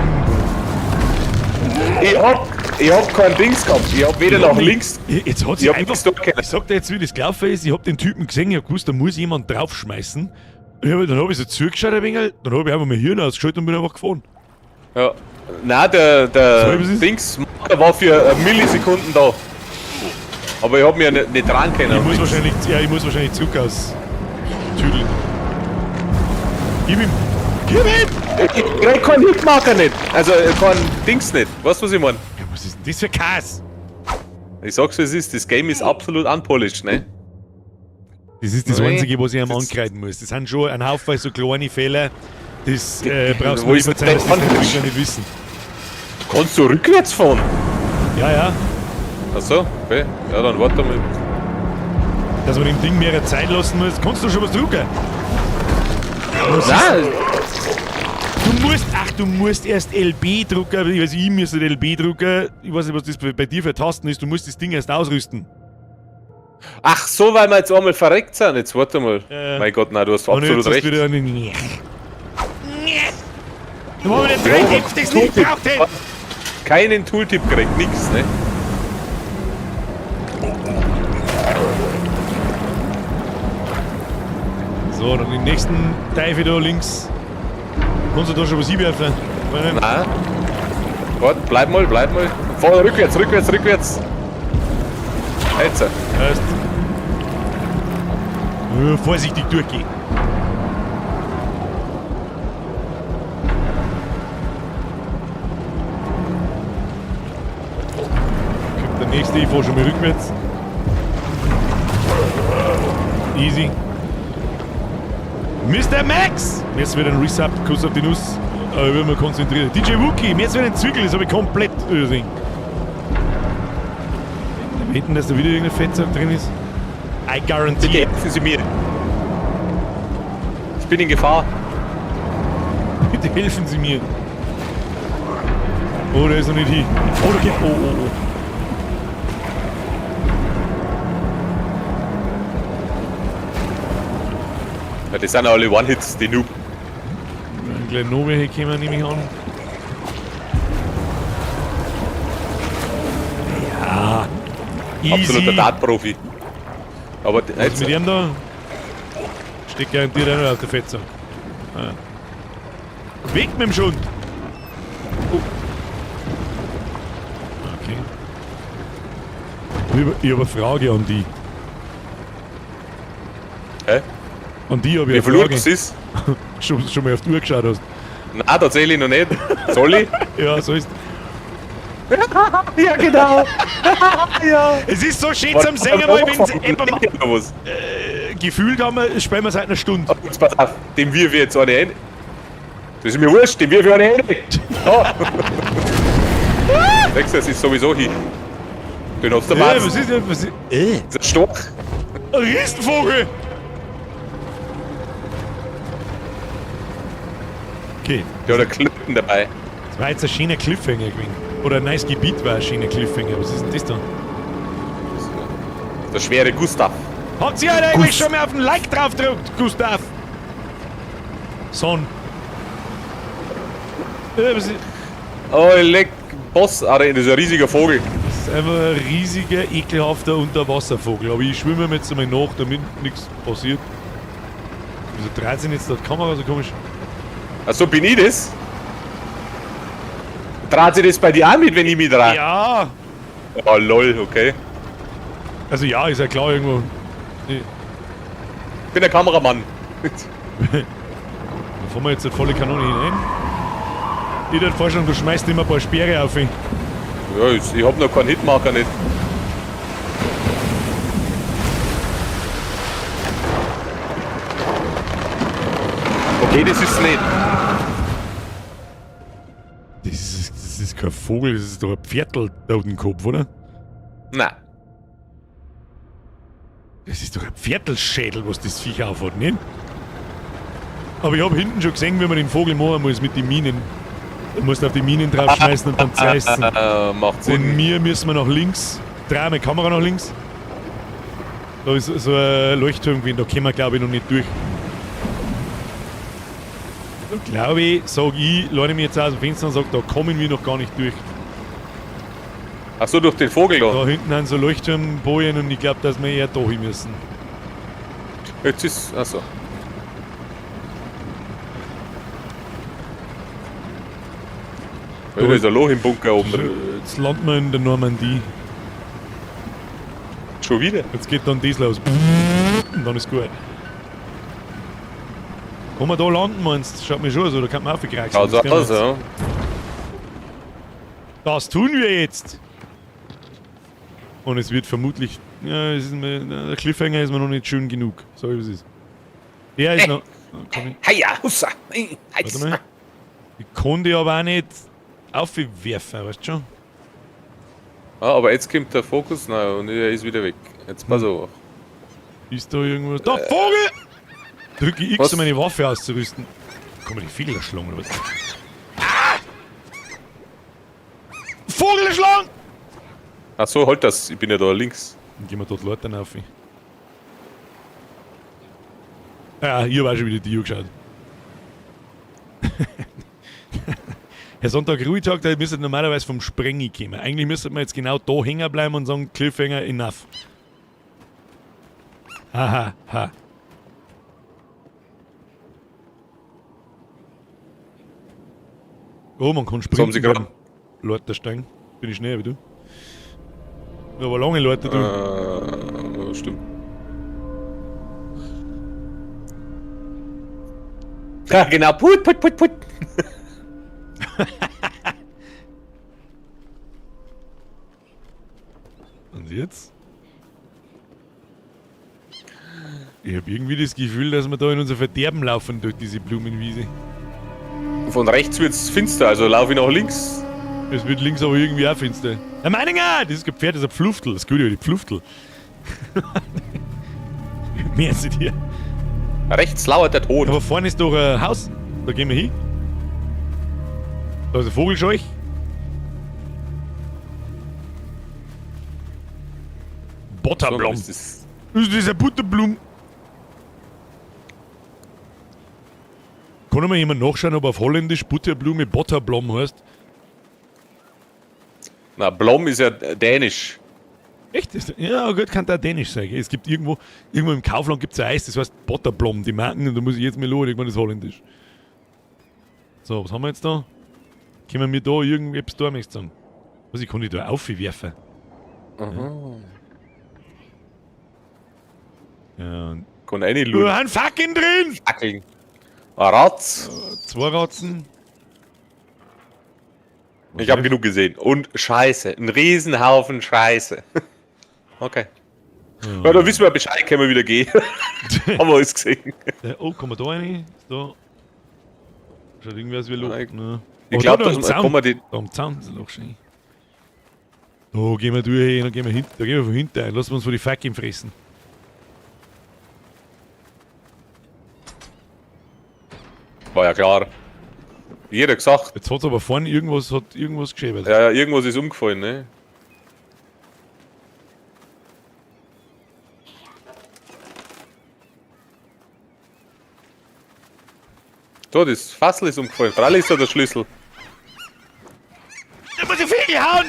Ich hab kein Dings gehabt. Ich hab weder nach links. Jetzt hat Ich sich hab einfach. nichts da können. Ich sag dir jetzt, wie das gelaufen ist. Ich hab den Typen gesehen, ich hab gewusst, da muss jemand draufschmeißen. Dann hab ich so zugeschaut ein wenig, dann hab ich einfach mein Hirn ausgeschaltet und bin einfach gefahren. Ja. Nein, der Sorry, was ist? Dings war für Millisekunden da. Aber ich hab mich ja nicht dran können. Ich muss wahrscheinlich zurück aus Tüdeln. Gib ihm! Gib ihm! Ich krieg keinen Hitmarker nicht. Also kein Dings nicht. Weißt du, was ich mein? Ja, was ist denn das für Kass? Ich sag's wie es ist, das Game ist absolut unpolished, ne? Das ist das Nein. Einzige, was ich ihm Das- ankreiden muss. Das sind schon ein Haufen so kleine Fehler. Das brauchst du Wo nicht ist verzeihen, dass der die Mann? Entwickler nicht wissen. Kannst du rückwärts fahren? Ja, ja. Achso, okay. Ja, dann warte mal. Dass man dem Ding mehr Zeit lassen muss. Kannst du schon was drücken? Nein, Du musst erst LB drucken. Also ich muss nicht LB drucken. Ich weiß nicht, was das bei dir für Tasten ist. Du musst das Ding erst ausrüsten. ach so, weil wir jetzt einmal verreckt sind. Jetzt warte mal. Ja. Mein Gott, nein, du hast Und absolut jetzt hast recht. du wieder eine. Da haben wir den drei heftigsten nicht gebraucht hätten. Keinen Tooltip gekriegt, nix, ne? So, dann den nächsten Teufel da links. Kannst du da schon was hinwerfen? Nein. Warte, bleib mal. Fahr rückwärts. Jetzt. Heißt. Vorsichtig durchgehen. Kommt der nächste, ich fahr schon mal rückwärts. Easy. Mr. Max! Jetzt wird ein Resub, Kuss auf die Nuss. Aber ich will mal konzentrieren. DJ Wookie, jetzt wird ein Zügel, das habe ich komplett übersehen. Wetten, dass da wieder irgendein Fettsack drin ist? I Bitte guarantee. helfen Sie mir. Ich bin in Gefahr. Bitte helfen Sie mir. Oh, der ist noch nicht hin. Oh, der geht. Oh. Ja, das sind alle One-Hits, die Noob. Ein kleiner Nobel hier kommen, nehme ich an. Ja. Easy. Absoluter Dart-Profi. Aber Was jetzt, mit ihm da? Steht garantiert einer auf der Fettsack. Ah. Weg mit dem Schund! Oh. Okay. Ich habe eine Frage an die. Okay. Und die habe Wie ich viel eine Uhr Frage. das ist? Schon mal auf die Uhr geschaut hast. Nein, tatsächlich noch nicht. Soll ich? Ja, so ist. Ja, genau. Ja. Es ist so schön zum Singen, weil wenn es etwa mal Oder was? gefühlt haben, spielen wir seit einer Stunde. Oh, jetzt pass auf, dem wirf ich jetzt eine ein. Das ist mir wurscht, dem wirf ich eine ein. Oh. Denkst du, das ist sowieso hin. Den hast du Ja, dabei. was ist denn? Was ist, Das ist ein Storch. ein Riesenvogel! Okay, Der hat einen Klöten dabei. das war jetzt ein schöner Cliffhanger gewesen. Oder ein neues Gebiet war ein schöner Cliffhanger. Was ist denn das da? Der schwere Gustav. Habt ihr eigentlich schon mal auf den Like drauf gedrückt, Gustav? Son. Was ist, Oh, leck. Boss, das ist ein riesiger Vogel. das ist einfach ein riesiger, ekelhafter Unterwasservogel. Aber ich schwimme ihm jetzt einmal nach, damit nichts passiert. Wieso dreht sich jetzt da die Kamera so komisch? Achso, bin ich das? Dreht sich das bei dir auch mit, wenn ich mich drehe? Ja! Oh, lol, okay. Also ja, ist ja klar irgendwo. Ich bin der Kameramann. Da fahren wir jetzt eine volle Kanone hinein. Ich hätte vorstellen, du schmeißt immer ein paar Speere auf ihn. Ja, ich hab noch keinen Hitmarker nicht. Okay, das ist nicht. Das ist kein Vogel, das ist doch ein Pferdl da unten im Kopf, oder? Nein. Das ist doch ein Pferdlschädel, was das Viech aufhat, nicht? Aber ich hab hinten schon gesehen, wie man den Vogel machen muss mit den Minen. Du musst auf die Minen draufschmeißen und dann zerreißen. Macht Sinn. Und wir müssen nach links. Dreh meine Kamera nach links. Da ist so ein Leuchtturm gewesen, da kommen wir glaube ich noch nicht durch. Da glaube ich, sag ich, lade mich jetzt aus dem Fenster und sag, da kommen wir noch gar nicht durch. Achso, durch den Vogel da. Da hinten sind so Leuchtturmbojen und ich glaube, dass wir eher da hin müssen. Jetzt ist. Achso. Ja, da ist ein Loch im Bunker oben drin. Jetzt landen wir in der Normandie. Schon wieder? Jetzt geht dann das los. Und dann ist gut. Kann man da landen, meinst du? Schaut mir schon so, da kann man aufgekriegt. Also, ja. Das tun wir jetzt! Und es wird vermutlich. Ja, es ist mir, der Cliffhanger ist mir noch nicht schön genug. Sag ich, was ist. Der ist noch. Kann ich, Heia, Hussa. warte mal. Ich kann die aber auch nicht aufwerfen, weißt du schon? Ah, aber jetzt kommt der Fokus, nein, und er ist wieder weg. Jetzt pass auf. Ist da irgendwas. Da, Vogel! Drücke X, Was? um meine Waffe auszurüsten. Kann man die Vögel erschlagen oder was? Ah! Vogel erschlagen! Achso, halt das, ich bin ja da links. Dann gehen wir dort Leute auf. Ja, ich habe auch schon wieder die geschaut. Herr Sonntag, Ruhetag, da müsste normalerweise vom Sprengi kommen. Eigentlich müsste man jetzt genau da hängen bleiben und sagen, Cliffhanger, enough. Haha, ha. Oh, man kann So haben sie springen. gerade. Leute steigen. Bin ich schneller wie du. Aber lange Leute drüben. Stimmt. Ja, genau. Put, put, put, put. Und jetzt? Ich habe irgendwie das Gefühl, dass wir da in unser Verderben laufen durch diese Blumenwiese. Von rechts wird's finster, also laufe ich nach links. Es wird links aber irgendwie auch finster. Ja, Meininger! Das ist kein Pferd, das ist ein Pfluftel. Das Gute über die Pfluftel. Mehr sie dir. Rechts lauert der Tod. Aber vorne ist doch ein Haus. Da gehen wir hin. Da ist ein Vogelscheuch. Butterblom. So, das Das ist ein Butterblum. Kann mal jemand nachschauen, ob auf Holländisch Butterblume Butterblom heißt? Na, Blom ist ja dänisch. Echt? Ja, gut, kann da Dänisch sein. Gell? Es gibt irgendwo im Kaufland gibt es ein Eis, das heißt Butterblom, die Marken, und da muss ich jetzt mal schauen, irgendwann ist Holländisch. So, was haben wir jetzt da? Können wir da irgendetwas da möchtest du sagen? Was, ich kann die da aufwerfen? Ja, und kann eine Du Luden. hast fucking drin! Fackeln. Ein Ratz. 2 Ratzen. Ich habe genug gesehen. Und Scheiße. Ein Riesenhaufen Scheiße. Okay. Ja, da wissen wir Bescheid, können wir wieder gehen. Haben wir alles gesehen. Oh, kann man da rein? Da. Schaut irgendwie aus wie Loch. Nein. Ne? Ich Oh, glaube, da da am Zaun. kann man die. Da am Zaun ist ein Loch schön. Da gehen wir durch, dann gehen wir hinten, da gehen wir von hinten ein. Lassen wir uns von die Fackeln fressen. War ja klar. Jeder gesagt. Jetzt hat aber vorne irgendwas geschäbert. Ja, irgendwas ist umgefallen, ne? So, das Fassel ist umgefallen. Freilich ist da der Schlüssel. Ich muss die Fegel hauen!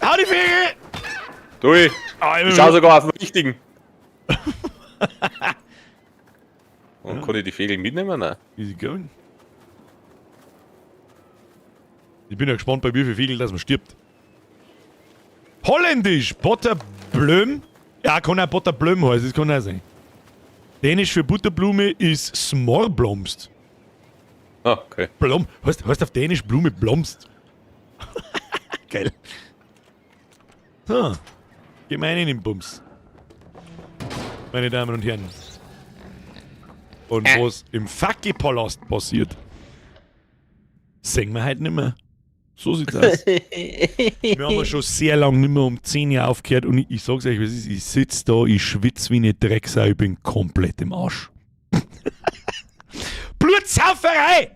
Hau die Fegel! Du, ich schau sogar auf den richtigen. Und kann ich die Vögel mitnehmen? Nein. Easy going. Ich bin ja gespannt, bei wie viel Vögel das man stirbt. Holländisch! Butterblüm? Ja, kann auch Butterblüm heißen, das kann auch sein. Dänisch für Butterblume ist Smorblomst. Ah, okay. Blom. Heißt auf Dänisch Blume blomst. Geil. So. Gehen wir rein in den Bums. Meine Damen und Herren. Und was im Fackelpalast passiert, sehen wir heute nicht mehr. So sieht's aus. Wir haben ja schon sehr lange nicht mehr um 10 Uhr aufgehört und ich sag's euch, was ist, ich sitze da, ich schwitze wie eine Drecksau, ich bin komplett im Arsch. Blutsauferei!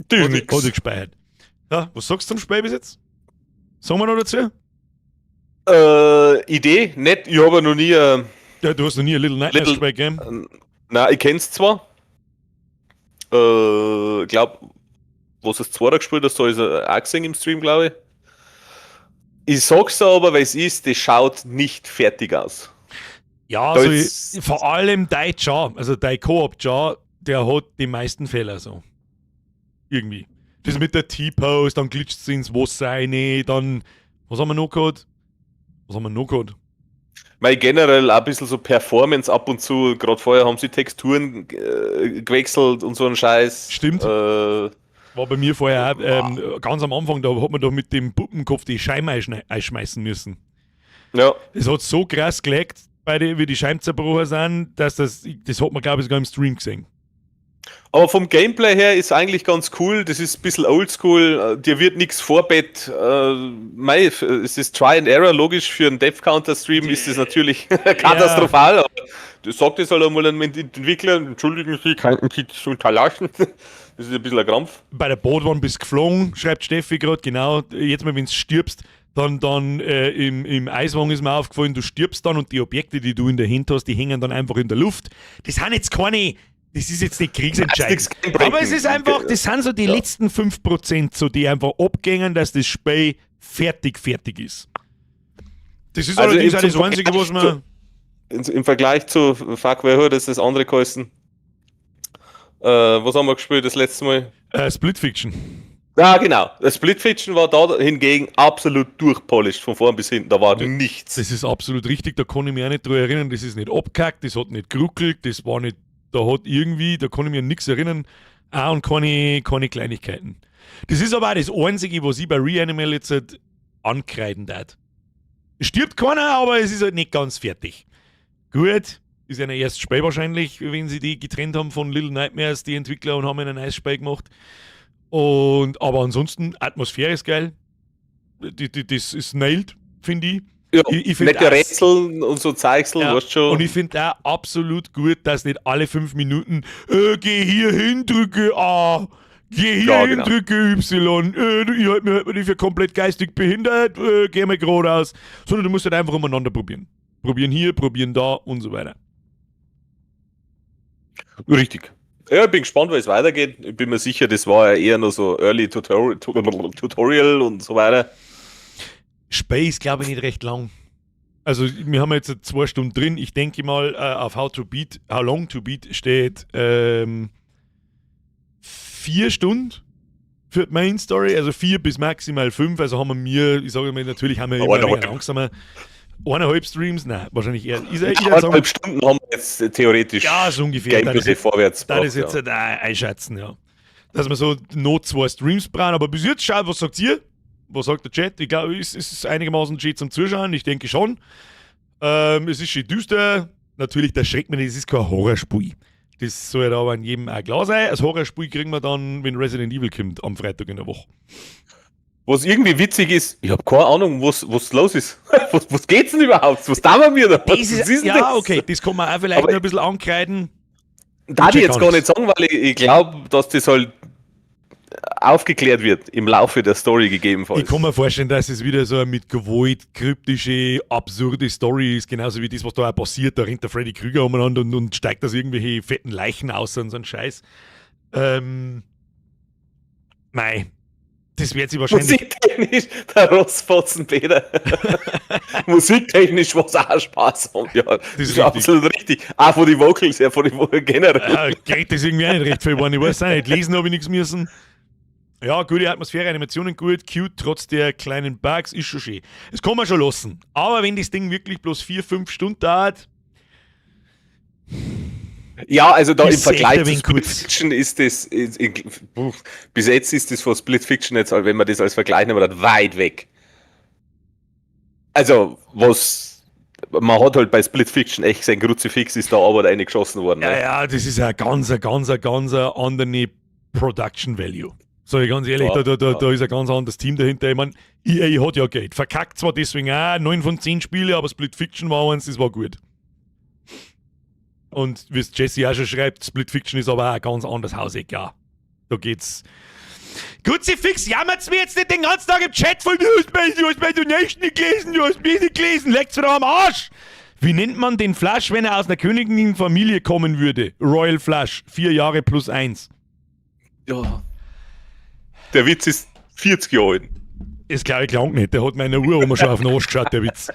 Das Hat ich gespeichert. Ja, was sagst du zum Spiel bis jetzt? Sagen wir noch dazu? Idee, nett. Ich habe noch nie. Ja, du hast noch nie ein Little Nightmares gespielt, gell? Nein, ich kenn's zwar. Glaub, was das zweite gespielt hast, da ist er auch gesehen im Stream, glaube ich. Ich sag's aber, weil es ist, das schaut nicht fertig aus. Ja, Da also ist- vor allem dein Jar, also dein Koop-Jar, der hat die meisten Fehler so. Irgendwie. Das mit der T-Pose, dann glitscht sie ins Wasser rein, dann. Was haben wir noch gehabt? Weil generell auch ein bisschen so Performance ab und zu, gerade vorher haben sie Texturen gewechselt und so ein Scheiß. Stimmt. War bei mir vorher auch, ganz am Anfang, da hat man doch mit dem Puppenkopf die Scheiben einschmeißen müssen. Ja, Das hat so krass gelegt, wie die Scheiben zerbrochen sind, dass das hat man, glaube ich, sogar im Stream gesehen. aber vom Gameplay her ist eigentlich ganz cool. Das ist ein bisschen oldschool. Dir wird nichts vorbett. Es ist Try and Error. Logisch, für einen Death Counter Stream ist das natürlich katastrophal. Aber du sagst es halt einmal an den Entwickler, entschuldigen Sie, könnten Sie das unterlassen. Das ist ein bisschen ein Krampf. Bei der Bootwand bist du geflogen, schreibt Steffi gerade, genau. Jetzt mal, wenn du stirbst, dann im Eiswagen ist mir aufgefallen, du stirbst dann und die Objekte, die du in der Hand hast, die hängen dann einfach in der Luft. Das sind jetzt keine, das ist jetzt nicht kriegsentscheidend. Das ist nichts Aber es ist einfach, das sind so die letzten 5%, so die einfach abgängen, dass das Spiel fertig ist. Das ist Also allerdings auch zum das Einzige, was man. Im Vergleich zu Fuck, wer hat das andere geheißen? Was haben wir gespielt das letzte Mal? Split Fiction. Ja, genau. Das Split Fiction war da hingegen absolut durchpolished, von vorn bis hinten. Da war nichts. Das ist absolut richtig, da kann ich mich auch nicht dran erinnern, das ist nicht abgehackt, das hat nicht geruckelt, das war nicht, da kann ich mich an nichts erinnern, auch an keine Kleinigkeiten. Das ist aber auch das Einzige, was ich bei Reanimal jetzt halt ankreiden darf. Es stirbt keiner, aber es ist halt nicht ganz fertig. Gut, ist ein erstes Spiel wahrscheinlich, wenn sie die getrennt haben von Little Nightmares, die Entwickler, und haben ein neues Spiel gemacht. Aber ansonsten, Atmosphäre ist geil. Das ist nailed, finde ich. Ja, Ich find nette auch- Rätsel und so Zeichsel, Ja, weißt schon. und ich finde auch absolut gut, dass nicht alle 5 Minuten geh hier hin, drücke A, geh hier Ja, hin, genau. drücke Y, ich halte mich nicht für komplett geistig behindert, geh mal geradeaus. Sondern du musst halt einfach umeinander probieren. Probieren hier, probieren da und so weiter. Richtig. Ja, ich bin gespannt, wie es weitergeht. Ich bin mir sicher, das war ja eher nur so Early Tutorial und so weiter. Space glaube ich nicht recht lang. Also wir haben jetzt 2 Stunden drin. Ich denke mal, auf How Long to Beat steht 4 Stunden für die Main Story, also 4 bis maximal 5. Also haben wir, ich sage mal, natürlich haben wir immer Aber länger, noch- langsamer. 1,5 Streams? Nein, wahrscheinlich eher. Ich sagen, 1,5 Stunden haben wir jetzt theoretisch ja, so ungefähr. Gameplay vorwärts Da ist gebracht, jetzt einschätzen, ja. Dass wir so noch 2 Streams brauchen, aber bis jetzt schaut, was sagt ihr? Was sagt der Chat? Ich glaube, es ist einigermaßen schön zum Zuschauen, ich denke schon. Es ist schön düster. Natürlich, das schreckt mich nicht, es ist kein Horrorspiel. Das soll aber an jedem auch klar sein. Das Horrorspiel kriegen wir dann, wenn Resident Evil kommt, am Freitag in der Woche. Was irgendwie witzig ist, ich habe keine Ahnung, was los ist. was geht's denn überhaupt? Was tun wir da? Was ist denn ja, das? okay, das kann man auch vielleicht Aber noch ein bisschen ankreiden. Darf ich check jetzt gar alles. nicht sagen, weil ich glaube, dass das halt aufgeklärt wird im Laufe der Story gegebenenfalls. Ich kann mir vorstellen, dass es wieder so eine mit Gewalt kryptische, absurde Story ist, genauso wie das, was da auch passiert. Da rennt der Freddy Krüger umeinander und steigt aus irgendwelche fetten Leichen aus und so ein Scheiß. Mei, das wird sich wahrscheinlich... Musiktechnisch, der Rossfotzenpeter. Musiktechnisch was auch Spaß haben. Ja, das ist richtig. absolut richtig. Auch von den Vocals her, von den Vocals generell. Geht das irgendwie auch nicht recht viel geworden. Ich weiß auch nicht. Lesen habe ich nichts müssen. Ja, gute Atmosphäre, Animationen gut, cute, trotz der kleinen Bugs, ist schon schön. Das kann man schon lassen. Aber wenn das Ding wirklich bloß 4-5 Stunden dauert, Ja, also da im Ist echt Vergleich ein zu wenig Split kurz. Fiction ist das, bis jetzt ist das von Split Fiction jetzt, wenn man das als Vergleich nimmt, halt weit weg. Also, man hat halt bei Split Fiction echt sein Kruzifix ist da aber reingeschossen worden. Ne? ja, das ist ein ganz andere Production Value. Sag ich ganz ehrlich, Ja, da ist ein ganz anderes Team dahinter. Ich meine, EA hat ja Geld. Verkackt zwar deswegen auch 9 von 10 Spiele, aber Split Fiction war eins, das war gut. Und wie es Jesse auch schon schreibt, Split Fiction ist aber auch ein ganz anderes Hauseck, ja. Da geht's. Kruzifix, jammert's mir jetzt nicht den ganzen Tag im Chat voll, du hast bei Donation nicht gelesen, du hast mich nicht gelesen, leckt's wieder am Arsch! Wie nennt man den Flash, wenn er aus einer königlichen Familie kommen würde? Royal Flash, 4 Jahre plus 1. Ja. Der Witz ist 40 Jahre alt. Das glaube ich klang nicht, der hat meiner Uroma schon auf den Arsch geschaut, der Witz.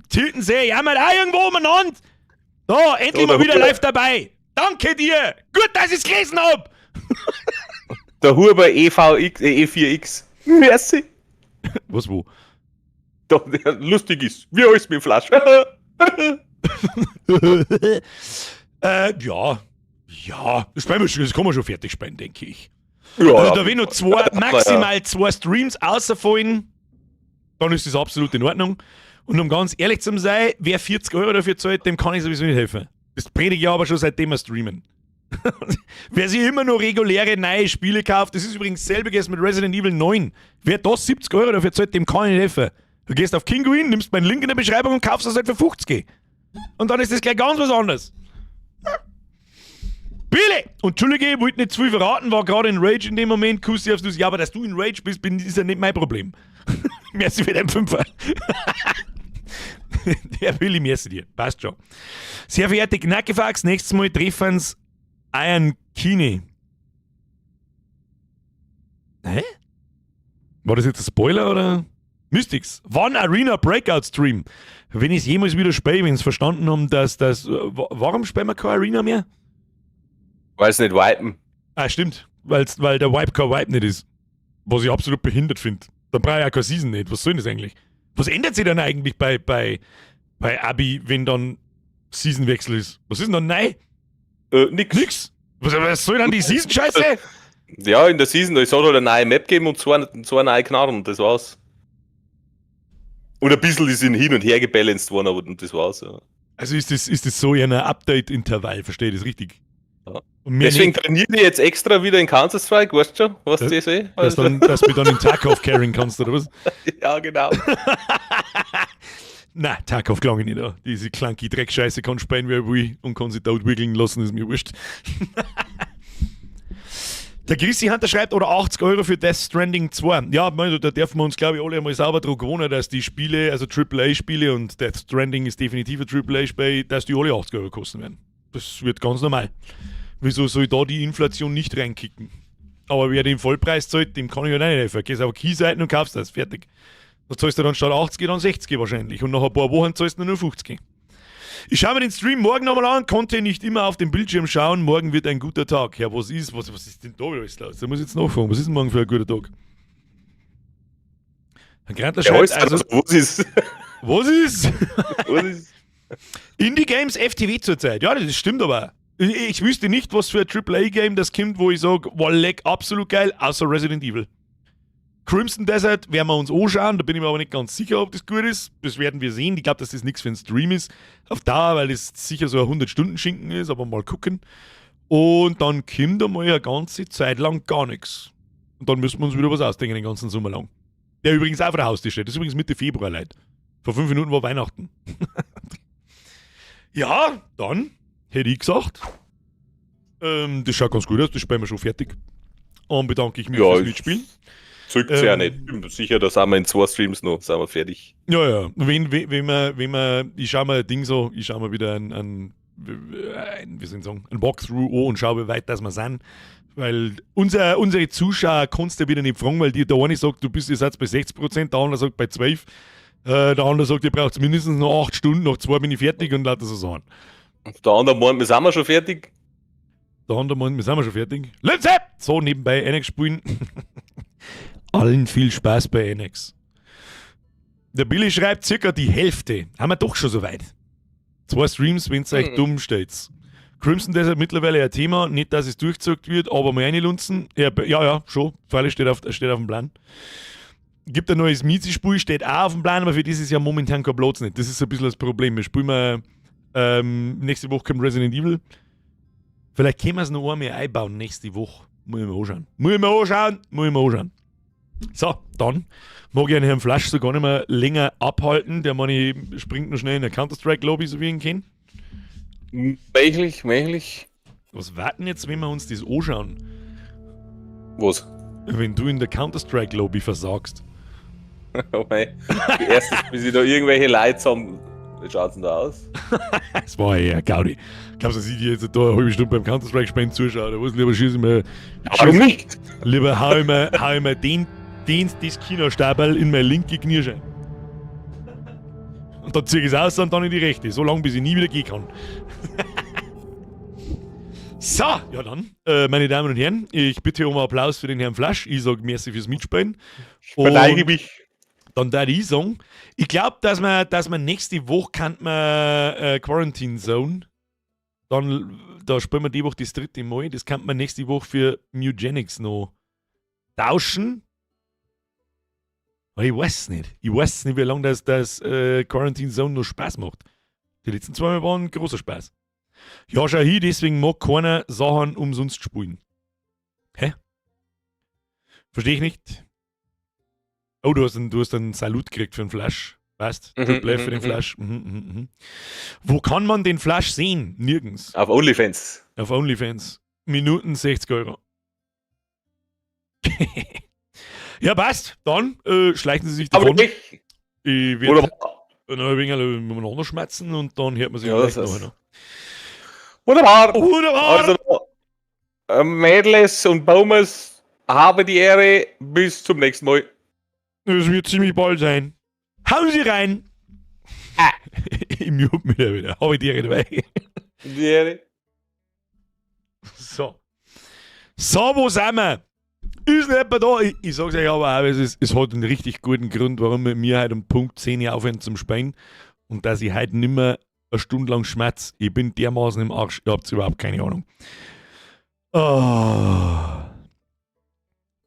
Tiltensee, jammert auch irgendwo umeinander. Da, endlich mal wieder live dabei. Danke dir. Gut, dass ich's gelesen hab. Der Huber E4X. Merci. Was, wo? Da, der lustig ist. Wie alles mit dem Flasch. Ja, das kann man schon fertig spielen, denke ich. Ja, Also da wenn noch maximal 2 Streams außerfallen, dann ist das absolut in Ordnung. Und um ganz ehrlich zu sein, wer 40 Euro dafür zahlt, dem kann ich sowieso nicht helfen. Das predige ich aber schon seitdem wir streamen. Wer sich immer noch reguläre neue Spiele kauft, das ist übrigens selbiges mit Resident Evil 9. Wer das 70 Euro dafür zahlt, dem kann ich nicht helfen. Du gehst auf Kinguin, nimmst meinen Link in der Beschreibung und kaufst das halt für 50. Und dann ist das gleich ganz was anderes. Billy! Und Entschuldige, ich wollte nicht zu viel verraten, war gerade in Rage in dem Moment, Kussi aufs Nüsse. Ja, aber dass du in Rage bist, ist ja nicht mein Problem. Merci für deinen Fünfer. Der Billy, merci dir. Passt schon. Sehr verehrte Knackefax, nächstes Mal treffen's Iron Kine. Hä? War das jetzt ein Spoiler oder? Mystics. Wann Arena Breakout Stream? Wenn ich es jemals wieder spiele, wenn es verstanden haben, dass das. Warum spielen wir keine Arena mehr? Weil es nicht wipen. Ah, stimmt. Weil der Wipe kein Wipe nicht ist. Was ich absolut behindert finde. Dann brauche ich auch keine Season nicht. Was soll das eigentlich? Was ändert sich dann eigentlich bei Abi, wenn dann Seasonwechsel ist? Was ist denn dann neu? Nix. Was soll dann die Season-Scheiße? Ja, in der Season, es hat halt eine neue Map gegeben und zwei neue Knarren und das war's. Und ein bisschen ist hin und her gebalanced worden, aber und das war's. Ja. Also ist das so in einem Update-Intervall, verstehe ich das richtig? Ja. Und mir Deswegen nicht, trainiere ich jetzt extra wieder in Counter-Strike, weißt du schon, was das ist? dass du mich dann in Tarkov carryen kannst, oder was? Ja, genau. Na, Tarkov klang ich nicht an. Diese clunky Dreckscheiße kann spielen, wer will und kann sich dort wiggeln lassen, ist mir wurscht. Der Chrissy Hunter schreibt, oder 80 Euro für Death Stranding 2. Ja, da dürfen wir uns, glaube ich, alle einmal sauber drauf gewohnen, dass die Spiele, also AAA-Spiele und Death Stranding ist definitiv ein AAA-Spiel, dass die alle 80 Euro kosten werden. Das wird ganz normal. Wieso soll da die Inflation nicht reinkicken? Aber wer den Vollpreis zahlt, dem kann ich halt auch nicht helfen. Gehst auf Keyseiten und kaufst das, fertig. Da zahlst du dann statt 80 dann 60 wahrscheinlich. Und nach ein paar Wochen zahlst du nur 50. Ich schaue mir den Stream morgen nochmal an, konnte nicht immer auf den Bildschirm schauen. Morgen wird ein guter Tag. Ja, was ist denn da alles los? Da muss ich jetzt nachfragen. Was ist denn morgen für ein guter Tag? Ein Grantler Der schreibt heißt also, was ist? was ist? Was ist? Indie Games FTW zurzeit. Ja, das stimmt aber. Ich wüsste nicht, was für ein AAA-Game das kommt, wo ich sage, wow, leck, absolut geil, außer Resident Evil. Crimson Desert werden wir uns anschauen, da bin ich mir aber nicht ganz sicher, ob das gut ist. Das werden wir sehen. Ich glaube, dass das nichts für einen Stream ist. Auf Dauer, weil das sicher so ein 100-Stunden-Schinken ist, aber mal gucken. Und dann kommt einmal eine ganze Zeit lang gar nichts. Und dann müssen wir uns wieder was ausdenken den ganzen Sommer lang. Der übrigens auch vor der Haustür steht. Das ist übrigens Mitte Februar, Leute. Vor 5 Minuten war Weihnachten. Ja, dann hätte ich gesagt, das schaut ganz gut aus, das spielen wir schon fertig. Und bedanke ich mich Ja, fürs Mitspielen. Zückt's ja nicht. Bin sicher, da sind wir in 2 Streams noch, sind wir fertig. Ja, ja. Wenn wir, ich schaue mir wieder wie soll ich sagen, ein Walkthrough an und schaue, wie weit das wir sind. Weil unsere Zuschauer kannst du ja wieder nicht fragen, weil der eine sagt, du bist jetzt bei 60%, der andere sagt bei 12%. Der andere sagt, ihr braucht mindestens noch 8 Stunden, nach 2 bin ich fertig und lauter so sagen. Der andere meint, wir sind schon fertig. Der andere meint, wir sind schon fertig. Let's up! So, nebenbei Annex spielen. Allen viel Spaß bei Annex. Der Billy schreibt circa die Hälfte. Haben wir doch schon so weit. 2 Streams, wenn es euch dumm steht. Crimson Desert mittlerweile ein Thema. Nicht, dass es durchgezockt wird, aber mal reinlunzen. Ja, schon. Pfeile steht auf dem Plan. Gibt ein neues Miezi-Spiel, steht auch auf dem Plan, aber für dieses Jahr momentan kein Platz nicht. Das ist ein bisschen das Problem. Wir spielen nächste Woche kommt Resident Evil. Vielleicht können wir es noch einmal einbauen nächste Woche. Muss ich mir anschauen. So, dann mag ich einen Herrn Flasch so gar nicht mehr länger abhalten. Der Mann springt noch schnell in der Counter-Strike-Lobby, so wie ich ihn kenne. Möglich. Was warten jetzt, wenn wir uns das anschauen? Was? Wenn du in der Counter-Strike-Lobby versagst. Oh mei. Erstens, bis ich da irgendwelche Leute haben. Wie schaut's denn da aus? Das war ja Gaudi. Glaubst du, dass ich dir jetzt da eine halbe Stunde beim Counter-Strike-Spielen zuschaue? Da was lieber schieße ich mir. Warum nicht? Lieber hau ich mir das Kinostabel in meine linke Kniescheibe. Und dann ziehe ich es aus und dann in die rechte. So lange, bis ich nie wieder gehen kann. So, ja dann, meine Damen und Herren, ich bitte um Applaus für den Herrn Flasch. Ich sage merci fürs Mitspielen. Verneige mich. Dann da ich sagen, ich glaube, dass man nächste Woche kann man Quarantine Zone. Dann, da spielen wir die Woche das 3. Mal. Das kann man nächste Woche für Mugenics noch tauschen. Aber ich weiß nicht. Ich weiß nicht, wie lange das Quarantine Zone noch Spaß macht. Die letzten 2 Mal waren großer Spaß. Ja, schau hin, deswegen mag keiner Sachen umsonst spielen. Hä? Verstehe ich nicht. Oh, du hast einen Salut gekriegt für den Flash. Weißt? Triple F für den Flash. Wo kann man den Flash sehen? Nirgends. Auf OnlyFans. Auf OnlyFans. Minuten 60 €. Ja, passt. Dann schleichen Sie sich davon. Aber nicht. Ich werde noch ein wenig miteinander schmerzen und dann hört man sich vielleicht noch einer. Wunderbar. Wunderbar. Also, Mädels und Baumers, habe die Ehre. Bis zum nächsten Mal. Das wird ziemlich bald sein. Hauen Sie rein! Ich mute mich da wieder. Habe ich die Ehre dabei. Die Ehre. So. So, wo sind wir? Ist nicht mehr da. Ich sag's euch aber auch, es hat einen richtig guten Grund, warum wir heute um Punkt 10 Uhr aufhören zum Spielen. Und dass ich heute nicht mehr eine Stunde lang schmerz. Ich bin dermaßen im Arsch. Ihr habt überhaupt keine Ahnung. Oh.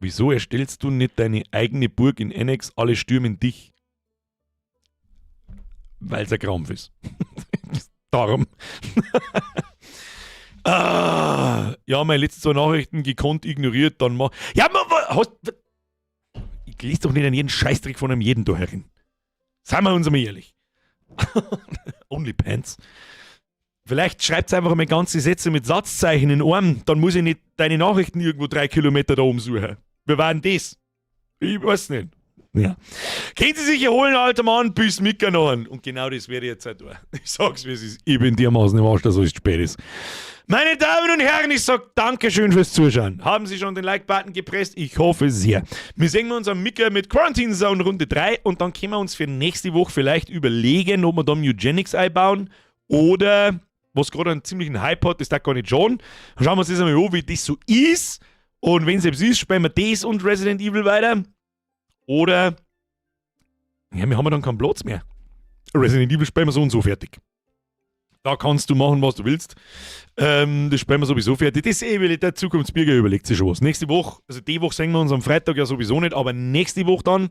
Wieso erstellst du nicht deine eigene Burg in Annex? Alle stürmen dich. Weil es ein Krampf ist. Darum. Ja, meine letzten 2 Nachrichten gekonnt ignoriert, dann mach. Ja, ich lese doch nicht an jeden Scheißtrick von einem jeden da herin. Seien wir uns mal ehrlich. Onlypants. Vielleicht schreibt einfach mal ganze Sätze mit Satzzeichen in einem, dann muss ich nicht deine Nachrichten irgendwo 3 Kilometer da oben suchen. Wie war denn das? Ich weiß nicht. Ja. Können Sie sich erholen, alter Mann, bis Mitternach. Und genau das werde ich jetzt halt tun. Ich sag's, wie es ist. Ich bin dermaßen im Arsch, dass es spät ist. Meine Damen und Herren, ich sag Dankeschön fürs Zuschauen. Haben Sie schon den Like-Button gepresst? Ich hoffe sehr. Wir sehen uns am Micker mit Quarantine Zone Runde 3 und dann können wir uns für nächste Woche vielleicht überlegen, ob wir da Eugenics einbauen oder, was gerade einen ziemlichen Hype hat, das da gar nicht schon. Dann schauen wir uns das einmal an, wie das so ist. Und wenn es jetzt ist, spielen wir das und Resident Evil weiter. Oder Ja, wir haben ja dann keinen Platz mehr. Resident Evil spielen wir so und so fertig. Da kannst du machen, was du willst. Das spielen wir sowieso fertig. Das ist der Zukunftsbürger überlegt sich schon was. Nächste Woche, also die Woche sehen wir uns am Freitag ja sowieso nicht, aber nächste Woche dann.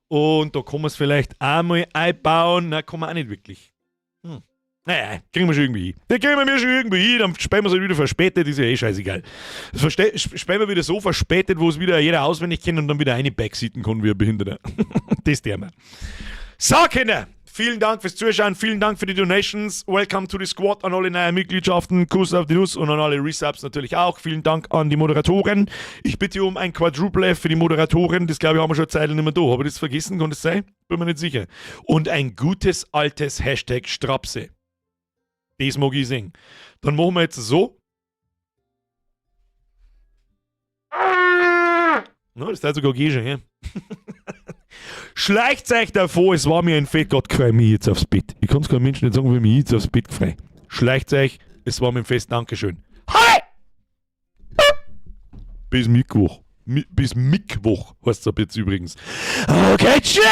Und da kann man es vielleicht einmal einbauen. Nein, kann man auch nicht wirklich. Naja, kriegen wir schon irgendwie hin. Den kriegen wir schon irgendwie hin, dann spielen wir es halt wieder verspätet, ist ja eh scheißegal. Das spielen wir wieder so verspätet, wo es wieder jeder auswendig kennt und dann wieder eine backseaten kann wie ein Behinderter. Das der wir. So, Kinder, vielen Dank fürs Zuschauen, vielen Dank für die Donations. Welcome to the Squad an alle neuen Mitgliedschaften, Kuss auf die Nuss und an alle Resubs natürlich auch. Vielen Dank an die Moderatoren. Ich bitte um ein Quadruple F für die Moderatoren, das glaube ich haben wir schon Zeit nicht mehr da. Habe ich das vergessen, kann das sein? Bin mir nicht sicher. Und ein gutes altes Hashtag Strapse. Das mag ich singen. Dann machen wir jetzt so. No, das ist sogar schon, ja. Schleicht euch davor, es war mir ein Fett, Gott, freu mich jetzt aufs Bett. Ich kann es keinem Menschen nicht sagen, wie mich jetzt aufs Bett frei. Schleicht euch, es war mir ein Fest, Dankeschön. Hi! Bis Mittwoch. Bis Mittwoch heißt es ab jetzt übrigens. Okay, tschüss!